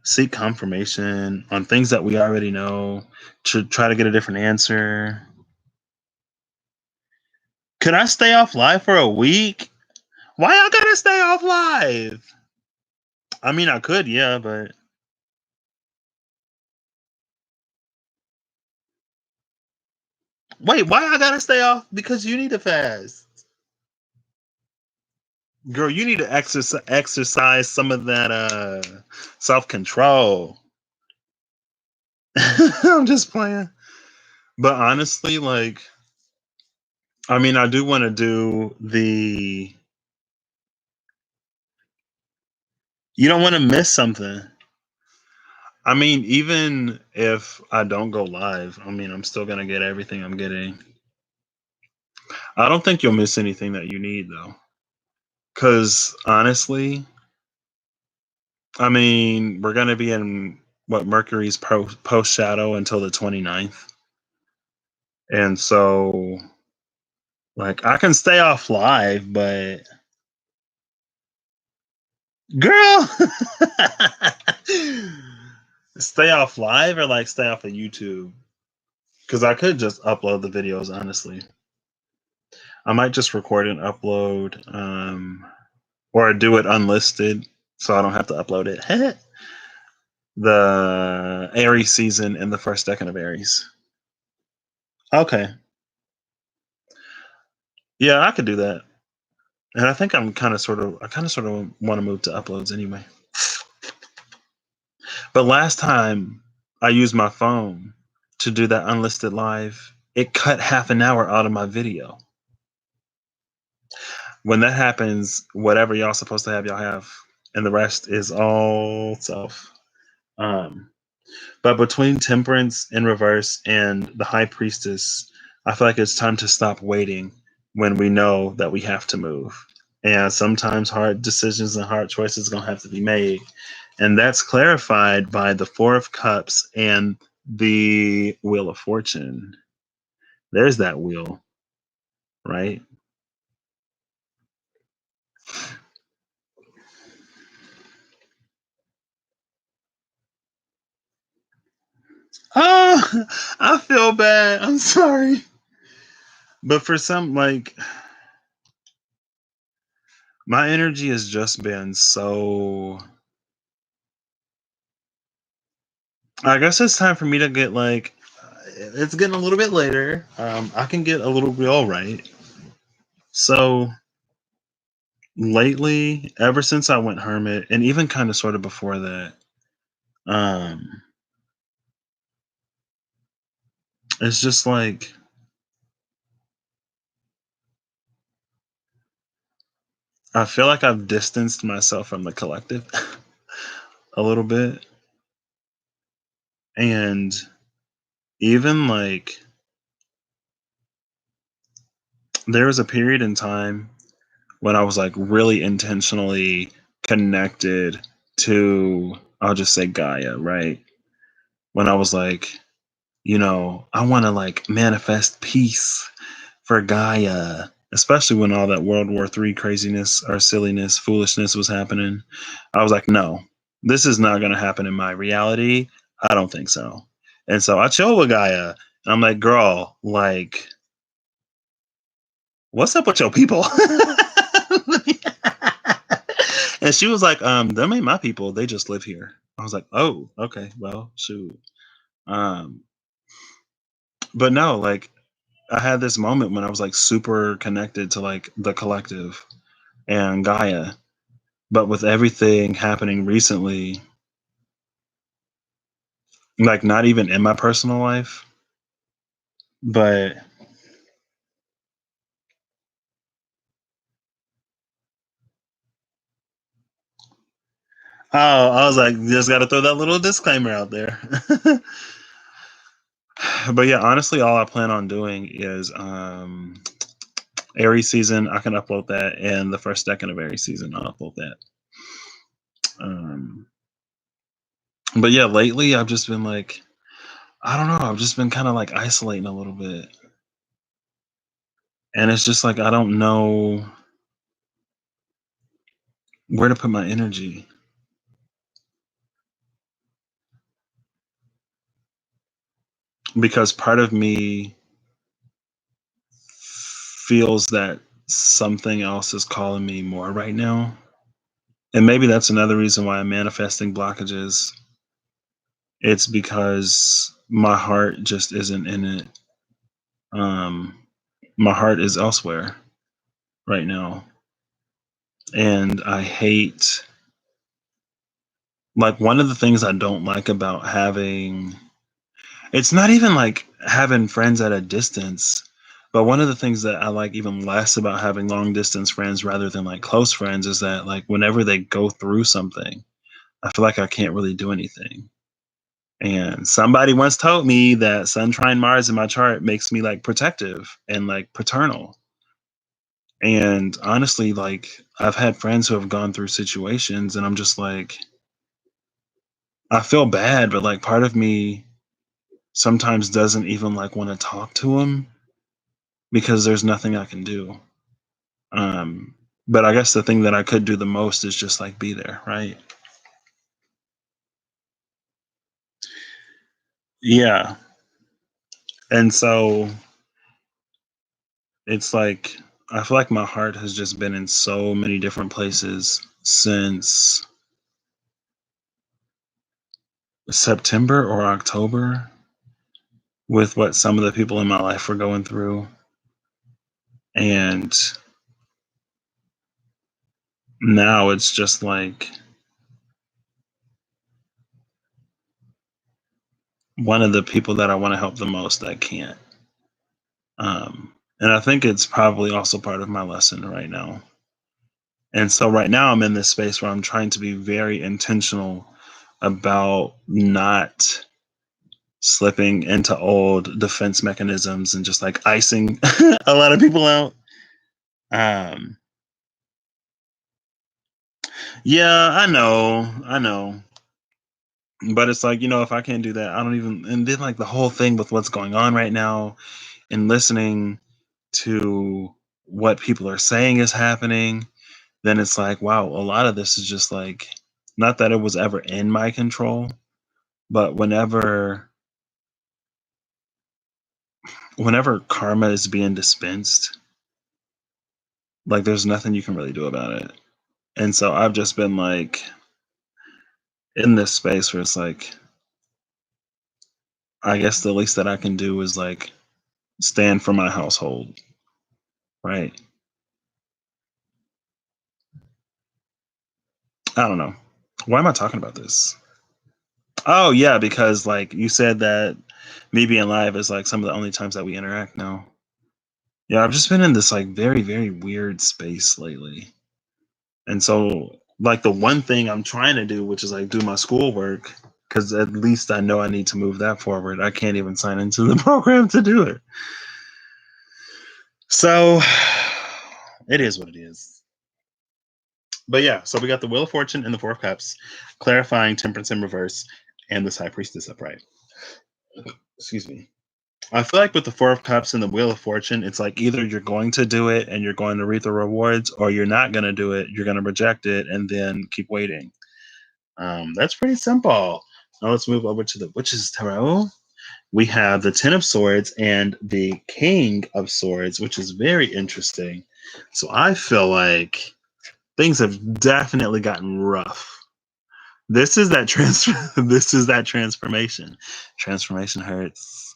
seek confirmation on things that we already know, to try to get a different answer. Could I stay off live for a week? Why I gotta stay off live? I mean, I could, yeah, but wait, why I gotta stay off? Because you need to fast, girl. You need to exercise some of that self control. I'm just playing, but honestly, like, I mean, I do want to do the. You don't want to miss something. I mean, even if I don't go live, I mean, I'm still gonna get everything I'm getting. I don't think you'll miss anything that you need though. Cause honestly, I mean, we're gonna be in what Mercury's post shadow until the 29th. And so like I can stay off live, but girl stay off live or like stay off of YouTube. Cause I could just upload the videos, honestly. I might just record and upload, or do it unlisted so I don't have to upload it. The Aries season and the first decan of Aries. Okay. Yeah, I could do that. And I think I kind of sort of want to move to uploads anyway. But last time I used my phone to do that unlisted live, it cut half an hour out of my video. When that happens, whatever y'all supposed to have, y'all have, and the rest is all self. Um, but between Temperance in reverse and the High Priestess, I feel like it's time to stop waiting when we know that we have to move. And sometimes hard decisions and hard choices are going to have to be made. And that's clarified by the Four of Cups and the Wheel of Fortune. There's that wheel, right? Oh, I feel bad. I'm sorry. But for some, like, my energy has just been so. I guess it's time for me to get, like, it's getting a little bit later. I can get a little real right. So lately, ever since I went hermit, and even kind of sort of before that, um, it's just like I feel like I've distanced myself from the collective a little bit. And even like there was a period in time when I was like really intentionally connected to, I'll just say Gaia, right? When I was like, I want to like manifest peace for Gaia, especially when all that World War III craziness or silliness, foolishness was happening. I was like, no, this is not going to happen in my reality. I don't think so. And so I chill with Gaia. And I'm like, girl, like, what's up with your people? And she was like, them ain't my people. They just live here. I was like, oh, okay, well, shoot. Um, but no, like I had this moment when I was like super connected to like the collective and Gaia. But with everything happening recently, like not even in my personal life, but oh, I was like, just got to throw that little disclaimer out there. But yeah, honestly, all I plan on doing is Aries season. I can upload that, and the first second of Aries season, I'll upload that. Um, but yeah, lately I've just been like, I don't know, I've just been kind of like isolating a little bit, and it's just like I don't know where to put my energy because part of me feels that something else is calling me more right now. And maybe that's another reason why I'm manifesting blockages. It's because my heart just isn't in it. Um, my heart is elsewhere right now. And I hate, like, one of the things I don't like about having, it's not even like having friends at a distance, but one of the things that I like even less about having long distance friends rather than like close friends is that, like, whenever they go through something, I feel like I can't really do anything. And somebody once told me that Sun trine Mars in my chart makes me like protective and like paternal. And honestly, like I've had friends who have gone through situations and I'm just like, I feel bad, but like part of me sometimes doesn't even like want to talk to them because there's nothing I can do. Um, but I guess the thing that I could do the most is just like be there, right? Yeah. And so it's like I feel like my heart has just been in so many different places since September or October with what some of the people in my life were going through. And now it's just like one of the people that I want to help the most, I can't. And I think it's probably also part of my lesson right now. And so right now I'm in this space where I'm trying to be very intentional about not slipping into old defense mechanisms and just like icing a lot of people out. Um, yeah, I know. But it's like, if I can't do that, I don't even, and then like the whole thing with what's going on right now and listening to what people are saying is happening, then it's like, wow, a lot of this is just like, not that it was ever in my control, but whenever karma is being dispensed, like there's nothing you can really do about it. And so I've just been like in this space where it's like, I guess the least that I can do is like stand for my household, right? I don't know. Why am I talking about this? Oh yeah, because like you said that me being live is like some of the only times that we interact now. Yeah, I've just been in this like very, very weird space lately. And so like the one thing I'm trying to do, which is like do my schoolwork, because at least I know I need to move that forward. I can't even sign into the program to do it. So it is what it is. But yeah, so we got the Wheel of Fortune and the Four of Cups, clarifying temperance in reverse, and this High Priestess upright. Excuse me. I feel like with the Four of Cups and the Wheel of Fortune, it's like either you're going to do it and you're going to reap the rewards, or you're not going to do it, you're going to reject it, and then keep waiting. That's pretty simple. Now let's move over to the Witch's Tarot. We have the Ten of Swords and the King of Swords, which is very interesting. So I feel like things have definitely gotten rough. This is that this is that transformation. Transformation hurts.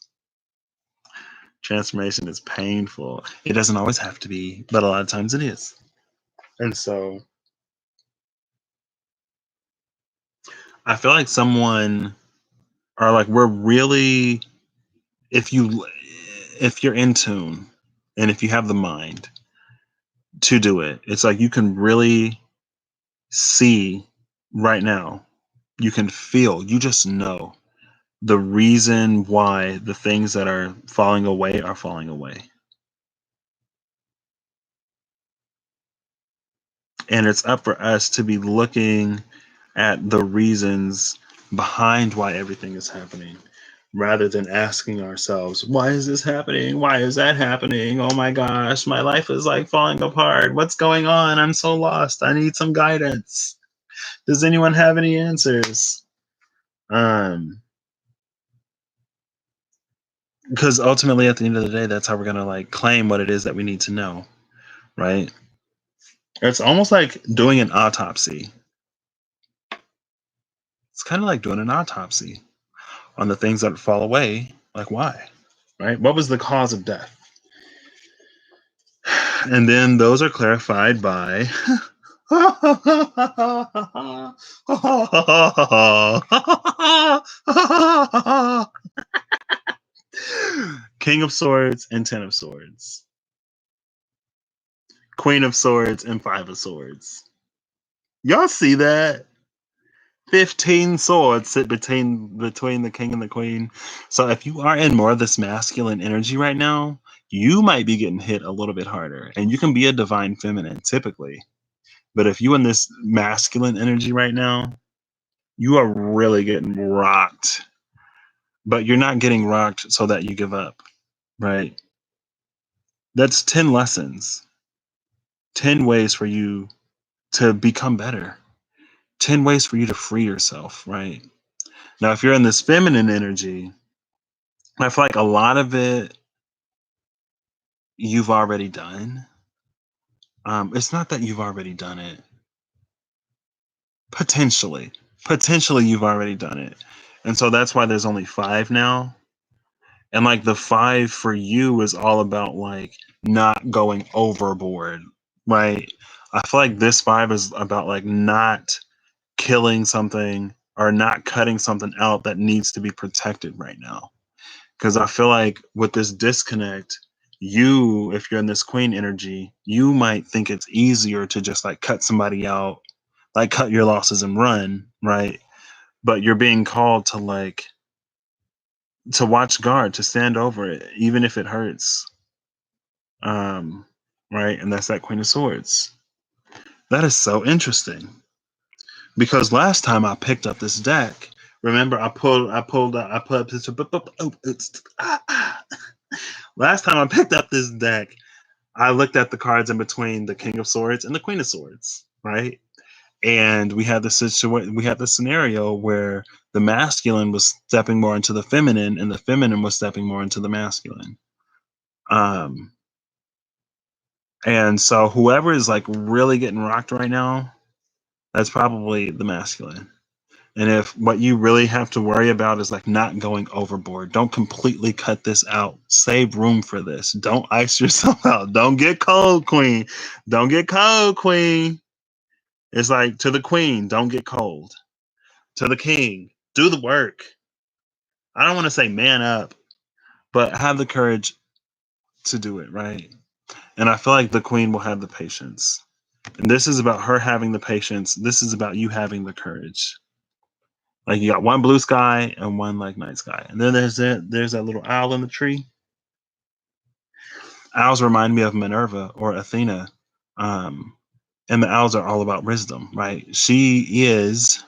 Transformation is painful. It doesn't always have to be, but a lot of times it is. And so I feel like someone or like we're really if you're in tune and if you have the mind to do it, it's like you can really see right now. You can feel, you just know the reason why the things that are falling away are falling away. And it's up for us to be looking at the reasons behind why everything is happening rather than asking ourselves, why is this happening? Why is that happening? Oh my gosh, my life is like falling apart. What's going on? I'm so lost. I need some guidance. Does anyone have any answers? Because ultimately at the end of the day, that's how we're going to like claim what it is that we need to know, right? It's almost like doing an autopsy. It's kind of like doing an autopsy on the things that fall away. Like, why? Right? What was the cause of death? And then those are clarified by King of Swords and Ten of Swords. Queen of Swords and Five of Swords. Y'all see that? 15 swords sit between the king and the queen. So if you are in more of this masculine energy right now, you might be getting hit a little bit harder. And you can be a divine feminine typically. But if you in this masculine energy right now, you are really getting rocked. But you're not getting rocked so that you give up, right? That's 10 lessons. 10 ways for you to become better. 10 ways for you to free yourself, right? Now, if you're in this feminine energy, I feel like a lot of it you've already done. It's not that you've already done it. Potentially you've already done it. And so that's why there's only 5 now. And like the 5 for you is all about like not going overboard, right? I feel like this 5 is about like not killing something or not cutting something out that needs to be protected right now. Because I feel like with this disconnect, you, if you're in this queen energy, you might think it's easier to just like cut somebody out, like cut your losses and run, right? But you're being called to like to watch guard, to stand over it, even if it hurts. Um, right? And that's that Queen of Swords. That is so interesting. Because last time I picked up this deck, remember I pulled up this last time I picked up this deck, I looked at the cards in between the King of Swords and the Queen of Swords, right? And we had the situation, we had the scenario where the masculine was stepping more into the feminine, and the feminine was stepping more into the masculine. And so whoever is like really getting rocked right now, that's probably the masculine. And if what you really have to worry about is like not going overboard, don't completely cut this out. Save room for this. Don't ice yourself out. Don't get cold, queen. Don't get cold, queen. It's like to the queen, don't get cold. To the king, do the work. I don't want to say man up, but have the courage to do it, right? And I feel like the queen will have the patience. And this is about her having the patience. This is about you having the courage. Like you got one blue sky and one like night sky. And then there's that little owl in the tree. Owls remind me of Minerva or Athena. And the owls are all about wisdom, right? She is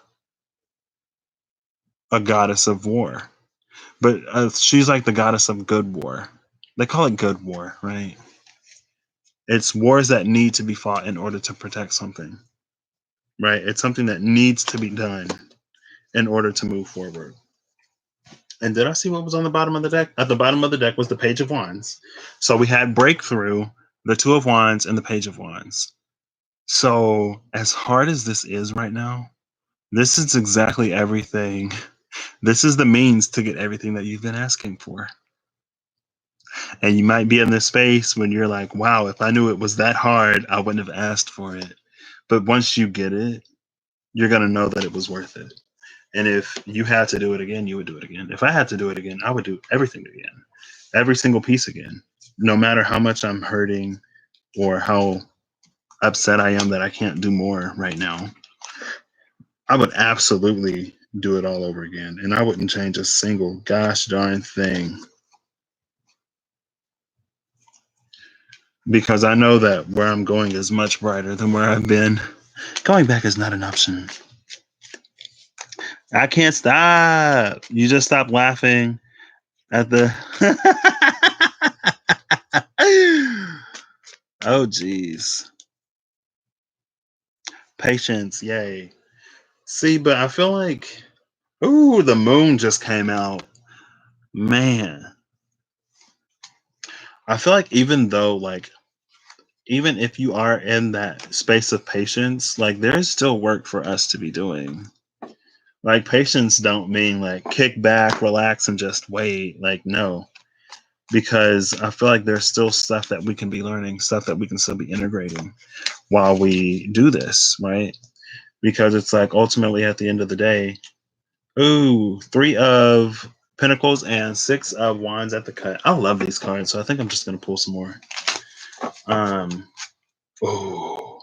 a goddess of war. But she's like the goddess of good war. They call it good war, right? It's wars that need to be fought in order to protect something, right? It's something that needs to be done in order to move forward. And did I see what was on the bottom of the deck? At the bottom of the deck was the Page of Wands. So we had Breakthrough, the Two of Wands, and the Page of Wands. So, as hard as this is right now, this is exactly everything. This is the means to get everything that you've been asking for. And you might be in this space when you're like, wow, if I knew it was that hard, I wouldn't have asked for it. But once you get it, you're going to know that it was worth it. And if you had to do it again, you would do it again. If I had to do it again, I would do everything again, every single piece again, no matter how much I'm hurting or how upset I am that I can't do more right now. I would absolutely do it all over again. And I wouldn't change a single gosh darn thing, because I know that where I'm going is much brighter than where I've been. Going back is not an option. I can't stop. You just stop laughing at the. Oh, geez. Patience. Yay. See, but I feel like. Ooh, the moon just came out. Man. I feel like even though, like, even if you are in that space of patience, like, there's still work for us to be doing. Like, patience don't mean like kick back, relax, and just wait. Like, no, because I feel like there's still stuff that we can be learning, stuff that we can still be integrating while we do this, right? Because it's like ultimately at the end of the day, ooh, 3 of Pentacles and 6 of Wands at the cut. I love these cards, so I think I'm just gonna pull some more. Oh,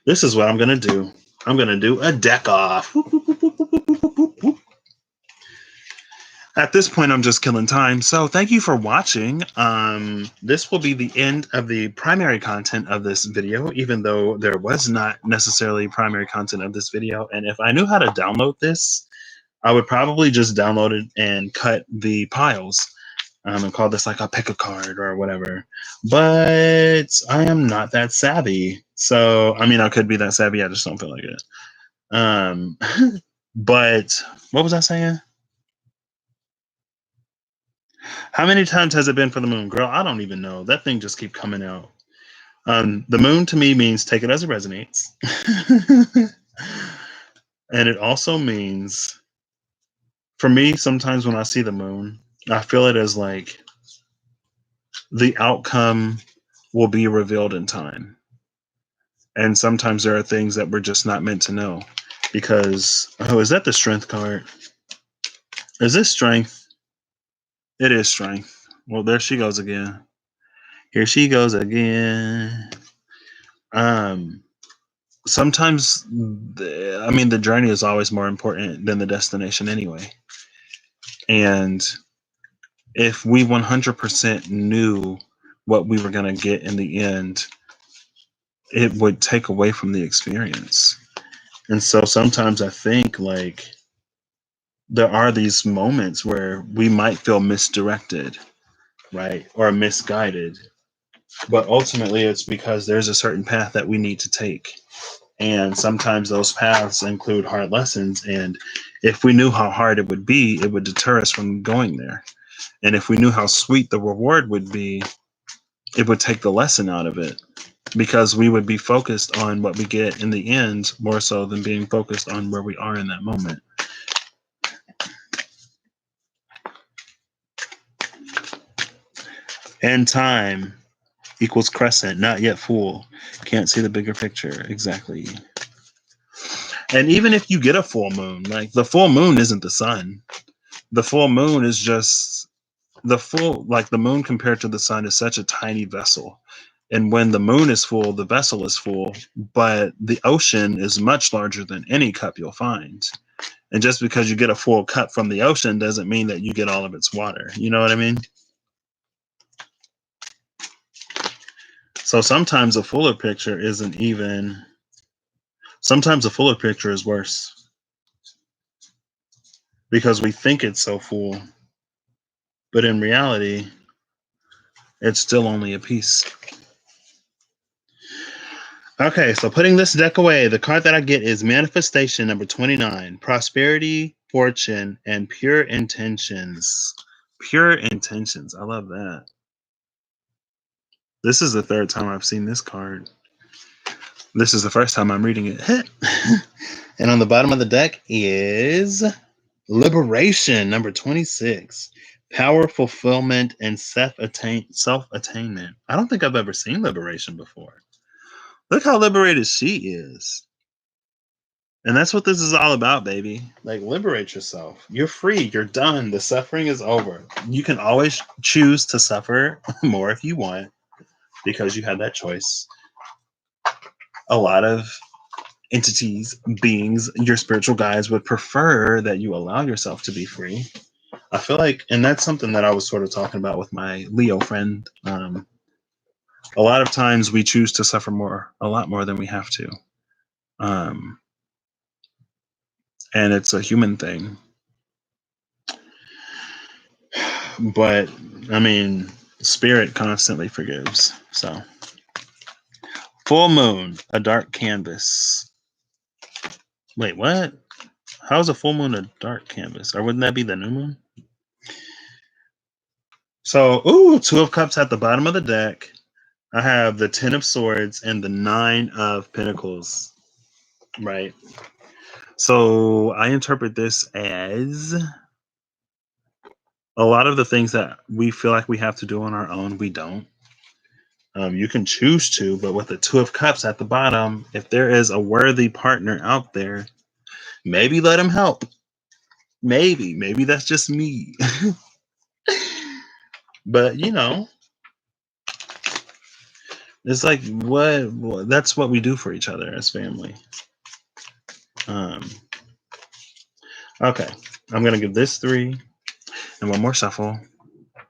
this is what I'm gonna do. I'm gonna do a deck off. Whoop, whoop, whoop, whoop, whoop, whoop, whoop, whoop. At this point, I'm just killing time. So thank you for watching. This will be the end of the primary content of this video, even though there was not necessarily primary content of this video. And if I knew how to download this, I would probably just download it and cut the piles and call this like a pick a card or whatever. But I am not that savvy. So, I mean, I could be that savvy. I just don't feel like it. Um, but what was I saying? How many times has it been for the moon? Girl, I don't even know. That thing just keep coming out. The moon to me means take it as it resonates. And it also means, for me, sometimes when I see the moon, I feel it as like the outcome will be revealed in time. And sometimes there are things that we're just not meant to know. Because, oh, is that the strength card? Is this strength? It is strength. Well, there she goes again. Here she goes again. Sometimes the journey is always more important than the destination anyway. And if we 100% knew what we were going to get in the end, it would take away from the experience. And so sometimes I think like there are these moments where we might feel misdirected, right? Or misguided. But ultimately it's because there's a certain path that we need to take. And sometimes those paths include hard lessons. And if we knew how hard it would be, it would deter us from going there. And if we knew how sweet the reward would be, it would take the lesson out of it, because we would be focused on what we get in the end more so than being focused on where we are in that moment. And time equals crescent, not yet full. Can't see the bigger picture. Exactly. And even if you get a full moon, like the full moon isn't the sun. The full moon is just the moon compared to the sun is such a tiny vessel. And when the moon is full, the vessel is full, but the ocean is much larger than any cup you'll find. And just because you get a full cup from the ocean doesn't mean that you get all of its water. You know what I mean? So sometimes a fuller picture isn't even, sometimes a fuller picture is worse because we think it's so full, but in reality, it's still only a piece. Okay, so putting this deck away, the card that I get is Manifestation number 29, Prosperity, Fortune, and Pure Intentions. Pure Intentions. I love that. This is the third time I've seen this card. This is the first time I'm reading it. And on the bottom of the deck is Liberation, number 26. Power, fulfillment, and self-attainment. I don't think I've ever seen Liberation before. Look how liberated she is. And that's what this is all about, baby. Like, liberate yourself. You're free. You're done. The suffering is over. You can always choose to suffer more if you want, because you have that choice. A lot of entities, beings, your spiritual guides would prefer that you allow yourself to be free. I feel like, and that's something that I was sort of talking about with my Leo friend. A lot of times we choose to suffer a lot more than we have to. Um, and it's a human thing. But, I mean, spirit constantly forgives. So, full moon, a dark canvas. Wait, what? How is a full moon a dark canvas? Or wouldn't that be the new moon? So, Two of Cups at the bottom of the deck. I have the Ten of Swords and the Nine of Pentacles, right? So I interpret this as a lot of the things that we feel like we have to do on our own, we don't. You can choose to, but with the Two of Cups at the bottom, if there is a worthy partner out there, maybe let him help. Maybe that's just me. But it's like that's what we do for each other as family. Okay, I'm gonna give this 3 and one more shuffle.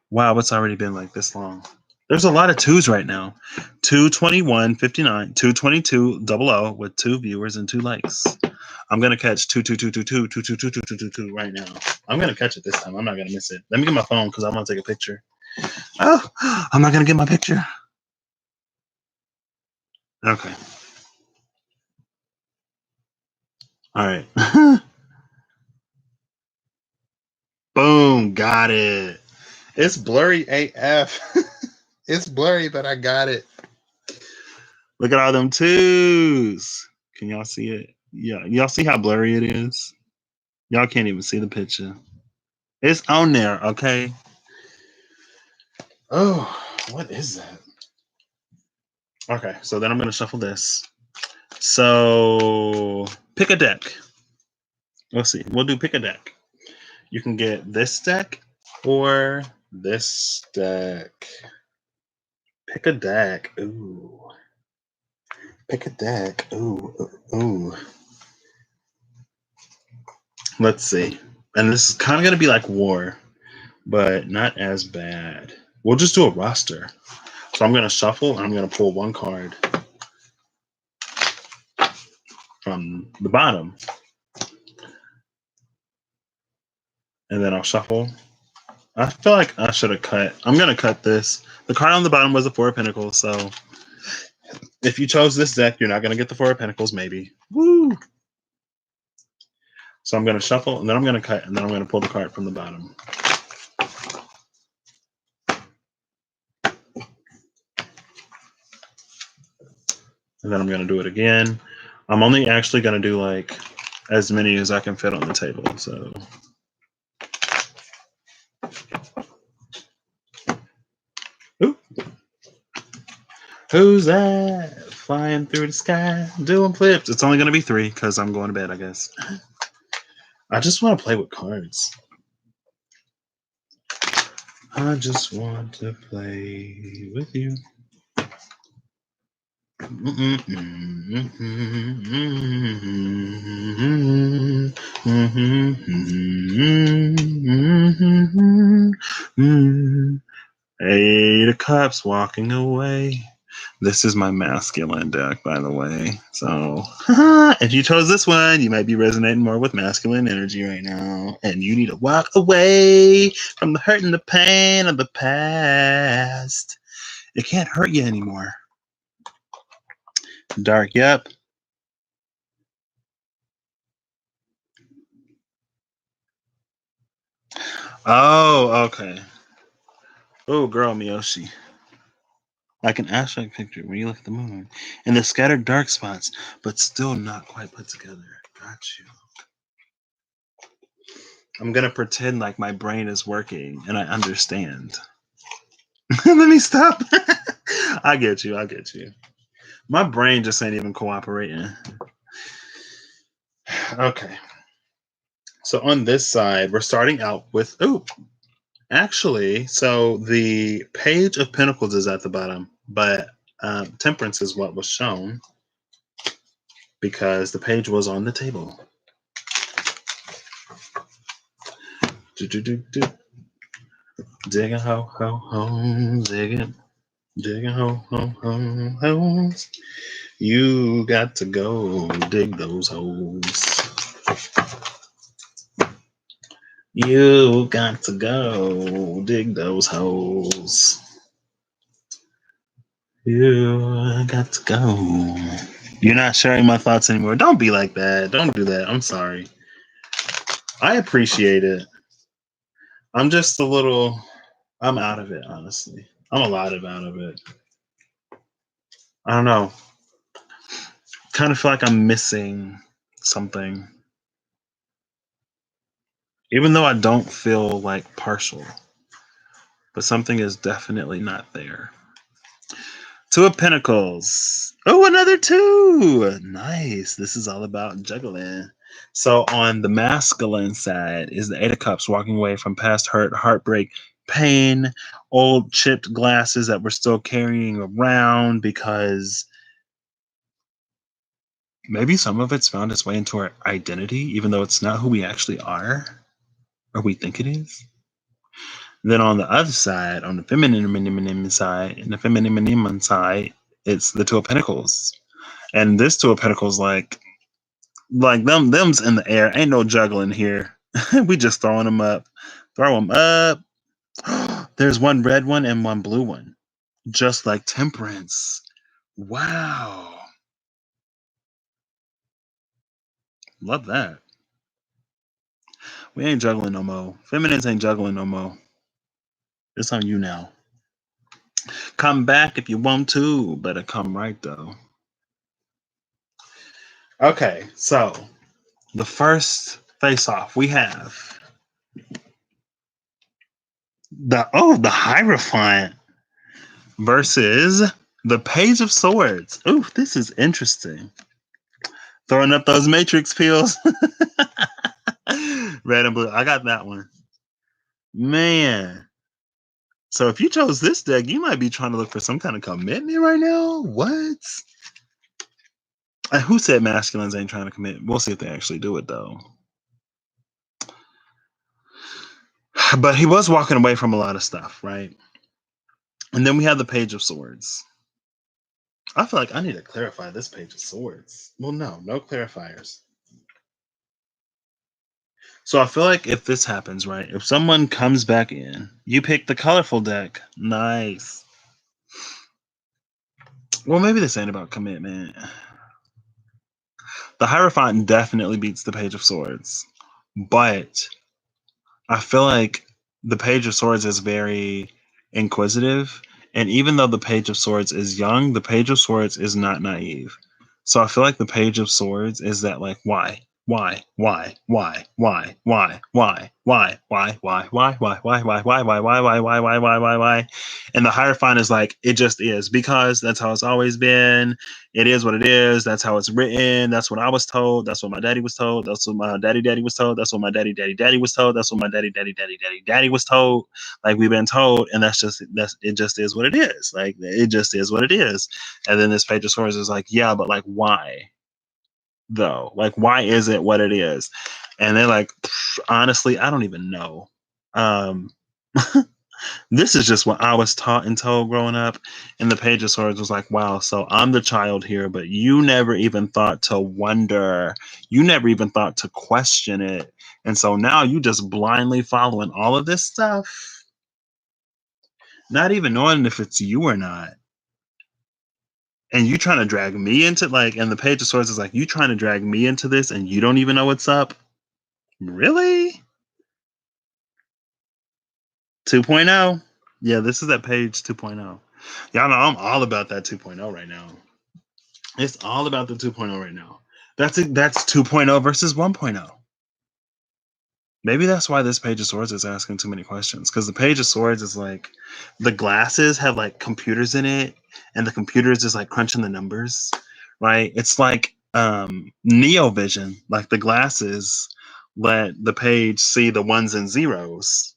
Wow, it's already been like this long. There's a lot of 2s right now. 221.59, 222.00 with 2 viewers and 2 likes. I'm gonna catch 22222 right now. I'm gonna catch it this time. I'm not gonna miss it. Let me get my phone because I want to take a picture. Oh, I'm not gonna get my picture. Okay. All right. Boom, got it. It's blurry AF. It's blurry, but I got it. Look at all them 2s. Can y'all see it? Yeah, y'all see how blurry it is? Y'all can't even see the picture. It's on there, okay? Oh, what is that? Okay, so then I'm going to shuffle this. So pick a deck. Let's see. We'll do pick a deck. You can get this deck or this deck. Pick a deck. Ooh. Pick a deck. Ooh. Let's see. And this is kind of going to be like war, but not as bad. We'll just do a roster. So I'm going to shuffle and I'm going to pull one card from the bottom. And then I'll shuffle. I feel like I should have cut. I'm going to cut this. The card on the bottom was the Four of Pentacles. So if you chose this deck, you're not going to get the Four of Pentacles, maybe. Woo! So I'm going to shuffle and then I'm going to cut and then I'm going to pull the card from the bottom. And then I'm going to do it again. I'm only actually going to do like as many as I can fit on the table. So ooh. Who's that flying through the sky doing flips? It's only going to be 3 because I'm going to bed, I guess. I just want to play with cards. I just want to play with you. Eight of Cups walking away. This is my masculine deck, by the way. So, if you chose this one, you might be resonating more with masculine energy right now. And you need to walk away from the hurt and the pain of the past. It can't hurt you anymore. Dark, yep. Oh, okay. Oh, girl, Miyoshi. like an abstract picture when you look at the moon, and the scattered dark spots, but still not quite put together. Got you. I'm gonna pretend like my brain is working and I understand. Let me stop. I get you. I get you. My brain just ain't even cooperating. Okay. So on this side, we're starting out with actually, so the page of Pentacles is at the bottom, but Temperance is what was shown because the page was on the table. Do. Digging ho ho ho, digging ho ho ho holes. You got to go dig those holes. You got to go dig those holes. You got to go. You're not sharing my thoughts anymore. Don't be like that. Don't do that. I'm sorry. I appreciate it. I'm just a little, I'm out of it, honestly. I'm a lot out of it. I don't know. Kind of feel like I'm missing something. Even though I don't feel like partial, but something is definitely not there. Two of Pentacles. Oh, another two. Nice. This is all about juggling. So on the masculine side is the Eight of Cups, walking away from past hurt, heartbreak, pain, old chipped glasses that we're still carrying around because maybe some of it's found its way into our identity, even though it's not who we actually are or we think it is. Then on the other side, on the feminine side, it's the Two of Pentacles. And this Two of Pentacles, like them's in the air. Ain't no juggling here. We just throwing them up. Throw them up. There's one red one and one blue one. Just like Temperance. Wow. Love that. We ain't juggling no more. Feminines ain't juggling no more. It's on you now. Come back if you want to. Better come right though. Okay, so the first face off we have the Hierophant versus the Page of Swords. Ooh, this is interesting. Throwing up those matrix pills. Red and blue. I got that one. Man. So if you chose this deck, you might be trying to look for some kind of commitment right now. What? Who said masculines ain't trying to commit? We'll see if they actually do it though. But he was walking away from a lot of stuff, right? And then we have the Page of Swords. I feel like I need to clarify this Page of Swords. Well, no clarifiers. So I feel like if this happens, right? If someone comes back in, you pick the colorful deck. Nice. Well, maybe this ain't about commitment. The Hierophant definitely beats the Page of Swords. But I feel like the Page of Swords is very inquisitive. And even though the Page of Swords is young, the Page of Swords is not naive. So I feel like the Page of Swords is that like, why? And the Hierophant is like, it just is because that's how it's always been. It is what it is. That's how it's written. That's what I was told. That's what my daddy was told. That's what my daddy was told. That's what my daddy was told. That's what my daddy was told. Like we've been told, and it just is what it is. Like it just is what it is. And then this Page of Swords is like, yeah, but like why? Though, like why is it what it is? And they're like, honestly, I don't even know. This is just what I was taught and told growing up. And the Page of Swords was like, wow, so I'm the child here, but you never even thought to wonder. You never even thought to question it. And so now you just blindly following all of this stuff, not even knowing if it's you or not. And you trying to drag me into like, and the Page of Swords is like, you trying to drag me into this and you don't even know what's up? Really? 2.0. Yeah, this is that Page 2.0. Y'all know I'm all about that 2.0 right now. It's all about the 2.0 right now. That's 2.0 versus 1.0. Maybe that's why this Page of Swords is asking too many questions. Because the Page of Swords is like the glasses have like computers in it, and the computers is like crunching the numbers, right? It's like Neo Vision, like the glasses let the page see the ones and zeros.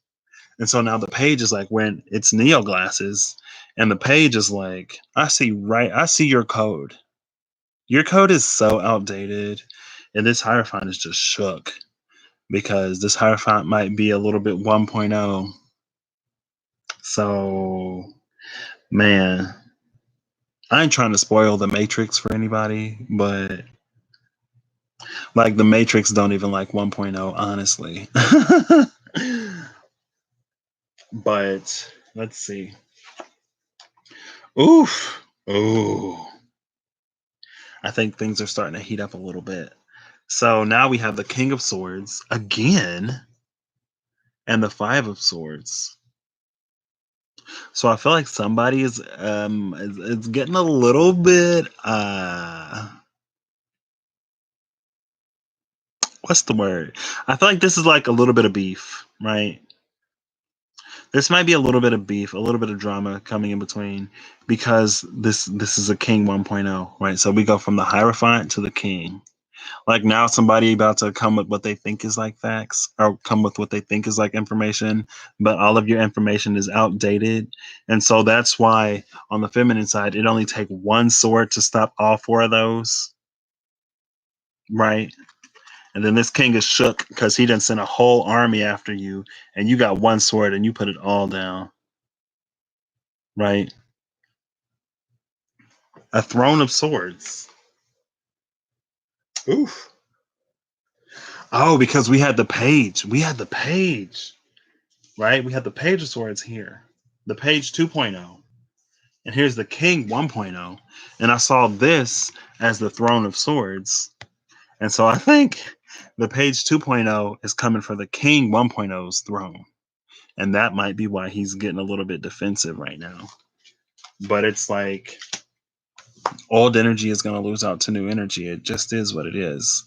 And so now the page is like when it's Neo glasses, and the page is like, I see your code. Your code is so outdated, and this Hierophant is just shook because this Hierophant might be a little bit 1.0. So, man, I ain't trying to spoil the Matrix for anybody, but like the Matrix don't even like 1.0, honestly. But let's see. Oof. Ooh. I think things are starting to heat up a little bit. So now we have the King of Swords again and the Five of Swords. So I feel like somebody is getting a little bit what's the word? I feel like this is like a little bit of beef, right? This might be a little bit of beef, a little bit of drama coming in between because this is a King 1.0, right? So we go from the Hierophant to the King. Like now somebody about to come with what they think is like facts or come with what they think is like information, but all of your information is outdated. And so that's why on the feminine side, it only take one sword to stop all four of those, right? And then this king is shook because he didn't send a whole army after you, and you got one sword and you put it all down, right? A throne of swords. Oof. Oh, because we had the page. We had the page, right? We had the page of swords here. The page 2.0. And here's the king 1.0. And I saw this as the throne of swords. And so I think the page 2.0 is coming for the king 1.0's throne. And that might be why he's getting a little bit defensive right now. But it's like old energy is going to lose out to new energy. It just is what it is.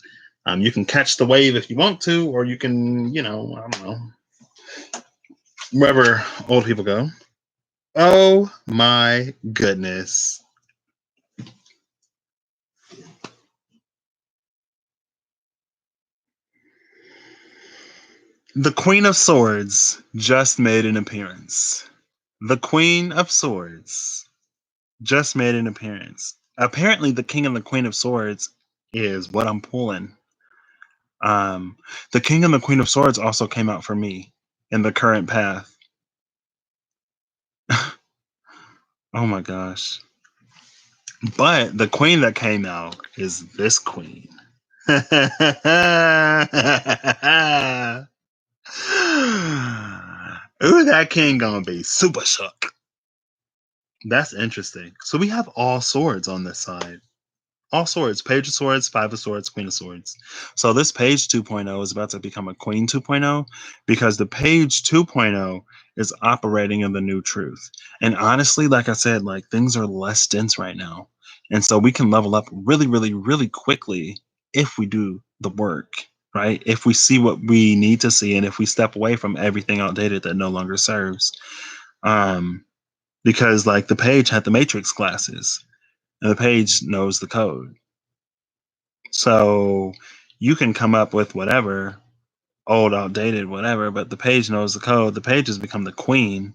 You can catch the wave if you want to, or you can, I don't know, wherever old people go. Oh my goodness. The Queen of Swords just made an appearance. The Queen of Swords just made an appearance. Apparently, the King and the Queen of Swords is what I'm pulling. The King and the Queen of Swords also came out for me in the current path. Oh my gosh. But the queen that came out is this queen. Ooh, that king gonna be super shook. That's interesting. So we have all swords on this side. All swords, page of swords, five of swords, queen of swords. So this page 2.0 is about to become a queen 2.0 because the page 2.0 is operating in the new truth. And honestly, like I said, like things are less dense right now. And so we can level up really, really, really quickly if we do the work, right? If we see what we need to see and if we step away from everything outdated that no longer serves. Because like the page had the matrix glasses and the page knows the code. So you can come up with whatever, old, outdated, whatever, but the page knows the code. The page has become the queen,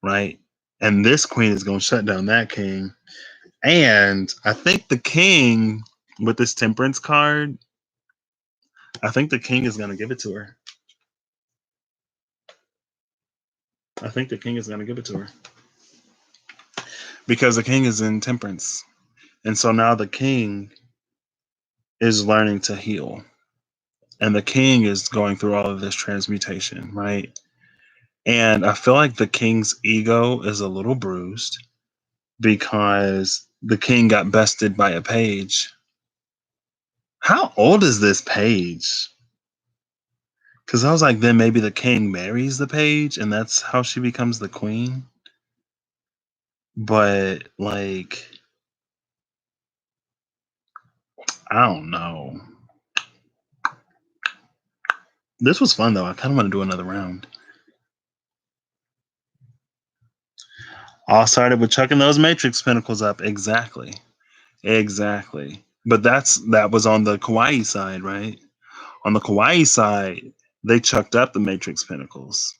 right? And this queen is going to shut down that king. And I think the king with this temperance card, I think the king is going to give it to her. I think the king is going to give it to her because the king is in temperance. And so now the king is learning to heal. And the king is going through all of this transmutation, right? And I feel like the king's ego is a little bruised because the king got bested by a page. How old is this page? Because I was like, then maybe the king marries the page and that's how she becomes the queen. But like, I don't know. This was fun though. I kind of want to do another round. All started with chucking those matrix pinnacles up. Exactly. Exactly. But that was on the kawaii side, right? On the kawaii side, they chucked up the matrix pinnacles.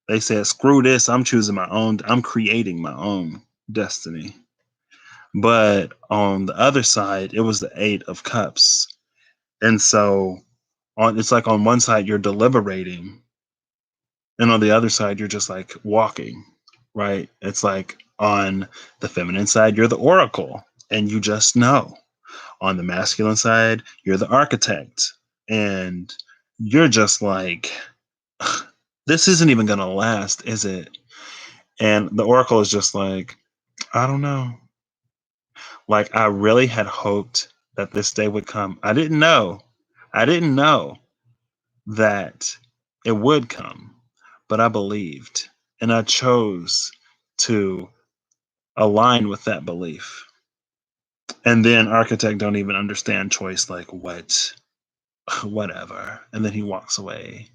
They said, screw this, I'm choosing my own, I'm creating my own destiny. But on the other side, it was the 8 of Cups. And so it's like on one side you're deliberating, and on the other side you're just like walking, right? It's like on the feminine side you're the oracle and you just know. On the masculine side, you're the architect and you're just like, this isn't even gonna last, is it? And the oracle is just like, I don't know. Like, I really had hoped that this day would come. I didn't know. I didn't know that it would come, but I believed and I chose to align with that belief. And then architect don't even understand choice, like what, whatever. And then he walks away.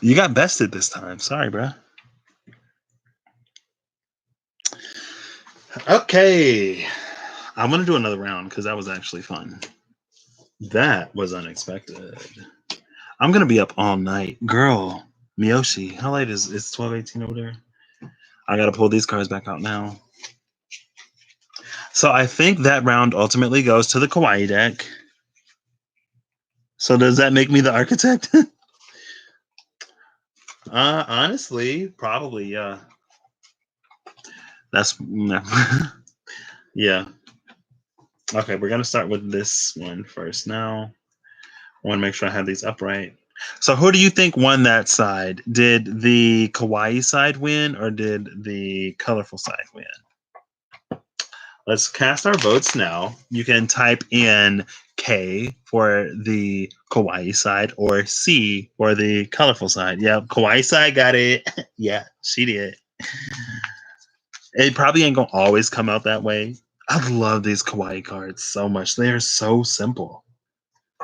You got bested this time. Sorry, bro. Okay. I'm going to do another round because that was actually fun. That was unexpected. I'm going to be up all night. Girl, Miyoshi, how late is it's 12:18 over there? I got to pull these cards back out now. So I think that round ultimately goes to the Kawaii deck. So does that make me the architect? Honestly, probably, yeah. That's yeah. Okay, we're gonna start with this one first now. I want to make sure I have these upright. So who do you think won that side? Did the Kawaii side win or did the colorful side win? Let's cast our votes now. You can type in K for the Kawaii side or C for the colorful side. Yeah, Kawaii side got it. Yeah, she did. It probably ain't gonna always come out that way. I love these Kawaii cards so much. They are so simple,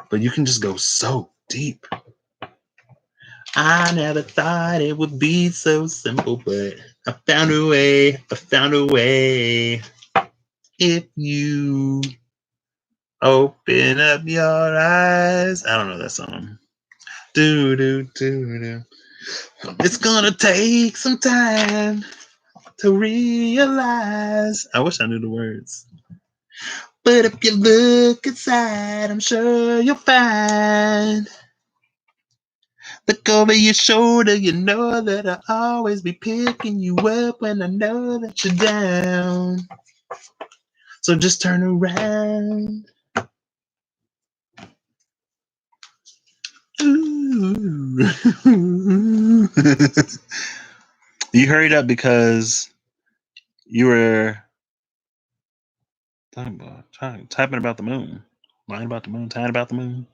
but you can just go so deep. I never thought it would be so simple, but I found a way. I found a way. If you open up your eyes. I don't know that song. Do do do do. It's gonna take some time to realize. I wish I knew the words. But if you look inside, I'm sure you'll find. Look over your shoulder, you know that I'll always be picking you up when I know that you're down. So just turn around. Ooh. You hurried up because you were typing about the moon. Lying about the moon, tying about the moon.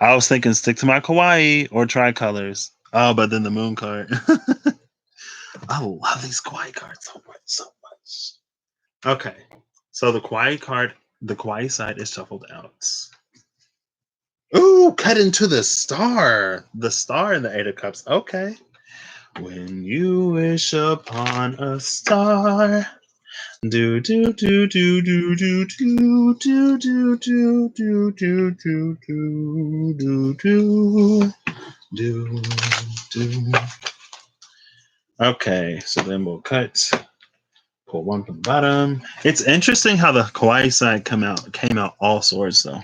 I was thinking stick to my kawaii or tricolors. Oh, but then the moon card. I love these kawaii cards so much, so much. Okay. So the kawaii card, the kawaii side is shuffled out. Ooh, cut into the star. The star in the 8 of Cups. Okay. When you wish upon a star. Do do do do do do do do do do do do do do do do do. Okay, so then we'll cut. Pull one from the bottom. It's interesting how the kawaii side came out all swords though.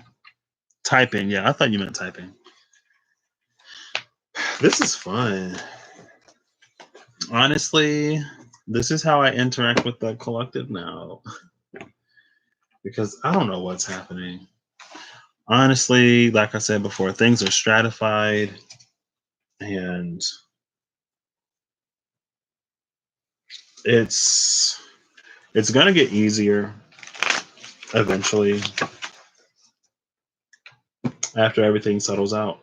Typing, yeah, I thought you meant typing. This is fun. Honestly, this is how I interact with the collective now. Because I don't know what's happening. Honestly, like I said before, things are stratified and it's gonna get easier eventually after everything settles out.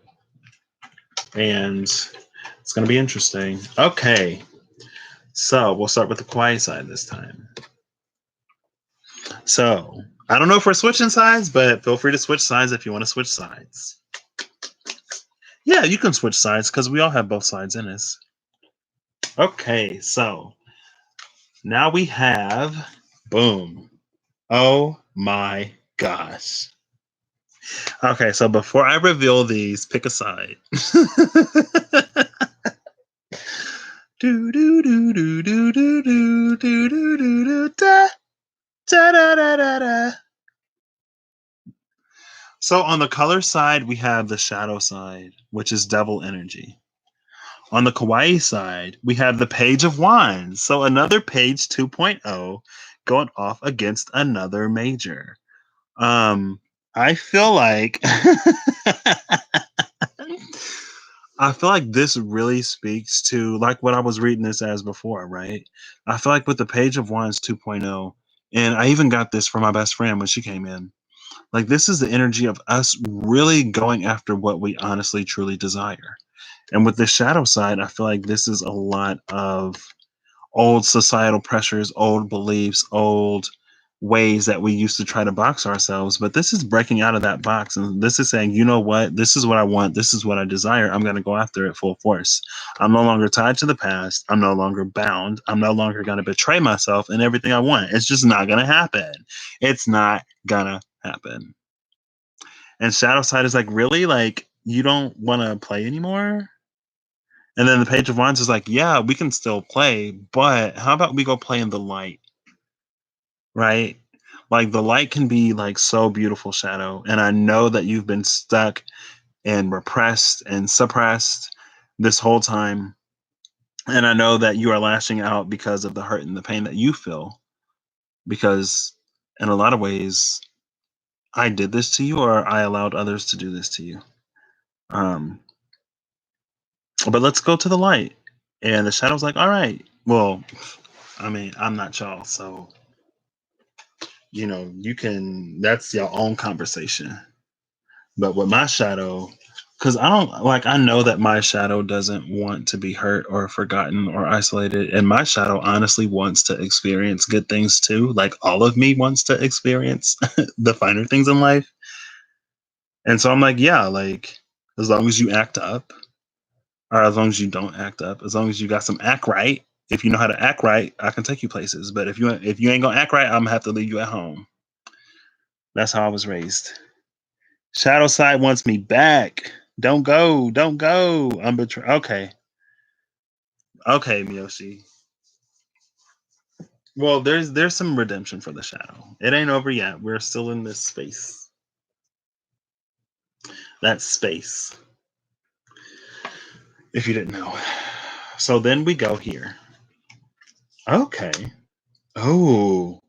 And it's gonna be interesting. Okay. So we'll start with the quiet side this time. So I don't know if we're switching sides, but feel free to switch sides if you want to switch sides. Yeah, you can switch sides because we all have both sides in us. Okay, so now we have boom. Oh my gosh. Okay, so before I reveal these, pick a side. do do do do do do do do do do da da da da da da. So on the color side, we have the shadow side, which is devil energy. On the kawaii side, we have the page of wands. So another page 2.0 going off against another major. I feel like I feel like this really speaks to like what I was reading this as before, right? I feel like with the page of wands 2.0, and I even got this from my best friend when she came in. Like this is the energy of us really going after what we honestly truly desire. And with the shadow side, I feel like this is a lot of old societal pressures, old beliefs, old ways that we used to try to box ourselves. But this is breaking out of that box. And this is saying, you know what? This is what I want. This is what I desire. I'm going to go after it full force. I'm no longer tied to the past. I'm no longer bound. I'm no longer going to betray myself and everything I want. It's just not going to happen. It's not going to happen. And shadow side is like, really? Like, you don't want to play anymore? And then the page of wands is like, yeah, we can still play, but how about we go play in the light, right? Like the light can be like so beautiful, shadow. And I know that you've been stuck and repressed and suppressed this whole time. And I know that you are lashing out because of the hurt and the pain that you feel. Because in a lot of ways, I did this to you or I allowed others to do this to you. Um, but let's go to the light. And the shadow's like, all right, well, I mean, I'm not y'all, so you can, that's your own conversation. But with my shadow, because I know that my shadow doesn't want to be hurt or forgotten or isolated. And my shadow honestly wants to experience good things too. Like all of me wants to experience the finer things in life. And so I'm like, yeah, like as long as you act up, or as long as you don't act up, as long as you got some act right. If you know how to act right, I can take you places. But if you ain't gonna act right, I'm gonna have to leave you at home. That's how I was raised. Shadow side wants me back. Don't go. Don't go. I'm betrayed. Okay. Okay, Miyoshi. Well, there's some redemption for the shadow. It ain't over yet. We're still in this space. That's space. If you didn't know. So then we go here. Okay. Oh.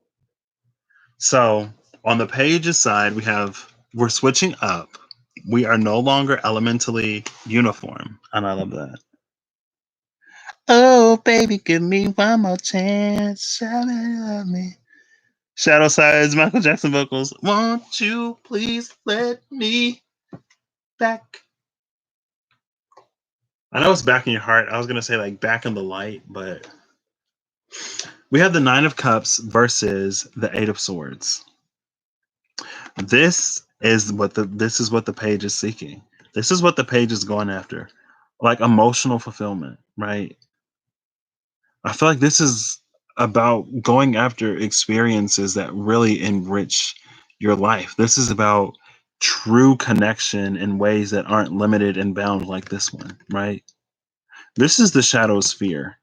So on the pages side, we're switching up. We are no longer elementally uniform. And I love that. Oh, baby, give me one more chance. Shout love me. Shadow sides, Michael Jackson vocals. Won't you please let me back? I know it's back in your heart. I was going to say like back in the light, but we have the Nine of Cups versus the Eight of Swords. This is what the page is seeking. This is what the page is going after. Like emotional fulfillment, right? I feel like this is about going after experiences that really enrich your life. This is about true connection in ways that aren't limited and bound like this one, right? This is the shadow sphere.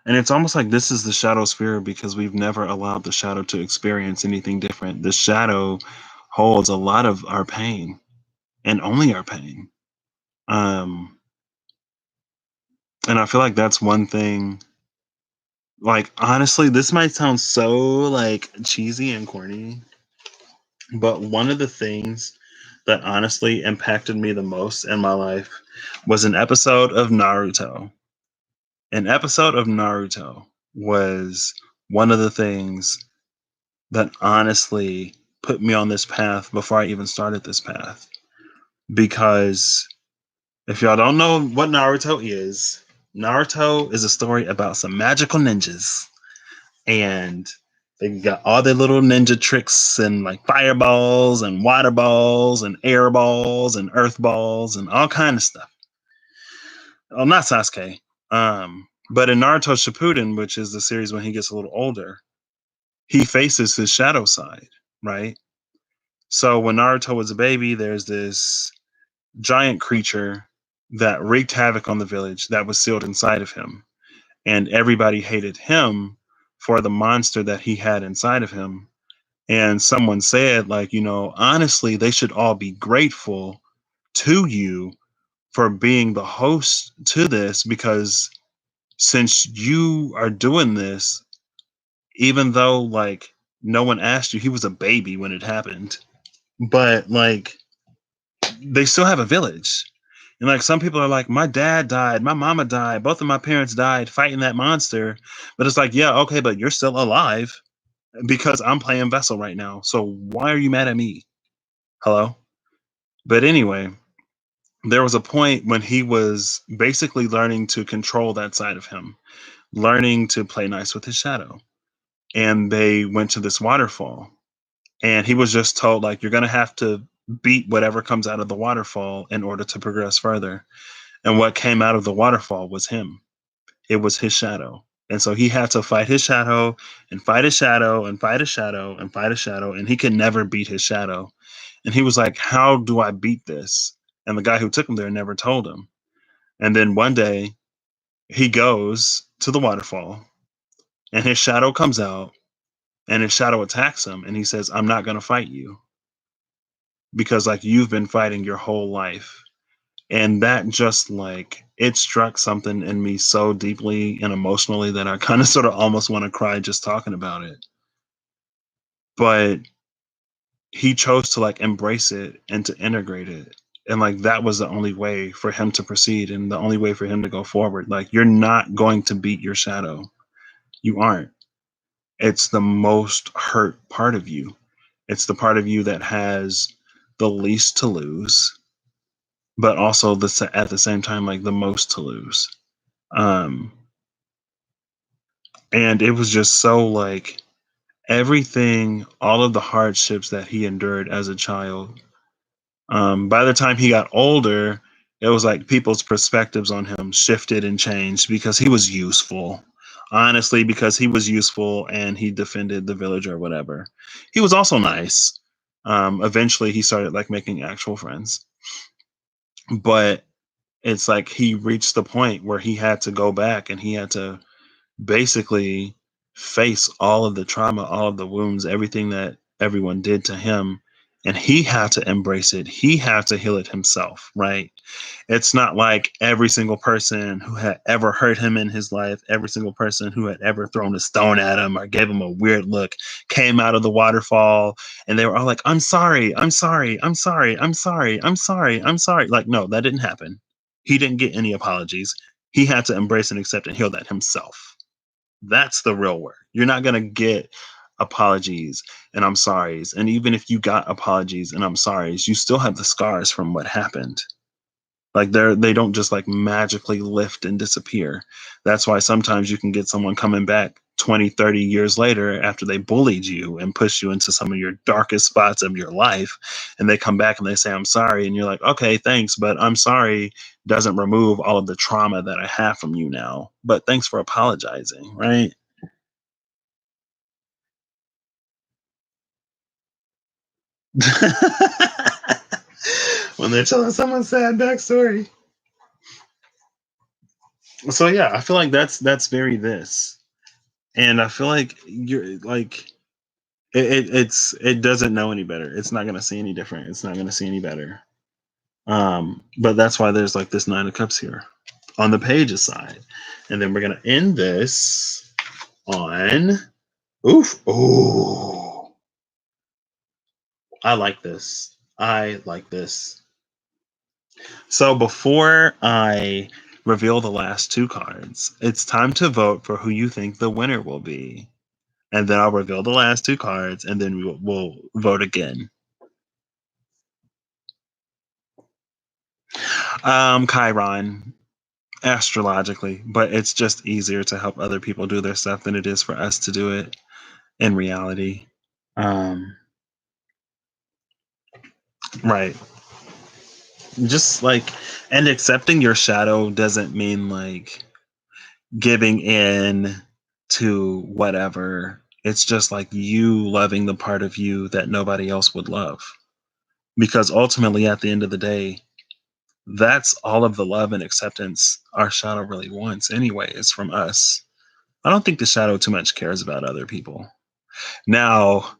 And it's almost like this is the shadow sphere because we've never allowed the shadow to experience anything different. The shadow holds a lot of our pain and only our pain. And I feel like that's one thing. Like honestly, this might sound so like cheesy and corny, but one of the things that honestly impacted me the most in my life was an episode of Naruto. An episode of Naruto was one of the things that honestly put me on this path before I even started this path. Because If y'all don't know what Naruto is a story about some magical ninjas, and they got all their little ninja tricks and like fireballs and water balls and air balls and earth balls and all kind of stuff. Oh, not Sasuke. But in Naruto Shippuden, which is the series when he gets a little older, he faces his shadow side, right? So when Naruto was a baby, there's this giant creature that wreaked havoc on the village that was sealed inside of him. And everybody hated him for the monster that he had inside of him. And someone said, like, honestly, they should all be grateful to you for being the host to this, because since you are doing this, even though like no one asked you, he was a baby when it happened, but like they still have a village. And like some people are like, my dad died, my mama died, both of my parents died fighting that monster. But it's like, yeah, okay, but you're still alive because I'm playing Vessel right now. So why are you mad at me? Hello? But anyway, there was a point when he was basically learning to control that side of him, learning to play nice with his shadow. And they went to this waterfall. And he was just told, like, you're going to have to beat whatever comes out of the waterfall in order to progress further. And what came out of the waterfall was him. It was his shadow. And so he had to fight his shadow and fight his shadow and fight his shadow and fight his shadow. And he could never beat his shadow. And he was like, how do I beat this? And the guy who took him there never told him. And then one day he goes to the waterfall and his shadow comes out and his shadow attacks him. And he says, I'm not going to fight you because like you've been fighting your whole life. And that just like it struck something in me so deeply and emotionally that I kind of sort of almost want to cry just talking about it. But he chose to like embrace it and to integrate it. And like that was the only way for him to proceed and the only way for him to go forward. Like you're not going to beat your shadow. You aren't. It's the most hurt part of you. It's the part of you that has the least to lose, but also at the same time like the most to lose. Um, and it was just so like everything, all of the hardships that he endured as a child. By the time he got older, it was like people's perspectives on him shifted and changed because he was useful. Honestly, because he was useful and he defended the village or whatever. He was also nice. Eventually, he started like making actual friends, but it's like he reached the point where he had to go back and he had to basically face all of the trauma, all of the wounds, everything that everyone did to him. And he had to embrace it. He had to heal it himself, right? It's not like every single person who had ever hurt him in his life, every single person who had ever thrown a stone at him or gave him a weird look came out of the waterfall and they were all like, I'm sorry, I'm sorry, I'm sorry, I'm sorry, I'm sorry, I'm sorry. Like, no, that didn't happen. He didn't get any apologies. He had to embrace and accept and heal that himself. That's the real work. You're not going to get apologies and I'm sorries. And even if you got apologies and I'm sorries, you still have the scars from what happened. Like they don't just like magically lift and disappear. That's why sometimes you can get someone coming back 20, 30 years later after they bullied you and pushed you into some of your darkest spots of your life. And they come back and they say, I'm sorry. And you're like, okay, thanks. But I'm sorry doesn't remove all of the trauma that I have from you now. But thanks for apologizing, right? When they're telling someone's sad backstory. So yeah, I feel like that's very this. And I feel like you're like it doesn't know any better. It's not gonna see any different. It's not gonna see any better. But that's why there's like this Nine of Cups here on the pages side. And then we're gonna end this on oof. Oh, I like this. I like this. So before I reveal the last two cards, it's time to vote for who you think the winner will be. And then I'll reveal the last two cards and then we'll vote again. Chiron, astrologically, but it's just easier to help other people do their stuff than it is for us to do it in reality. Um, right. Just like, and accepting your shadow doesn't mean like giving in to whatever. It's just like you loving the part of you that nobody else would love. Because ultimately, at the end of the day, that's all of the love and acceptance our shadow really wants, anyway, is from us. I don't think the shadow too much cares about other people. Now,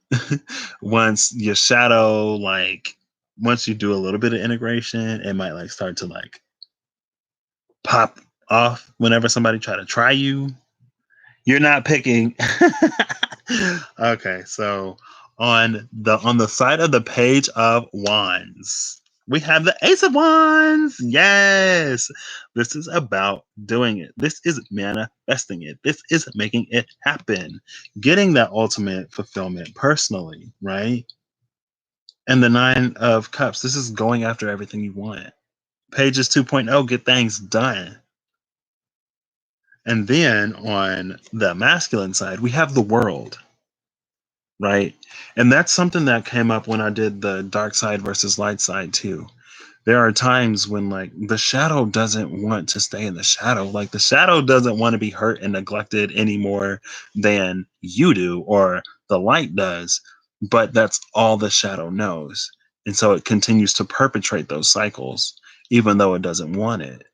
once your shadow, like, once you do a little bit of integration, it might like start to like pop off whenever somebody try to try you. You're not picking. Okay, so on the side of the page of wands, we have the Ace of Wands. Yes, this is about doing it. This is manifesting it. This is making it happen, getting that ultimate fulfillment personally, right? And the Nine of Cups. This is going after everything you want. Pages 2.0, get things done. And then on the masculine side, we have the World, right? And that's something that came up when I did the dark side versus light side too. There are times when like the shadow doesn't want to stay in the shadow. Like the shadow doesn't want to be hurt and neglected any more than you do or the light does. But that's all the shadow knows. And so it continues to perpetrate those cycles, even though it doesn't want it.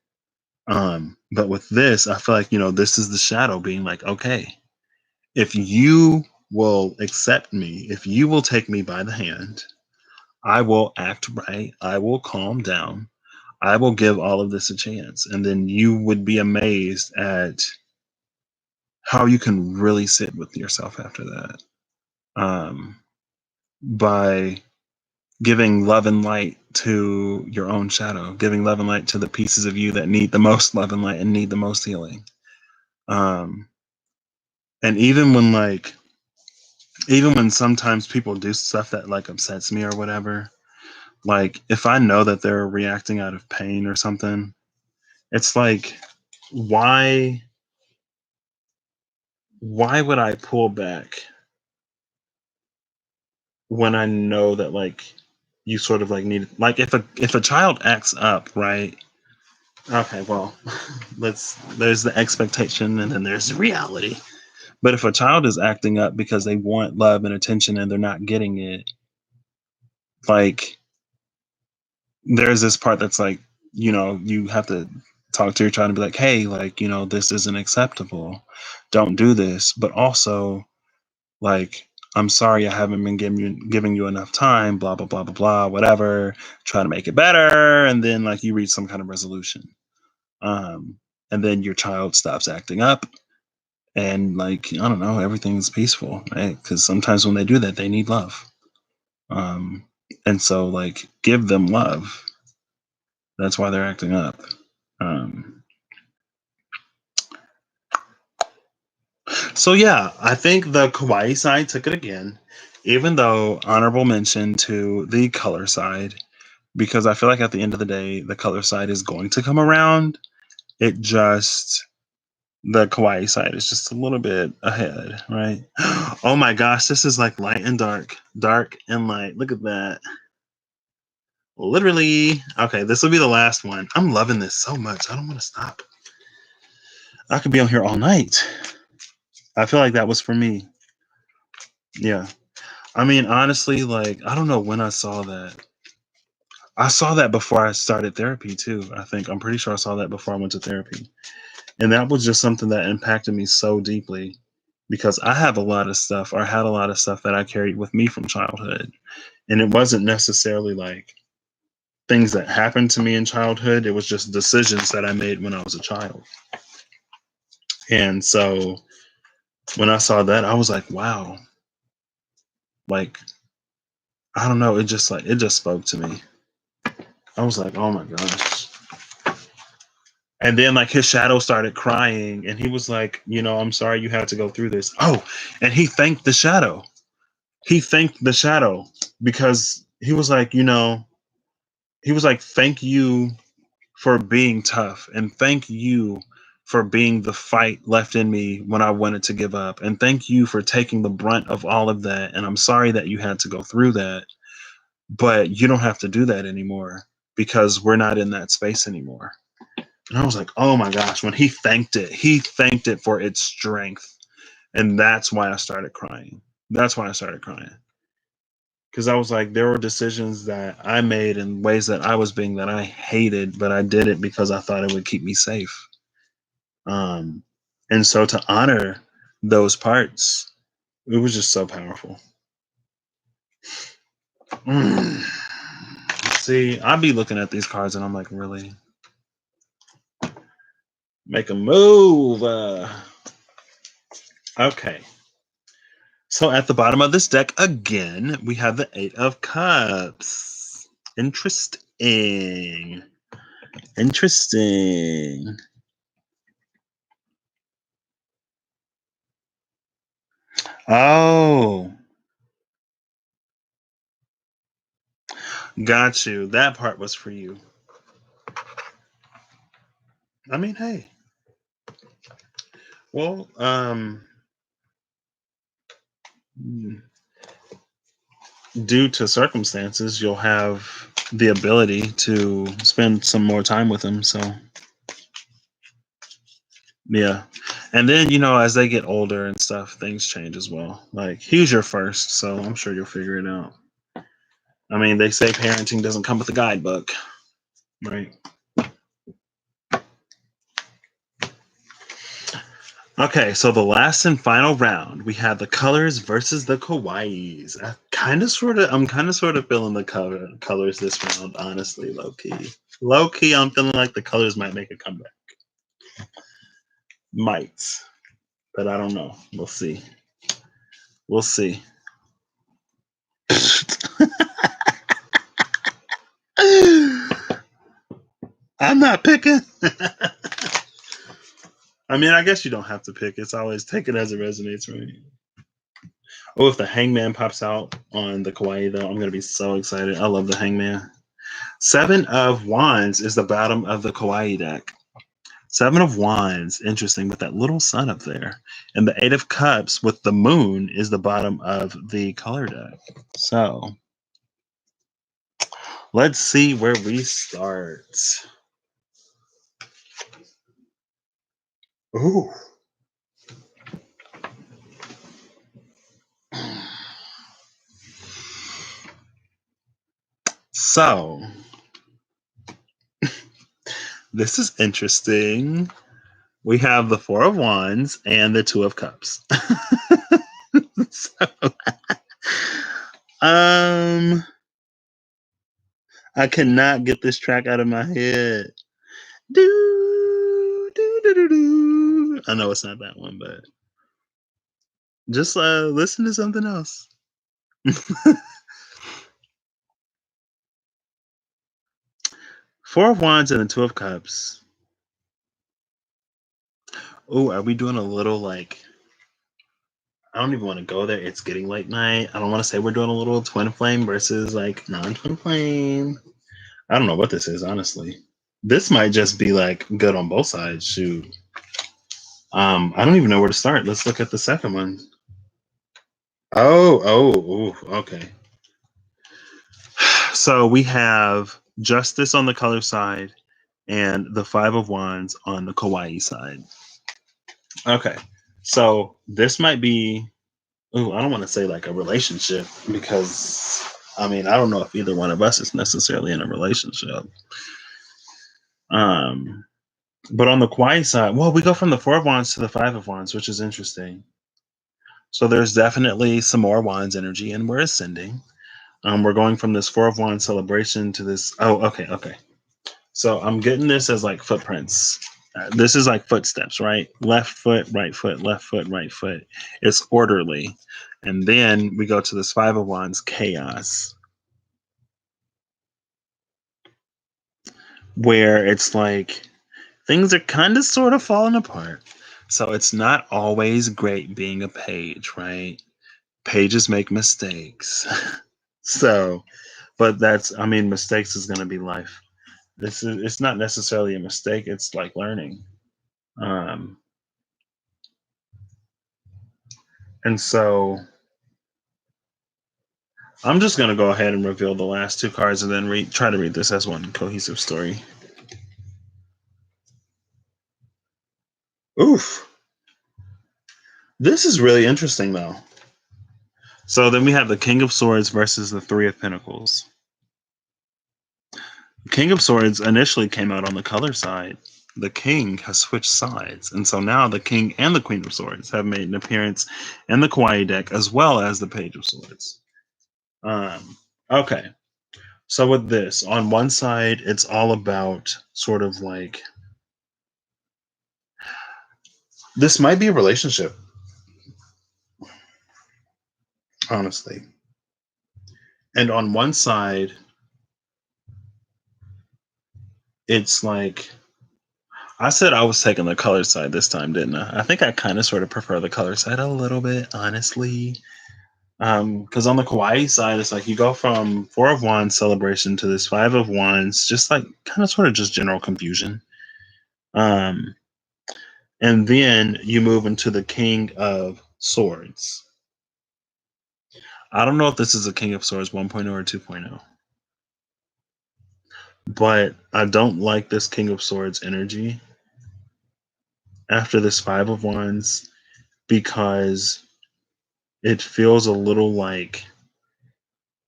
But with this, I feel like, this is the shadow being like, okay, if you will accept me, if you will take me by the hand, I will act right. I will calm down. I will give all of this a chance. And then you would be amazed at how you can really sit with yourself after that. Um, by giving love and light to your own shadow, giving love and light to the pieces of you that need the most love and light and need the most healing. Um, and even when sometimes people do stuff that like upsets me or whatever, like if I know that they're reacting out of pain or something, it's like, why would I pull back when I know that like you sort of like need, like if a child acts up, right? Okay, well, there's the expectation and then there's the reality. But if a child is acting up because they want love and attention and they're not getting it, like there's this part that's like, you have to talk to your child and be like, hey, like, this isn't acceptable. Don't do this. But also, like, I'm sorry I haven't been giving you enough time, blah, blah, blah, blah, blah, whatever. Try to make it better. And then, like, you reach some kind of resolution. Um, and then your child stops acting up. And, like, I don't know, everything's peaceful, right? Because sometimes when they do that, they need love. Um, and so, like, give them love. That's why they're acting up. Um, so yeah, I think the kawaii side took it again, even though honorable mention to the color side, because I feel like at the end of the day, the color side is going to come around. It just the kawaii side is just a little bit ahead, right? Oh my gosh, this is like light and dark, dark and light. Look at that. Literally. Okay, this will be the last one. I'm loving this so much. I don't want to stop. I could be on here all night. I feel like that was for me. Yeah. I mean, honestly, like, I don't know when I saw that. I saw that before I started therapy too. I think I'm pretty sure I saw that before I went to therapy. And that was just something that impacted me so deeply because I have a lot of stuff or had a lot of stuff that I carried with me from childhood. And it wasn't necessarily like things that happened to me in childhood. It was just decisions that I made when I was a child. And so when I saw that, I was like, wow, like, I don't know. It just spoke to me. I was like, oh my gosh. And then like his shadow started crying and he was like, I'm sorry you had to go through this. Oh, and he thanked the shadow. He thanked the shadow because he was like, he was like, thank you for being tough, and thank you for being the fight left in me when I wanted to give up, and thank you for taking the brunt of all of that, and I'm sorry that you had to go through that, but you don't have to do that anymore because we're not in that space anymore. And I was like, oh my gosh, when he thanked it for its strength. And that's why I started crying. That's why I started crying. Because I was like, there were decisions that I made in ways that I was being that I hated, but I did it because I thought it would keep me safe. And so to honor those parts, it was just so powerful. See, I'd be looking at these cards and I'm like, really? Make a move. Okay. So at the bottom of this deck, again, we have the Eight of Cups. Interesting. Interesting. Oh, got you. That part was for you. I mean, hey. Well, due to circumstances, you'll have the ability to spend some more time with them. So, yeah. And then, as they get older and stuff, things change as well. Like, he's your first, so I'm sure you'll figure it out. I mean, they say parenting doesn't come with a guidebook, right? Okay, so the last and final round, we have the colors versus the kawaiis. I'm kind of sort of feeling the colors this round, honestly, low key. Low key, I'm feeling like the colors might make a comeback. Might, but I don't know. We'll see. We'll see. I'm not picking. I mean, I guess you don't have to pick. It's always take it as it resonates, right? Oh, if the hangman pops out on the kawaii, though, I'm going to be so excited. I love the hangman. Seven of Wands is the bottom of the kawaii deck. Seven of Wands, interesting, with that little sun up there. And the Eight of Cups with the moon is the bottom of the color deck. So let's see where we start. Ooh. So this is interesting. We have the Four of Wands and the Two of Cups. So, I cannot get this track out of my head. Do, do, do, do, do. I know it's not that one, but just listen to something else. Four of Wands and the Two of Cups. Oh, are we doing a little like? I don't even want to go there. It's getting late night. I don't want to say we're doing a little twin flame versus like non-twin flame. I don't know what this is, honestly. This might just be like good on both sides. Shoot. I don't even know where to start. Let's look at the second one. Oh, okay. So we have Justice on the color side and the Five of Wands on the kawaii side. Okay. So this might be, I don't want to say like a relationship because I mean, I don't know if either one of us is necessarily in a relationship. But on the kawaii side, well, we go from the Four of Wands to the Five of Wands, which is interesting. So there's definitely some more Wands energy, and we're ascending. We're going from this Four of Wands celebration to this. Oh, okay. So I'm getting this as like footprints. This is like footsteps, right? Left foot, right foot, left foot, right foot. It's orderly. And then we go to this Five of Wands, chaos, where it's like things are kind of sort of falling apart. So it's not always great being a page, right? Pages make mistakes. So, but mistakes is going to be life. It's not necessarily a mistake. It's like learning. Um, and so I'm just gonna go ahead and reveal the last two cards and then try to read this as one cohesive story. Oof. This is really interesting though. So then we have the King of Swords versus the Three of Pentacles. King of Swords initially came out on the color side. The King has switched sides, and so now the King and the Queen of Swords have made an appearance in the Kawaii deck as well as the Page of Swords. Okay, so with this, on one side, it's all about sort of like this might be a relationship, honestly. And on one side, it's like I said I was taking the color side this time, didn't I? I think I kind of sort of prefer the color side a little bit, honestly. Because on the Kawaii side, it's like you go from Four of Wands celebration to this Five of Wands, just like kind of sort of just general confusion. Um, and then you move into the King of Swords. I don't know if this is a King of Swords 1.0 or 2.0, but I don't like this King of Swords energy after this Five of Wands because it feels a little like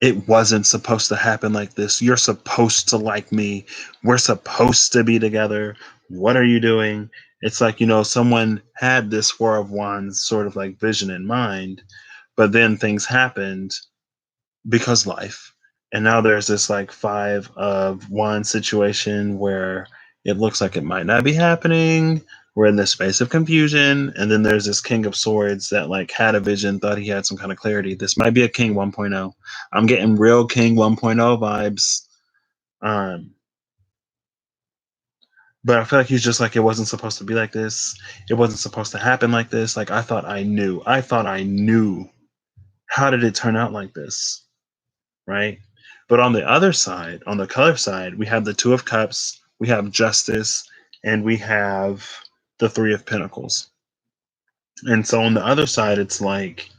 it wasn't supposed to happen like this. You're supposed to like me. We're supposed to be together. What are you doing? It's like, someone had this Four of Wands sort of like vision in mind, but then things happened because life. And now there's this like Five of Wands situation where it looks like it might not be happening. We're in this space of confusion. And then there's this King of Swords that like had a vision, thought he had some kind of clarity. This might be a King 1.0. I'm getting real King 1.0 vibes. Um, but I feel like he's just like, it wasn't supposed to be like this. It wasn't supposed to happen like this. Like, I thought I knew. I thought I knew. How did it turn out like this? Right? But on the other side, on the color side, we have the Two of Cups, we have Justice, and we have the Three of Pentacles. And so on the other side, it's like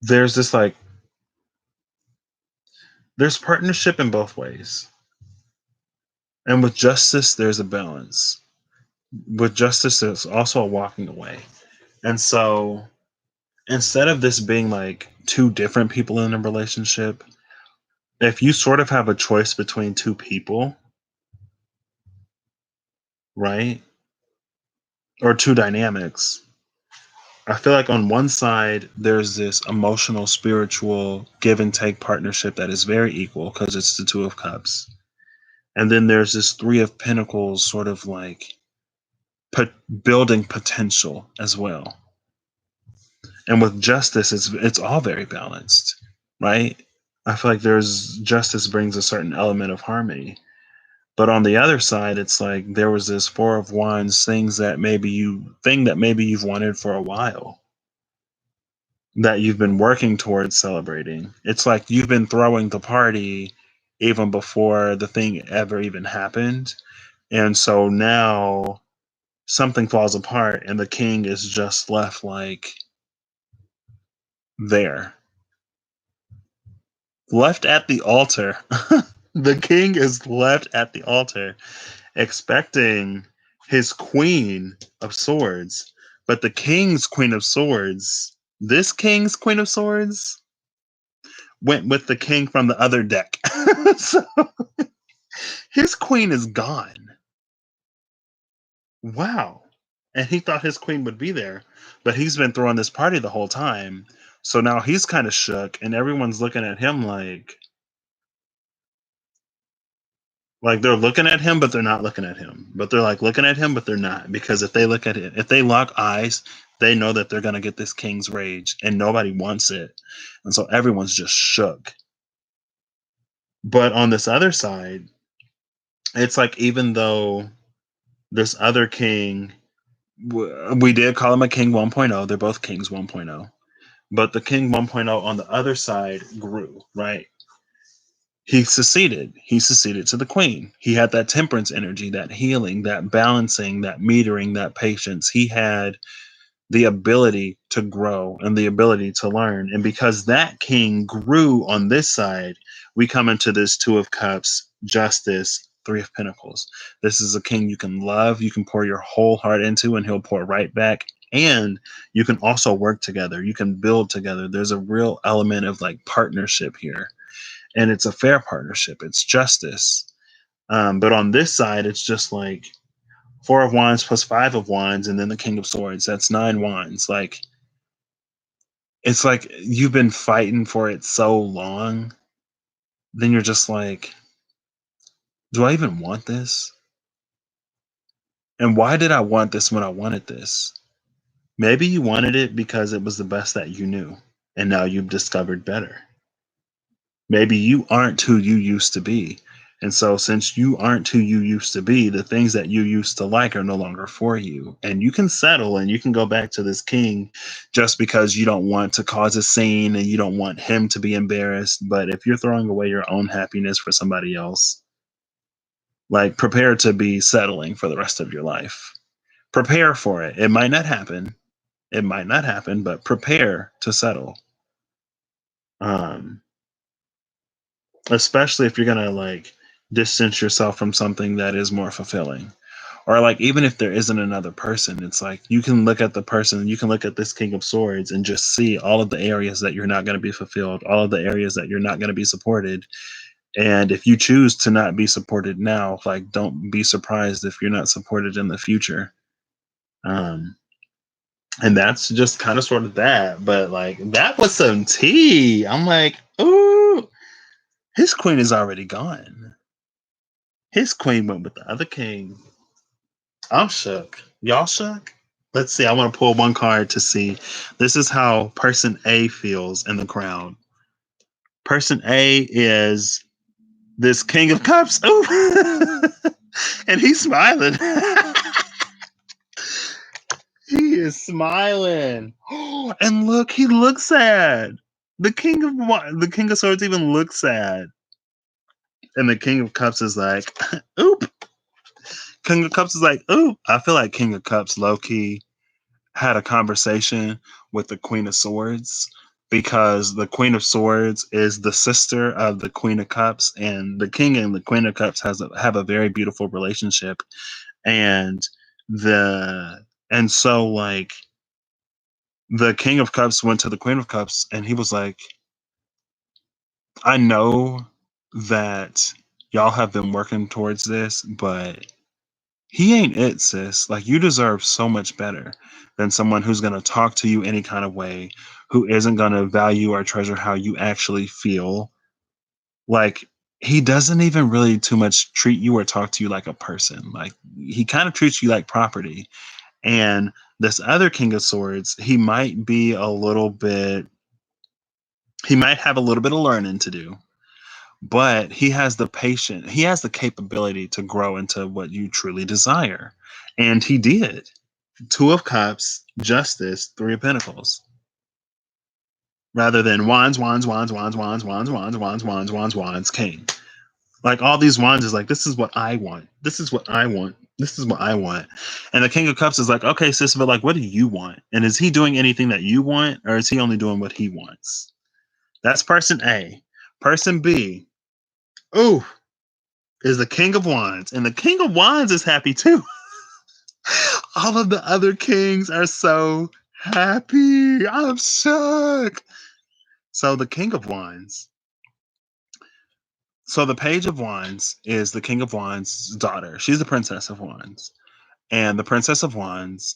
there's this like there's partnership in both ways. And with justice, there's a balance. With justice, there's also a walking away. And so instead of this being like two different people in a relationship, if you sort of have a choice between two people, right? Or two dynamics, I feel like on one side, there's this emotional, spiritual give and take partnership that is very equal because it's the Two of Cups. And then there's this Three of Pentacles sort of like building potential as well. And with justice, it's all very balanced, right? I feel like there's justice brings a certain element of harmony. But on the other side, it's like there was this Four of Wands thing that maybe you've wanted for a while that you've been working towards celebrating. It's like you've been throwing the party even before the thing ever even happened. And so now something falls apart and the king is just left like there. Left at the altar. The king is left at the altar expecting his queen of swords. But the king's queen of swords, this king's queen of swords, went with the king from the other deck. So his queen is gone. Wow. And he thought his queen would be there, but he's been throwing this party the whole time. So now he's kind of shook, and everyone's looking at him like they're looking at him, but they're not looking at him. But they're like looking at him, but they're not. Because if they look at it, if they lock eyes, they know that they're gonna get this king's rage, and nobody wants it. And so everyone's just shook. But on this other side, it's like even though this other king, we did call him a king 1.0. They're both kings 1.0. But the king 1.0 on the other side grew, right? he succeeded. He succeeded to the queen. He had that temperance energy, that healing, that balancing, that metering, that patience. He had the ability to grow and the ability to learn. And because that king grew on this side, we come into this Two of Cups, Justice, Three of Pentacles. This is a king you can love, you can pour your whole heart into, and he'll pour right back. And you can also work together, you can build together. There's a real element of like partnership here. And it's a fair partnership, it's justice. But on this side, it's just like Four of Wands plus Five of Wands, and then the King of Swords. That's nine wands. Like, it's like you've been fighting for it so long, then you're just like, do I even want this? And why did I want this when I wanted this? Maybe you wanted it because it was the best that you knew, and now you've discovered better. Maybe you aren't who you used to be. And so, since you aren't who you used to be, the things that you used to like are no longer for you. And you can settle and you can go back to this king just because you don't want to cause a scene and you don't want him to be embarrassed. But if you're throwing away your own happiness for somebody else, like, prepare to be settling for the rest of your life. Prepare for it. It might not happen. It might not happen, but prepare to settle. Um, Especially if you're gonna like distance yourself from something that is more fulfilling, or like even if there isn't another person, it's like you can look at the person, you can look at this King of Swords and just see all of the areas that you're not going to be fulfilled, all of the areas that you're not going to be supported. And if you choose to not be supported now, like, don't be surprised if you're not supported in the future. um and that's just kind of sort of that. But like, that was some tea. I'm like, ooh, his queen is already gone. His queen went with the other king. I'm shook. Y'all shook? Let's see. I want to pull one card to see. This is how person A feels in the crowd. Person A is this King of Cups. Ooh. And he's smiling. He is smiling. And look, he looks sad. The King of Swords even looks sad. And the King of Cups is like, oop. King of Cups is like, oop. I feel like King of Cups low key had a conversation with the Queen of Swords, because the Queen of Swords is the sister of the Queen of Cups, and the King and the Queen of Cups have a very beautiful relationship. And the and so like the King of Cups went to the Queen of Cups and he was like, I know that y'all have been working towards this, but he ain't it, sis. Like, you deserve so much better than someone who's going to talk to you any kind of way, who isn't going to value or treasure how you actually feel. Like, he doesn't even really too much treat you or talk to you like a person. Like, he kind of treats you like property. And this other King of Swords, he might have a little bit of learning to do, but he has the patience, he has the capability to grow into what you truly desire. And he did. Two of Cups, Justice, Three of Pentacles. Rather than wands, wands, wands, wands, wands, wands, wands, wands, wands, wands, wands, king. Like, all these wands is like, this is what I want. This is what I want. This is what I want. And the King of Cups is like, okay, sis, but like, what do you want? And is he doing anything that you want, or is he only doing what he wants? That's person A. Person B, ooh, is the King of Wands. And the King of Wands is happy too. All of the other kings are so happy. I'm shook. So the King of Wands. So the Page of Wands is the King of Wands' daughter. She's the Princess of Wands. And the Princess of Wands,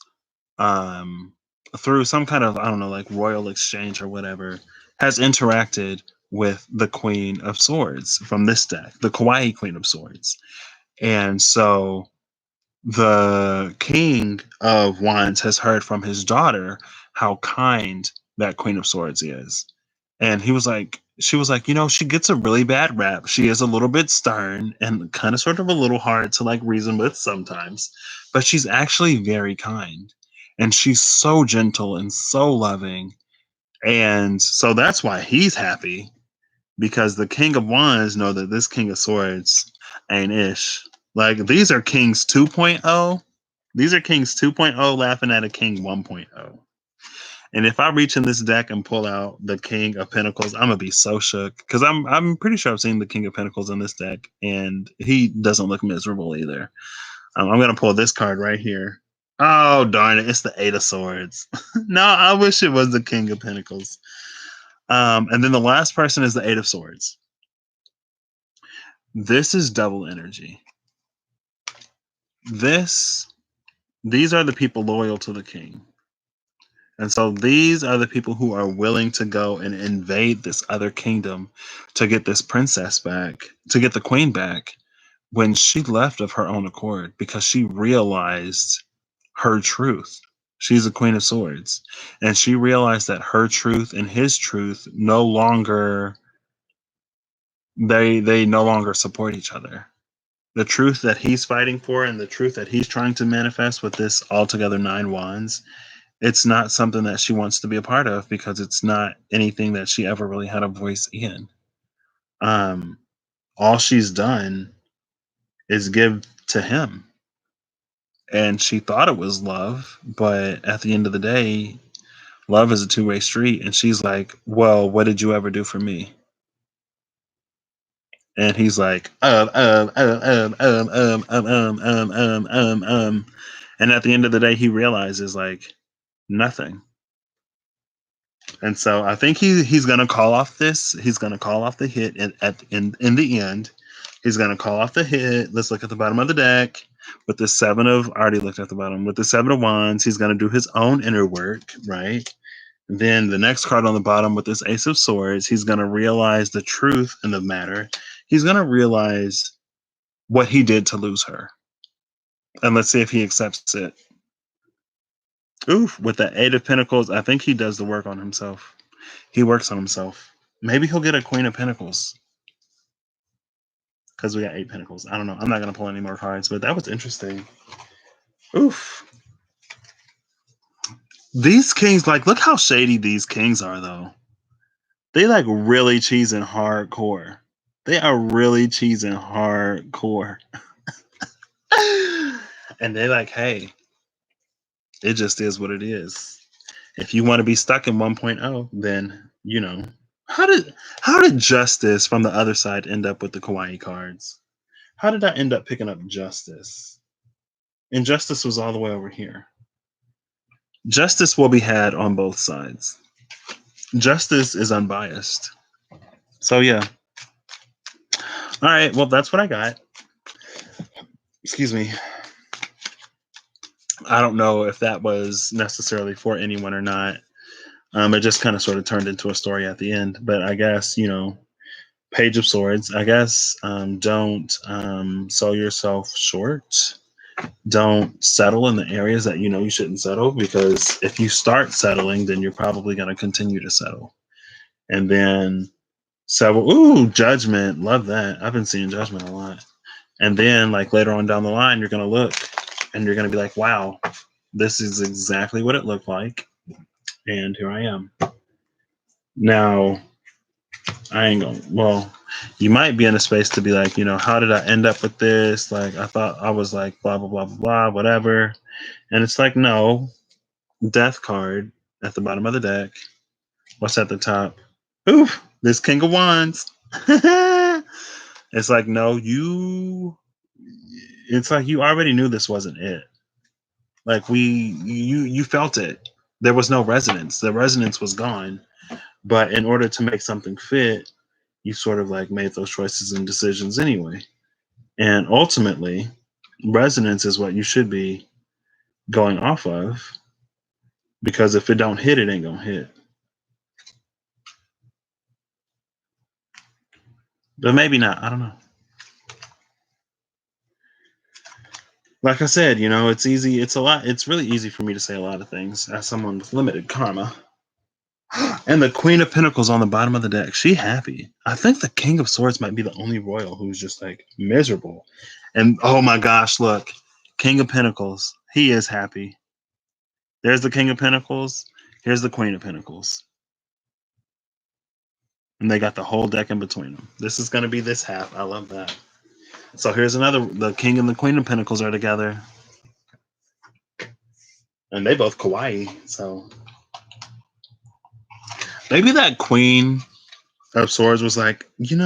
um, through some kind of, I don't know, like royal exchange or whatever, has interacted with the Queen of Swords from this deck, the Kawaii Queen of Swords. And so the King of Wands has heard from his daughter how kind that Queen of Swords is. And she was like, she gets a really bad rap. She is a little bit stern and kind of sort of a little hard to like reason with sometimes, but she's actually very kind. And she's so gentle and so loving. And so that's why he's happy, because the King of Wands know that this King of Swords ain't ish. Like, these are Kings 2.0. These are Kings 2.0 laughing at a King 1.0. And if I reach in this deck and pull out the King of Pentacles, I'm gonna be so shook because I'm pretty sure I've seen the King of Pentacles in this deck, and he doesn't look miserable either. I'm gonna pull this card right here. Oh darn it! It's the Eight of Swords. No, I wish it was the King of Pentacles. And then the last person is the Eight of Swords. This is double energy. These are the people loyal to the king. And so these are the people who are willing to go and invade this other kingdom to get this princess back, to get the queen back, when she left of her own accord because she realized her truth. She's a Queen of Swords. And she realized that her truth and his truth no longer, they no longer support each other. The truth that he's fighting for and the truth that he's trying to manifest with this altogether 9 wands, it's not something that she wants to be a part of because it's not anything that she ever really had a voice in. All she's done is give to him. And she thought it was love, but at the end of the day, love is a two-way street. And she's like, well, what did you ever do for me? And he's like, And at the end of the day, he realizes like nothing. And so I think he's gonna call off this. He's gonna call off the hit in the end. He's gonna call off the hit. Let's look at the bottom of the deck with the seven of. I already looked at the bottom with the 7 of wands. He's gonna do his own inner work, right? Then the next card on the bottom with this Ace of Swords, he's gonna realize the truth in the matter. He's gonna realize what he did to lose her, and let's see if he accepts it. Oof, with the 8 of Pentacles, I think he does the work on himself. He works on himself. Maybe he'll get a Queen of Pentacles because we got 8 Pentacles. I don't know. I'm not going to pull any more cards, but that was interesting. Oof. These kings, like, look how shady these kings are, though. They, like, really cheesing hardcore. They are really cheesing hardcore. And they're like, hey, it just is what it is. If you want to be stuck in 1.0, then, you know. How did Justice from the other side end up with the Kawaii cards? How did I end up picking up Justice? And Justice was all the way over here. Justice will be had on both sides. Justice is unbiased. So yeah. All right, well, that's what I got. Excuse me. I don't know if that was necessarily for anyone or not. It just kind of sort of turned into a story at the end. But I guess, you know, Page of Swords, I guess, don't sell yourself short. Don't settle in the areas that you know you shouldn't settle, because if you start settling, then you're probably going to continue to settle. And then Judgment. Love that. I've been seeing Judgment a lot. And then, like, later on down the line, you're going to look and you're going to be like, wow, this is exactly what it looked like. And here I am. Now, I ain't gonna, well, you might be in a space to be like, you know, how did I end up with this? Like, I thought I was like, blah, blah, blah, blah, blah, whatever. And it's like, no, death card at the bottom of the deck. What's at the top? Oof, this King of Wands. It's like, no, it's like you already knew this wasn't it. Like, you felt it. There was no resonance. The resonance was gone. But in order to make something fit, you sort of like made those choices and decisions anyway. And ultimately, resonance is what you should be going off of, because if it don't hit, it ain't gonna hit. But maybe not. I don't know. Like I said, you know, it's easy. It's really easy for me to say a lot of things as someone with limited karma. And the Queen of Pentacles on the bottom of the deck. She happy. I think the King of Swords might be the only royal who's just like miserable. And oh my gosh, look. King of Pentacles. He is happy. There's the King of Pentacles. Here's the Queen of Pentacles. And they got the whole deck in between them. This is going to be this half. I love that. So here's another. The King and the Queen of Pentacles are together. And they both kawaii. So maybe that Queen of Swords was like, you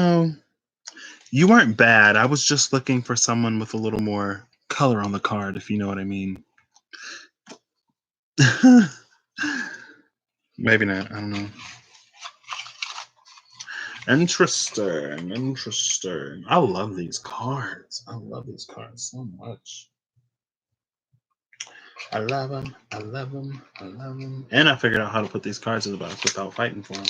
weren't bad. I was just looking for someone with a little more color on the card, if you know what I mean. Maybe not. I don't know. Interesting. I love these cards. I love these cards so much. I love them. I love them. I love them. And I figured out how to put these cards in the box without fighting for them.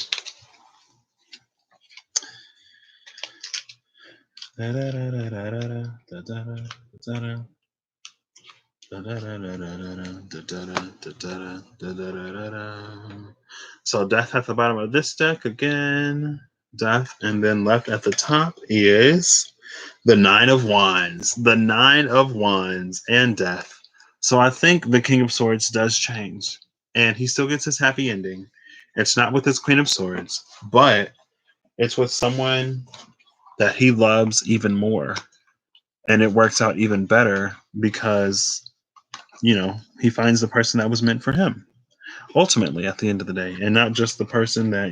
So Death at the bottom of this deck again. Death, and then left at the top is the Nine of Wands. The Nine of Wands and Death. So I think the King of Swords does change, and he still gets his happy ending. It's not with his Queen of Swords, but it's with someone that he loves even more, and it works out even better because he finds the person that was meant for him ultimately at the end of the day, and not just the person that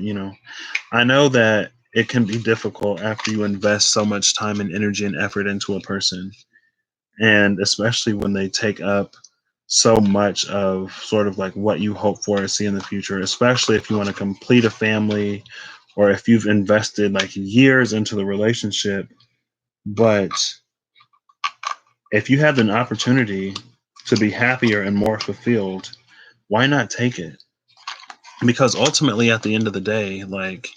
I know that it can be difficult after you invest so much time and energy and effort into a person, and especially when they take up so much of sort of like what you hope for or see in the future, especially if you want to complete a family or if you've invested like years into the relationship. But if you have an opportunity to be happier and more fulfilled, why not take it? Because ultimately at the end of the day, like,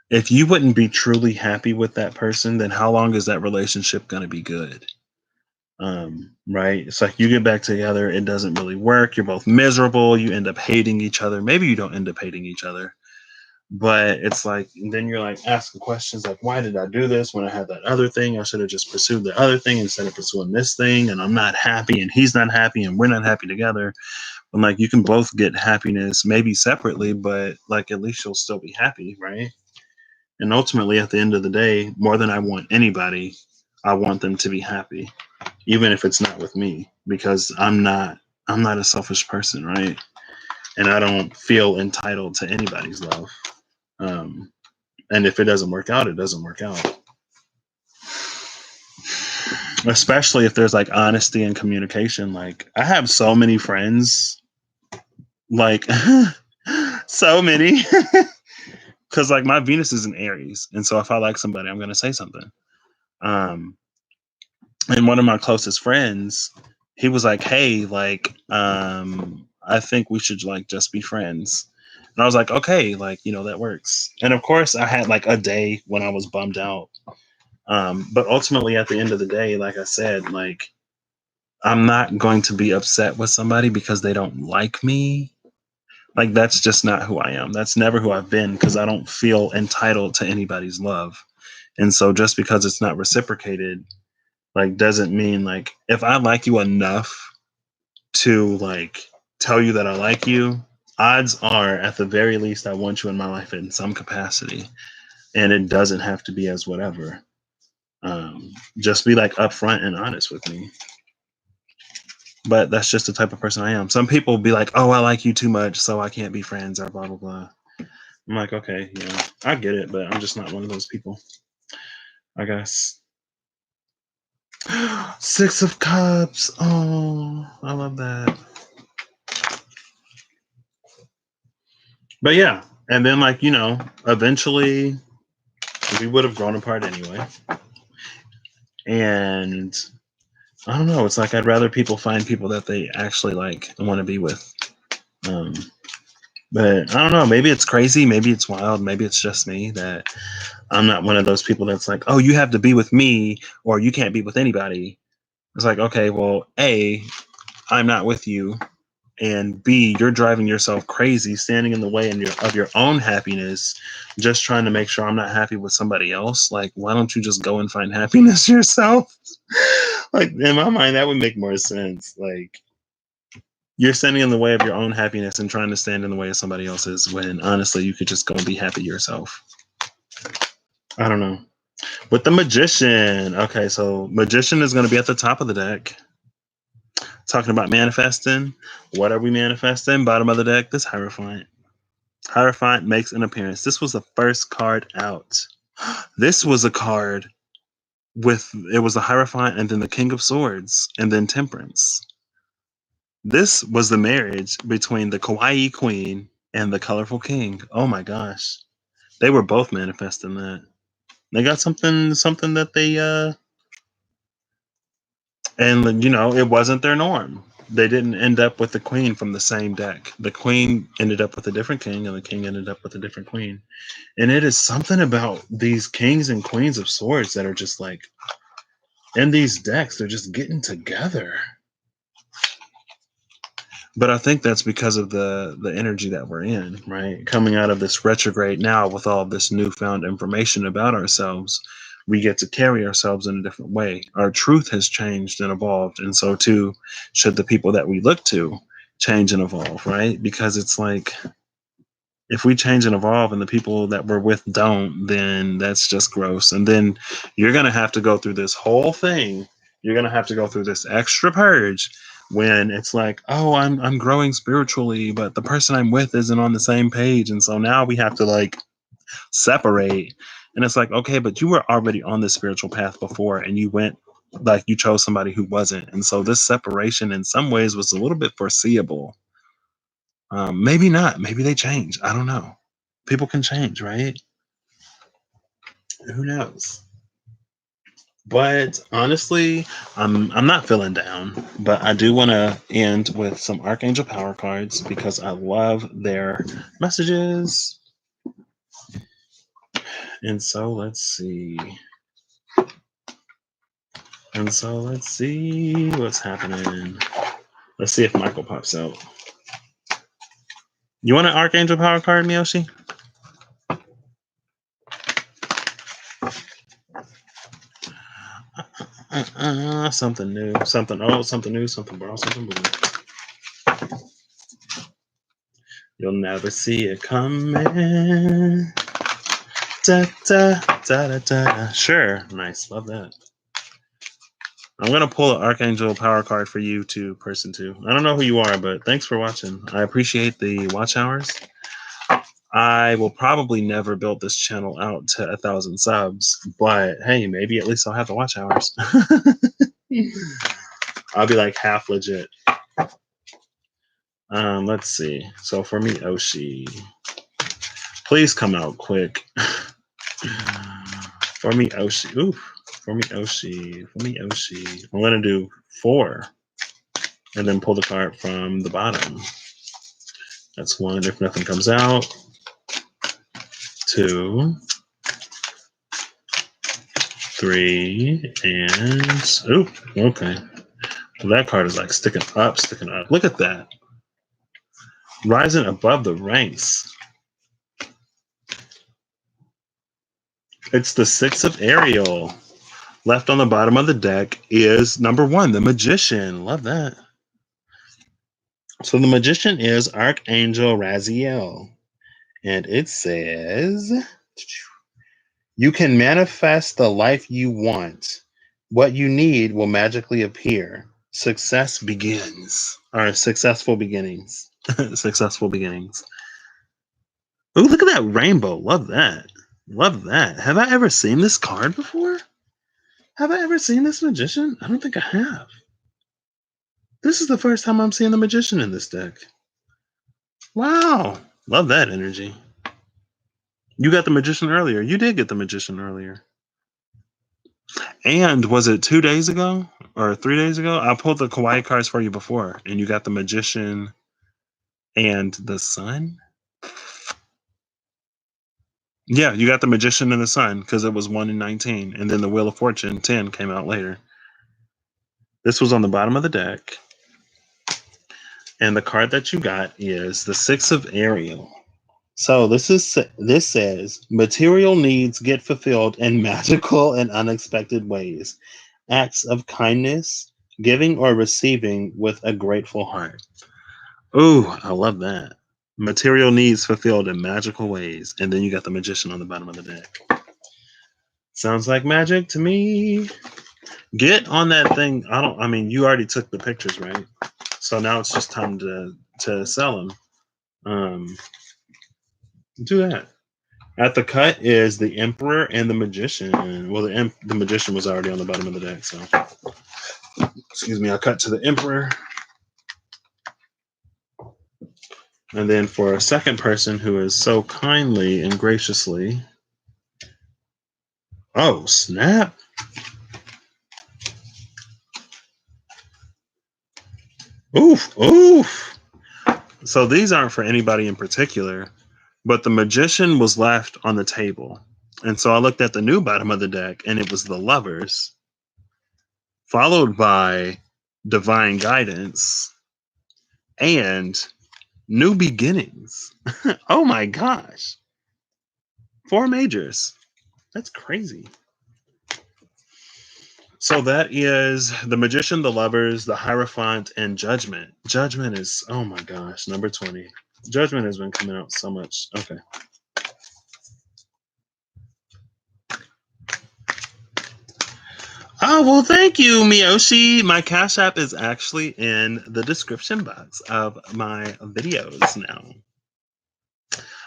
if you wouldn't be truly happy with that person, then how long is that relationship going to be good? Right? It's like you get back together, it doesn't really work. You're both miserable. You end up hating each other. Maybe you don't end up hating each other, but it's like, and then you're like asking questions like, why did I do this when I had that other thing? I should have just pursued the other thing instead of pursuing this thing. And I'm not happy, and he's not happy, and we're not happy together. And like, you can both get happiness, maybe separately, but like at least you'll still be happy, right? And ultimately, at the end of the day, more than I want anybody, I want them to be happy, even if it's not with me, because I'm not a selfish person, right? And I don't feel entitled to anybody's love. And if it doesn't work out, it doesn't work out. Especially if there's like honesty and communication. Like, I have so many friends, like so many, because like my Venus is in Aries, and so if I like somebody, I'm gonna say something. And one of my closest friends, he was like, hey, like, I think we should like just be friends. And I was like, okay, like, that works. And of course I had like a day when I was bummed out. But ultimately at the end of the day, like I said, like, I'm not going to be upset with somebody because they don't like me. Like, that's just not who I am. That's never who I've been, because I don't feel entitled to anybody's love. And so just because it's not reciprocated, like, doesn't mean, like, if I like you enough to like tell you that I like you, odds are at the very least I want you in my life in some capacity. And it doesn't have to be as whatever. Just be like upfront and honest with me. But that's just the type of person I am. Some people be like, oh, I like you too much, so I can't be friends, or blah blah blah. I'm like, okay, yeah, I get it, but I'm just not one of those people, I guess. Six of Cups. Oh, I love that. But yeah, and then like, eventually we would have grown apart anyway. And I don't know, it's like I'd rather people find people that they actually like and want to be with. But I don't know, maybe it's crazy, maybe it's wild, maybe it's just me that I'm not one of those people that's like, oh, you have to be with me or you can't be with anybody. It's like, okay, well, A, I'm not with you, and B, you're driving yourself crazy, standing in the way of your own happiness, just trying to make sure I'm not happy with somebody else. Like, why don't you just go and find happiness yourself? Like, in my mind, that would make more sense. Like, you're standing in the way of your own happiness and trying to stand in the way of somebody else's, when honestly you could just go and be happy yourself. I don't know. With the magician. Okay, so magician is going to be at the top of the deck. Talking about manifesting. What are we manifesting? Bottom of the deck, this Hierophant. Hierophant makes an appearance. This was the first card out. This was a card with, it was the Hierophant and then the King of Swords and then Temperance. This was the marriage between the Kawaii Queen and the Colorful King. Oh my gosh. They were both manifesting that. They got something that they and it wasn't their norm. They didn't end up with the queen from the same deck. The queen ended up with a different king and the king ended up with a different queen. And it is something about these kings and queens of swords that are just like in these decks, they're just getting together. But I think that's because of the energy that we're in, right? Coming out of this retrograde now with all this newfound information about ourselves, we get to carry ourselves in a different way. Our truth has changed and evolved, and so too should the people that we look to change and evolve, right? Because it's like if we change and evolve and the people that we're with don't, then that's just gross. And then you're going to have to go through this whole thing. You're going to have to go through this extra purge when it's like, oh, I'm growing spiritually, but the person I'm with isn't on the same page. And so now we have to like separate. And it's like, okay, but you were already on this spiritual path before and you went like you chose somebody who wasn't. And so this separation in some ways was a little bit foreseeable. Maybe not. Maybe they change. I don't know. People can change, right? Who knows? But honestly, I'm not feeling down. But I do want to end with some Archangel Power cards because I love their messages. And so let's see. Let's see what's happening. Let's see if Michael pops out. You want an Archangel Power card, Miyoshi? Something new, something old, something new, something borrowed, something blue. You'll never see it coming. Da, da, da, da, da. Sure. Nice. Love that. I'm going to pull an Archangel Power card for you too, person two. I don't know who you are, but thanks for watching. I appreciate the watch hours. I will probably never build this channel out to 1,000 subs, but hey, maybe at least I'll have the watch hours. I'll be like half legit. Let's see. So for me, Oshi, please come out quick. For me, Oshi. Oof. For me, Oshi. For me, Oshi. I'm gonna do 4, and then pull the card from the bottom. That's 1. If nothing comes out, 2, 3, and ooh, okay. Well, that card is like sticking up, sticking up. Look at that. Rising above the ranks. It's the 6 of Ariel. Left on the bottom of the deck is number 1, the Magician. Love that. So the Magician is Archangel Raziel. And it says, you can manifest the life you want. What you need will magically appear. Success begins. Or successful beginnings. Successful beginnings. Ooh, look at that rainbow. Love that. Love that. Have I ever seen this card before? Have I ever seen this Magician? I don't think I have. This is the first time I'm seeing the Magician in this deck. Wow. Love that energy. You got the Magician earlier. You did get the Magician earlier. And was it 2 days ago or 3 days ago? I pulled the Kawaii cards for you before, and you got the Magician and the Sun? Yeah, you got the Magician and the Sun because it was 1 in 19. And then the Wheel of Fortune 10 came out later. This was on the bottom of the deck. And the card that you got is the 6 of Ariel. So this says material needs get fulfilled in magical and unexpected ways. Acts of kindness, giving or receiving with a grateful heart. Ooh, I love that. Material needs fulfilled in magical ways. And then you got the Magician on the bottom of the deck. Sounds like magic to me. Get on that thing. I mean, you already took the pictures, right? So now it's just time to sell them. Do that. At the cut is the Emperor and the Magician. Well, the Magician was already on the bottom of the deck, so excuse me. I cut to the Emperor, and then for a second person who is so kindly and graciously. Oh snap! Oof, oof. So these aren't for anybody in particular, but the Magician was left on the table. And so I looked at the new bottom of the deck, and it was the Lovers, followed by Divine Guidance and New Beginnings. Oh my gosh. 4 majors. That's crazy. So that is the Magician, the Lovers, the Hierophant, and Judgment. Judgment is, oh my gosh, number 20. Judgment has been coming out so much. Okay. Oh, well, thank you, Miyoshi. My Cash App is actually in the description box of my videos now.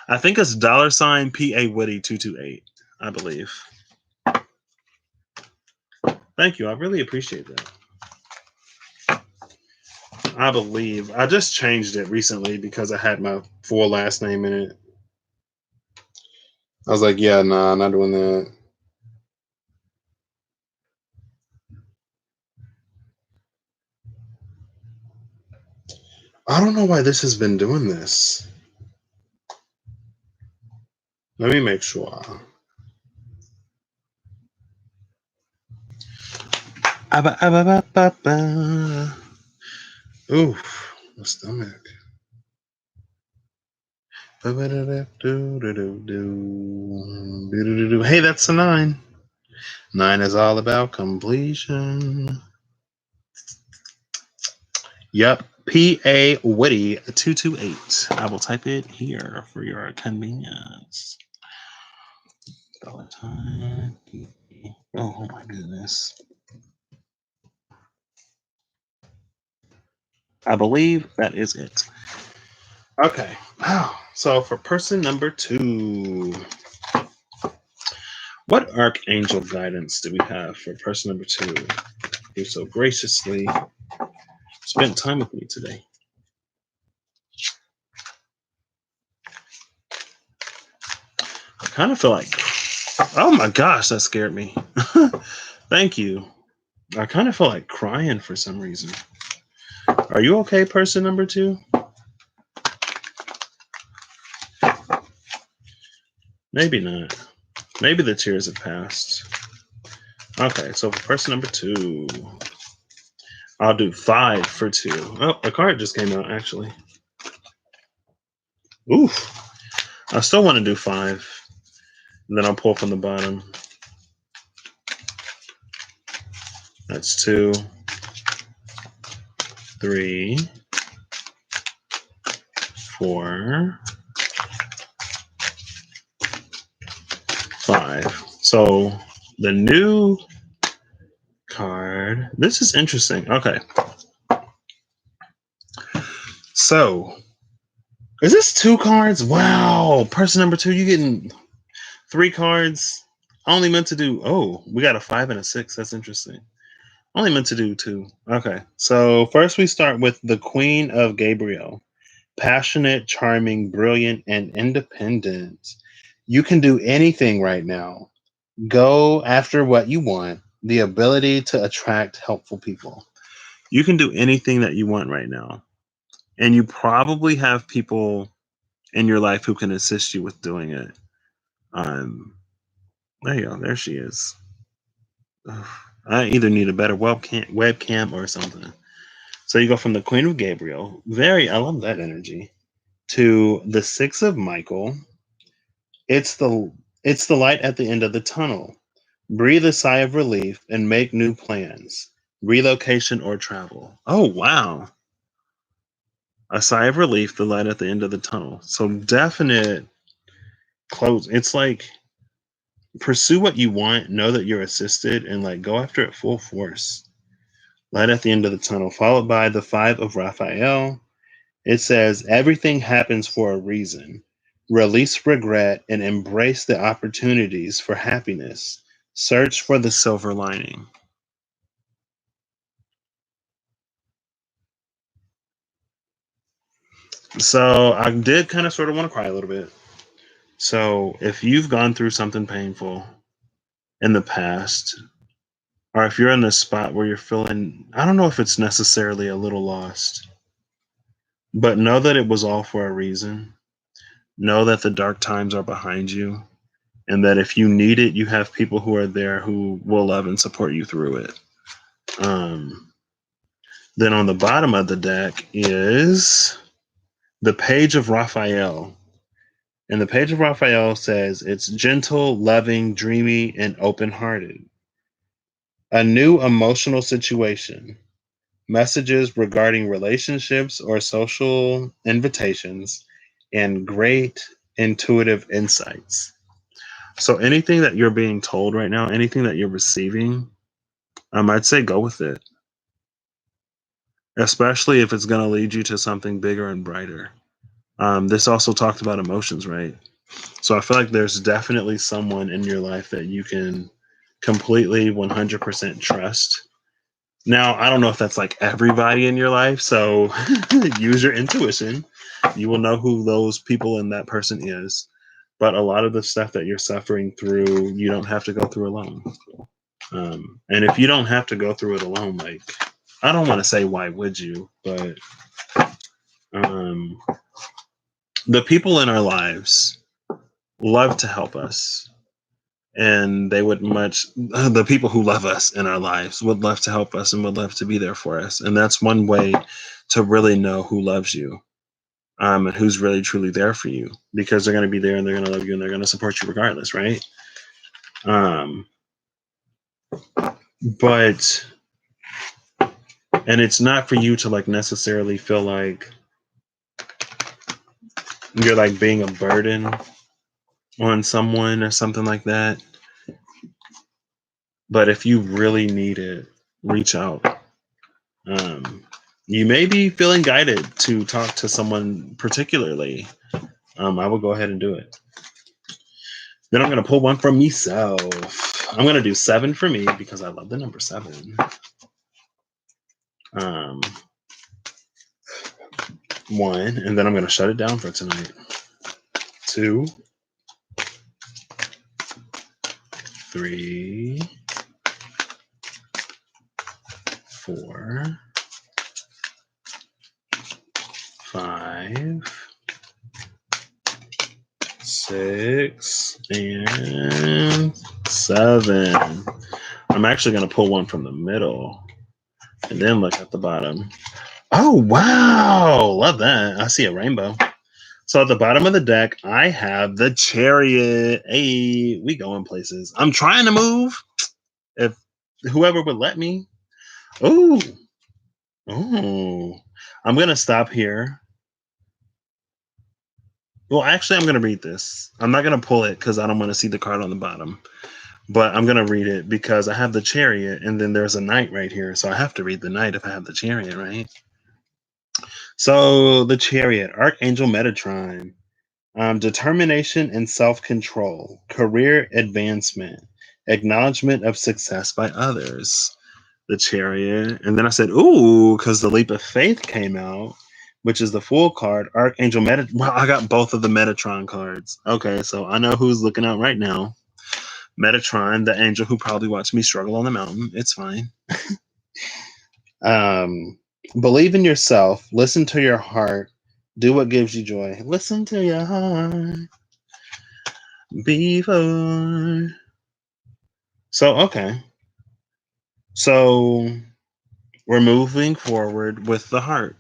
I think it's $ PA Woody 228, I believe. Thank you. I really appreciate that. I believe. I just changed it recently because I had my full last name in it. I was like, yeah, nah, not doing that. I don't know why this has been doing this. Let me make sure. Oof, my stomach. Hey, that's a 9. 9 is all about completion. Yep. PA Woody 228. I will type it here for your convenience. $. Oh my goodness. I believe that is it. Okay. Wow. So for person number 2, what archangel guidance do we have for person number 2? Who so graciously spent time with me today. I kind of feel like, oh my gosh, that scared me. Thank you. I kind of feel like crying for some reason. Are you okay, person number 2? Maybe not. Maybe the tears have passed. Okay, so for person number 2, I'll do 5 for 2. Oh, a card just came out, actually. Oof. I still want to do 5. And then I'll pull from the bottom. That's 2, 3, 4, 5. So the new card. This is interesting. Okay. So is this 2 cards? Wow. Person number 2, you getting 3 cards. I only meant to do, oh, we got a 5 and a 6. That's interesting. Only meant to do 2. Okay. So first we start with the Queen of Gabriel. Passionate, charming, brilliant, and independent. You can do anything right now. Go after what you want. The ability to attract helpful people. You can do anything that you want right now. And you probably have people in your life who can assist you with doing it. There you go. There she is. Ugh. I either need a better webcam or something. So you go from the Queen of Gabriel, I love that energy, to the 6 of Michael. It's the light at the end of the tunnel. Breathe a sigh of relief and make new plans. Relocation or travel. Oh wow. A sigh of relief, the light at the end of the tunnel. So definite close. It's like pursue what you want, know that you're assisted, and like go after it full force. Light at the end of the tunnel, followed by the five of Raphael. It says, everything happens for a reason. Release regret and embrace the opportunities for happiness. Search for the silver lining. So I did kind of sort of want to cry a little bit. So if you've gone through something painful in the past, or if you're in a spot where you're feeling, I don't know if it's necessarily a little lost, but know that it was all for a reason. Know that the dark times are behind you, and that if you need it, you have people who are there who will love and support you through it. Um, then on the bottom of the deck is the page of Raphael. And the page of Raphael says it's gentle, loving, dreamy, and open hearted. A new emotional situation, messages regarding relationships or social invitations, and great intuitive insights. So anything that you're being told right now, anything that you're receiving, I'd say go with it, especially if it's going to lead you to something bigger and brighter. This also talked about emotions, right? So I feel like there's definitely someone in your life that you can completely 100% trust. Now, I don't know if that's like everybody in your life, so use your intuition. You will know who those people and that person is. But a lot of the stuff that you're suffering through, you don't have to go through alone. And if you don't have to go through it alone, like, I don't want to say why would you, but um, the people in our lives love to help us. And they would much, the people who love us in our lives would love to help us and would love to be there for us. And that's one way to really know who loves you, and who's really truly there for you, because they're going to be there and they're going to love you and they're going to support you regardless, right? Um, but, and it's not for you to like necessarily feel like you're like being a burden on someone or something like that. But if you really need it, reach out. Um, you may be feeling guided to talk to someone particularly. I will go ahead and do it. Then I'm going to pull one from myself. I'm going to do 7 for me because I love the number 7. Um, 1, and then I'm going to shut it down for tonight. 2, 3, 4, 5, 6, and 7. I'm actually going to pull one from the middle and then look at the bottom. Oh, wow. Love that. I see a rainbow. So at the bottom of the deck, I have the Chariot. Hey, we going places. I'm trying to move. If whoever would let me. Oh, oh. I'm going to stop here. Well, actually, I'm going to read this. I'm not going to pull it because I don't want to see the card on the bottom. But I'm going to read it because I have the Chariot and then there's a Knight right here. So I have to read the Knight if I have the Chariot, right? So the Chariot, Archangel Metatron. Determination and self-control, career advancement, acknowledgement of success by others, the Chariot. And then I said, ooh, because the Leap of Faith came out, which is the full card, Archangel Metatron. Well, I got both of the Metatron cards. Okay, so I know who's looking out right now. Metatron, the angel who probably watched me struggle on the mountain. It's fine. um, Believe in yourself. Listen to your heart. Do what gives you joy. Listen to your heart. Before. So, okay. So, we're moving forward with the heart.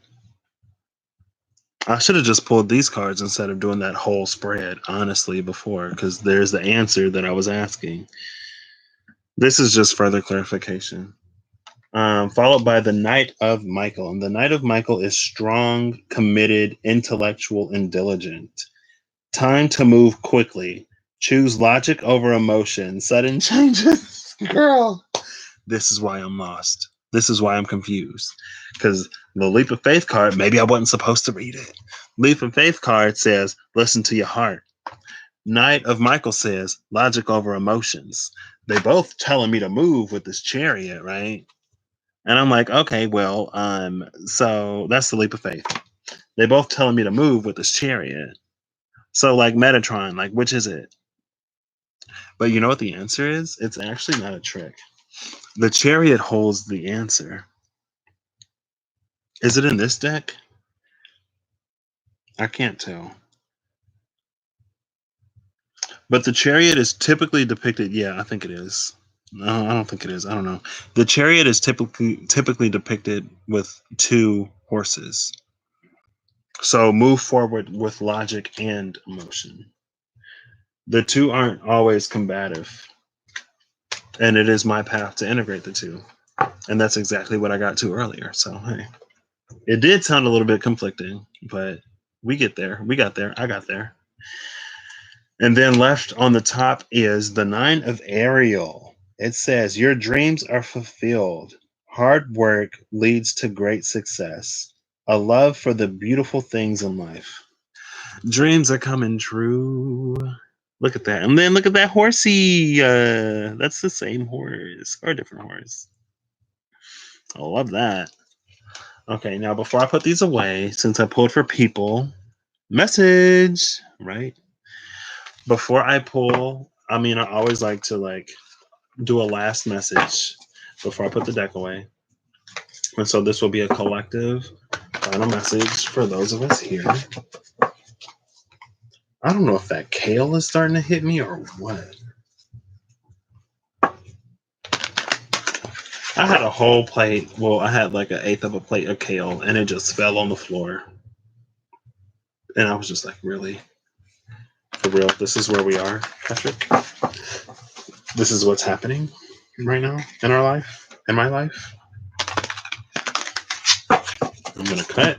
I should have just pulled these cards instead of doing that whole spread, honestly, before, because there's the answer that I was asking. This is just further clarification. Followed by the Knight of Michael. And the Knight of Michael is strong, committed, intellectual, and diligent. Time to move quickly. Choose logic over emotion. Sudden changes. Girl, this is why I'm lost. This is why I'm confused. Because the leap of faith card, maybe I wasn't supposed to read it. Leap of faith card says, listen to your heart. Knight of Michael says, logic over emotions. They both telling me to move with this chariot, right? And I'm like, okay, well, so that's the leap of faith. They both telling me to move with this chariot. So like Metatron, like which is it? But you know what the answer is? It's actually not a trick. The chariot holds the answer. Is it in this deck? I can't tell. But the chariot is typically depicted. Yeah, I think it is. No, I don't think it is. I don't know. The chariot is typically depicted with two horses. So move forward with logic and emotion. The two aren't always combative, and it is my path to integrate the two. And that's exactly what I got to earlier. So hey, it did sound a little bit conflicting, but we get there. We got there. I got there. And then left on the top is the Nine of Ariel. It says, your dreams are fulfilled. Hard work leads to great success. A love for the beautiful things in life. Dreams are coming true. Look at that. And then look at that horsey. That's the same horse or a different horse. I love that. Okay, now before I put these away, since I pulled for people, message, right? Before I pull, I mean, I always like to do a last message before I put the deck away. And so this will be a collective final message for those of us here. I don't know if that kale is starting to hit me or what. I had a whole plate. Well, I had like an eighth of a plate of kale and it just fell on the floor. And I was just like, really? For real? This is where we are, Patrick? This is what's happening right now in our life, in my life? I'm going to cut.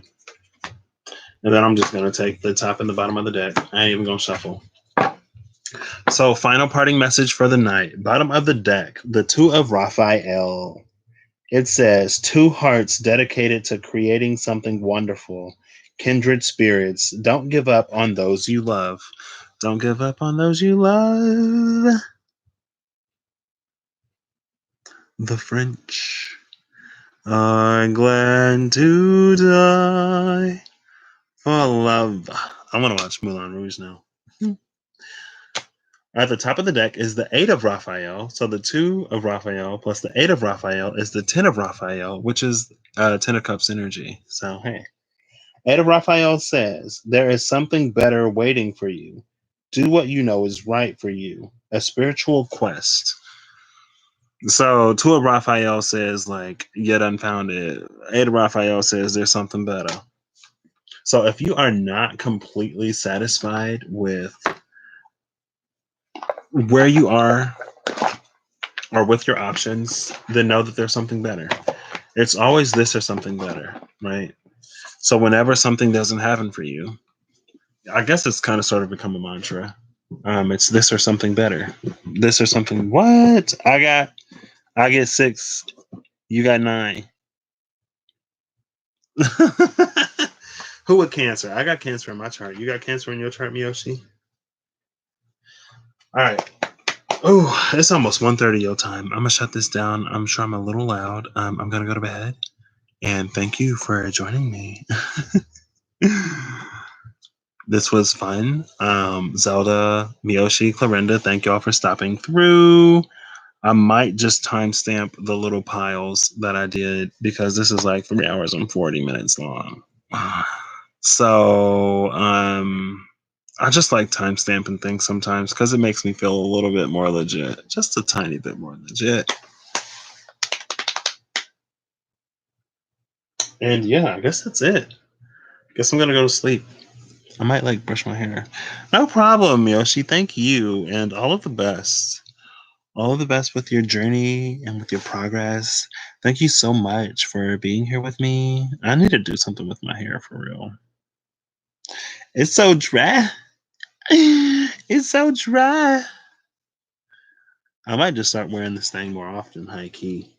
And then I'm just going to take the top and the bottom of the deck. I ain't even going to shuffle. So, final parting message for the night. Bottom of the deck, the Two of Raphael. It says, two hearts dedicated to creating something wonderful. Kindred spirits. Don't give up on those you love. Don't give up on those you love. The French are glad to die for love. I want to watch Moulin Rouge now. At the top of the deck is the Eight of Raphael. So the Two of Raphael plus the Eight of Raphael is the Ten of Raphael, which is Ten of Cups energy. So, hey. Eight of Raphael says, there is something better waiting for you. Do what you know is right for you. A spiritual quest. So Two of Raphael says, like, yet unfounded. Eight of Raphael says there's something better. So if you are not completely satisfied with where you are or with your options, then know that there's something better. It's always this or something better, right? So whenever something doesn't happen for you, I guess it's kind of sort of become a mantra. It's this or something better. This or something. What? I get 6. You got 9. Who with Cancer? I got Cancer in my chart. You got Cancer in your chart, Miyoshi? All right. Oh, it's almost 1:30 your time. I'm gonna shut this down. I'm sure I'm a little loud. I'm gonna go to bed. And thank you for joining me. This was fun. Zelda, Miyoshi, Clarinda, thank y'all for stopping through. I might just timestamp the little piles that I did because this is like 3 hours and 40 minutes long. So I just like timestamping things sometimes because it makes me feel a little bit more legit. Just a tiny bit more legit. And yeah, I guess that's it. I guess I'm gonna go to sleep. I might like brush my hair. No problem, Yoshi. Thank you. And all of the best. All of the best with your journey and with your progress. Thank you so much for being here with me. I need to do something with my hair for real. It's so dry. It's so dry. I might just start wearing this thing more often, high key.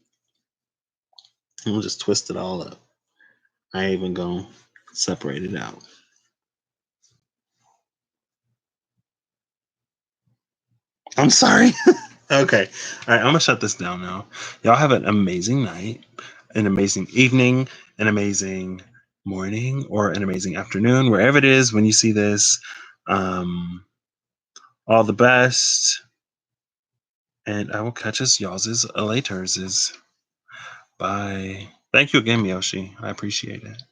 We'll just twist it all up. I ain't even gonna separate it out. I'm sorry. Okay. All right. I'm gonna shut this down now. Y'all have an amazing night, an amazing evening, an amazing morning, or an amazing afternoon, wherever it is when you see this. Um, all the best, and I will catch us y'all's later. Bye. Thank you again, Miyoshi. I appreciate it.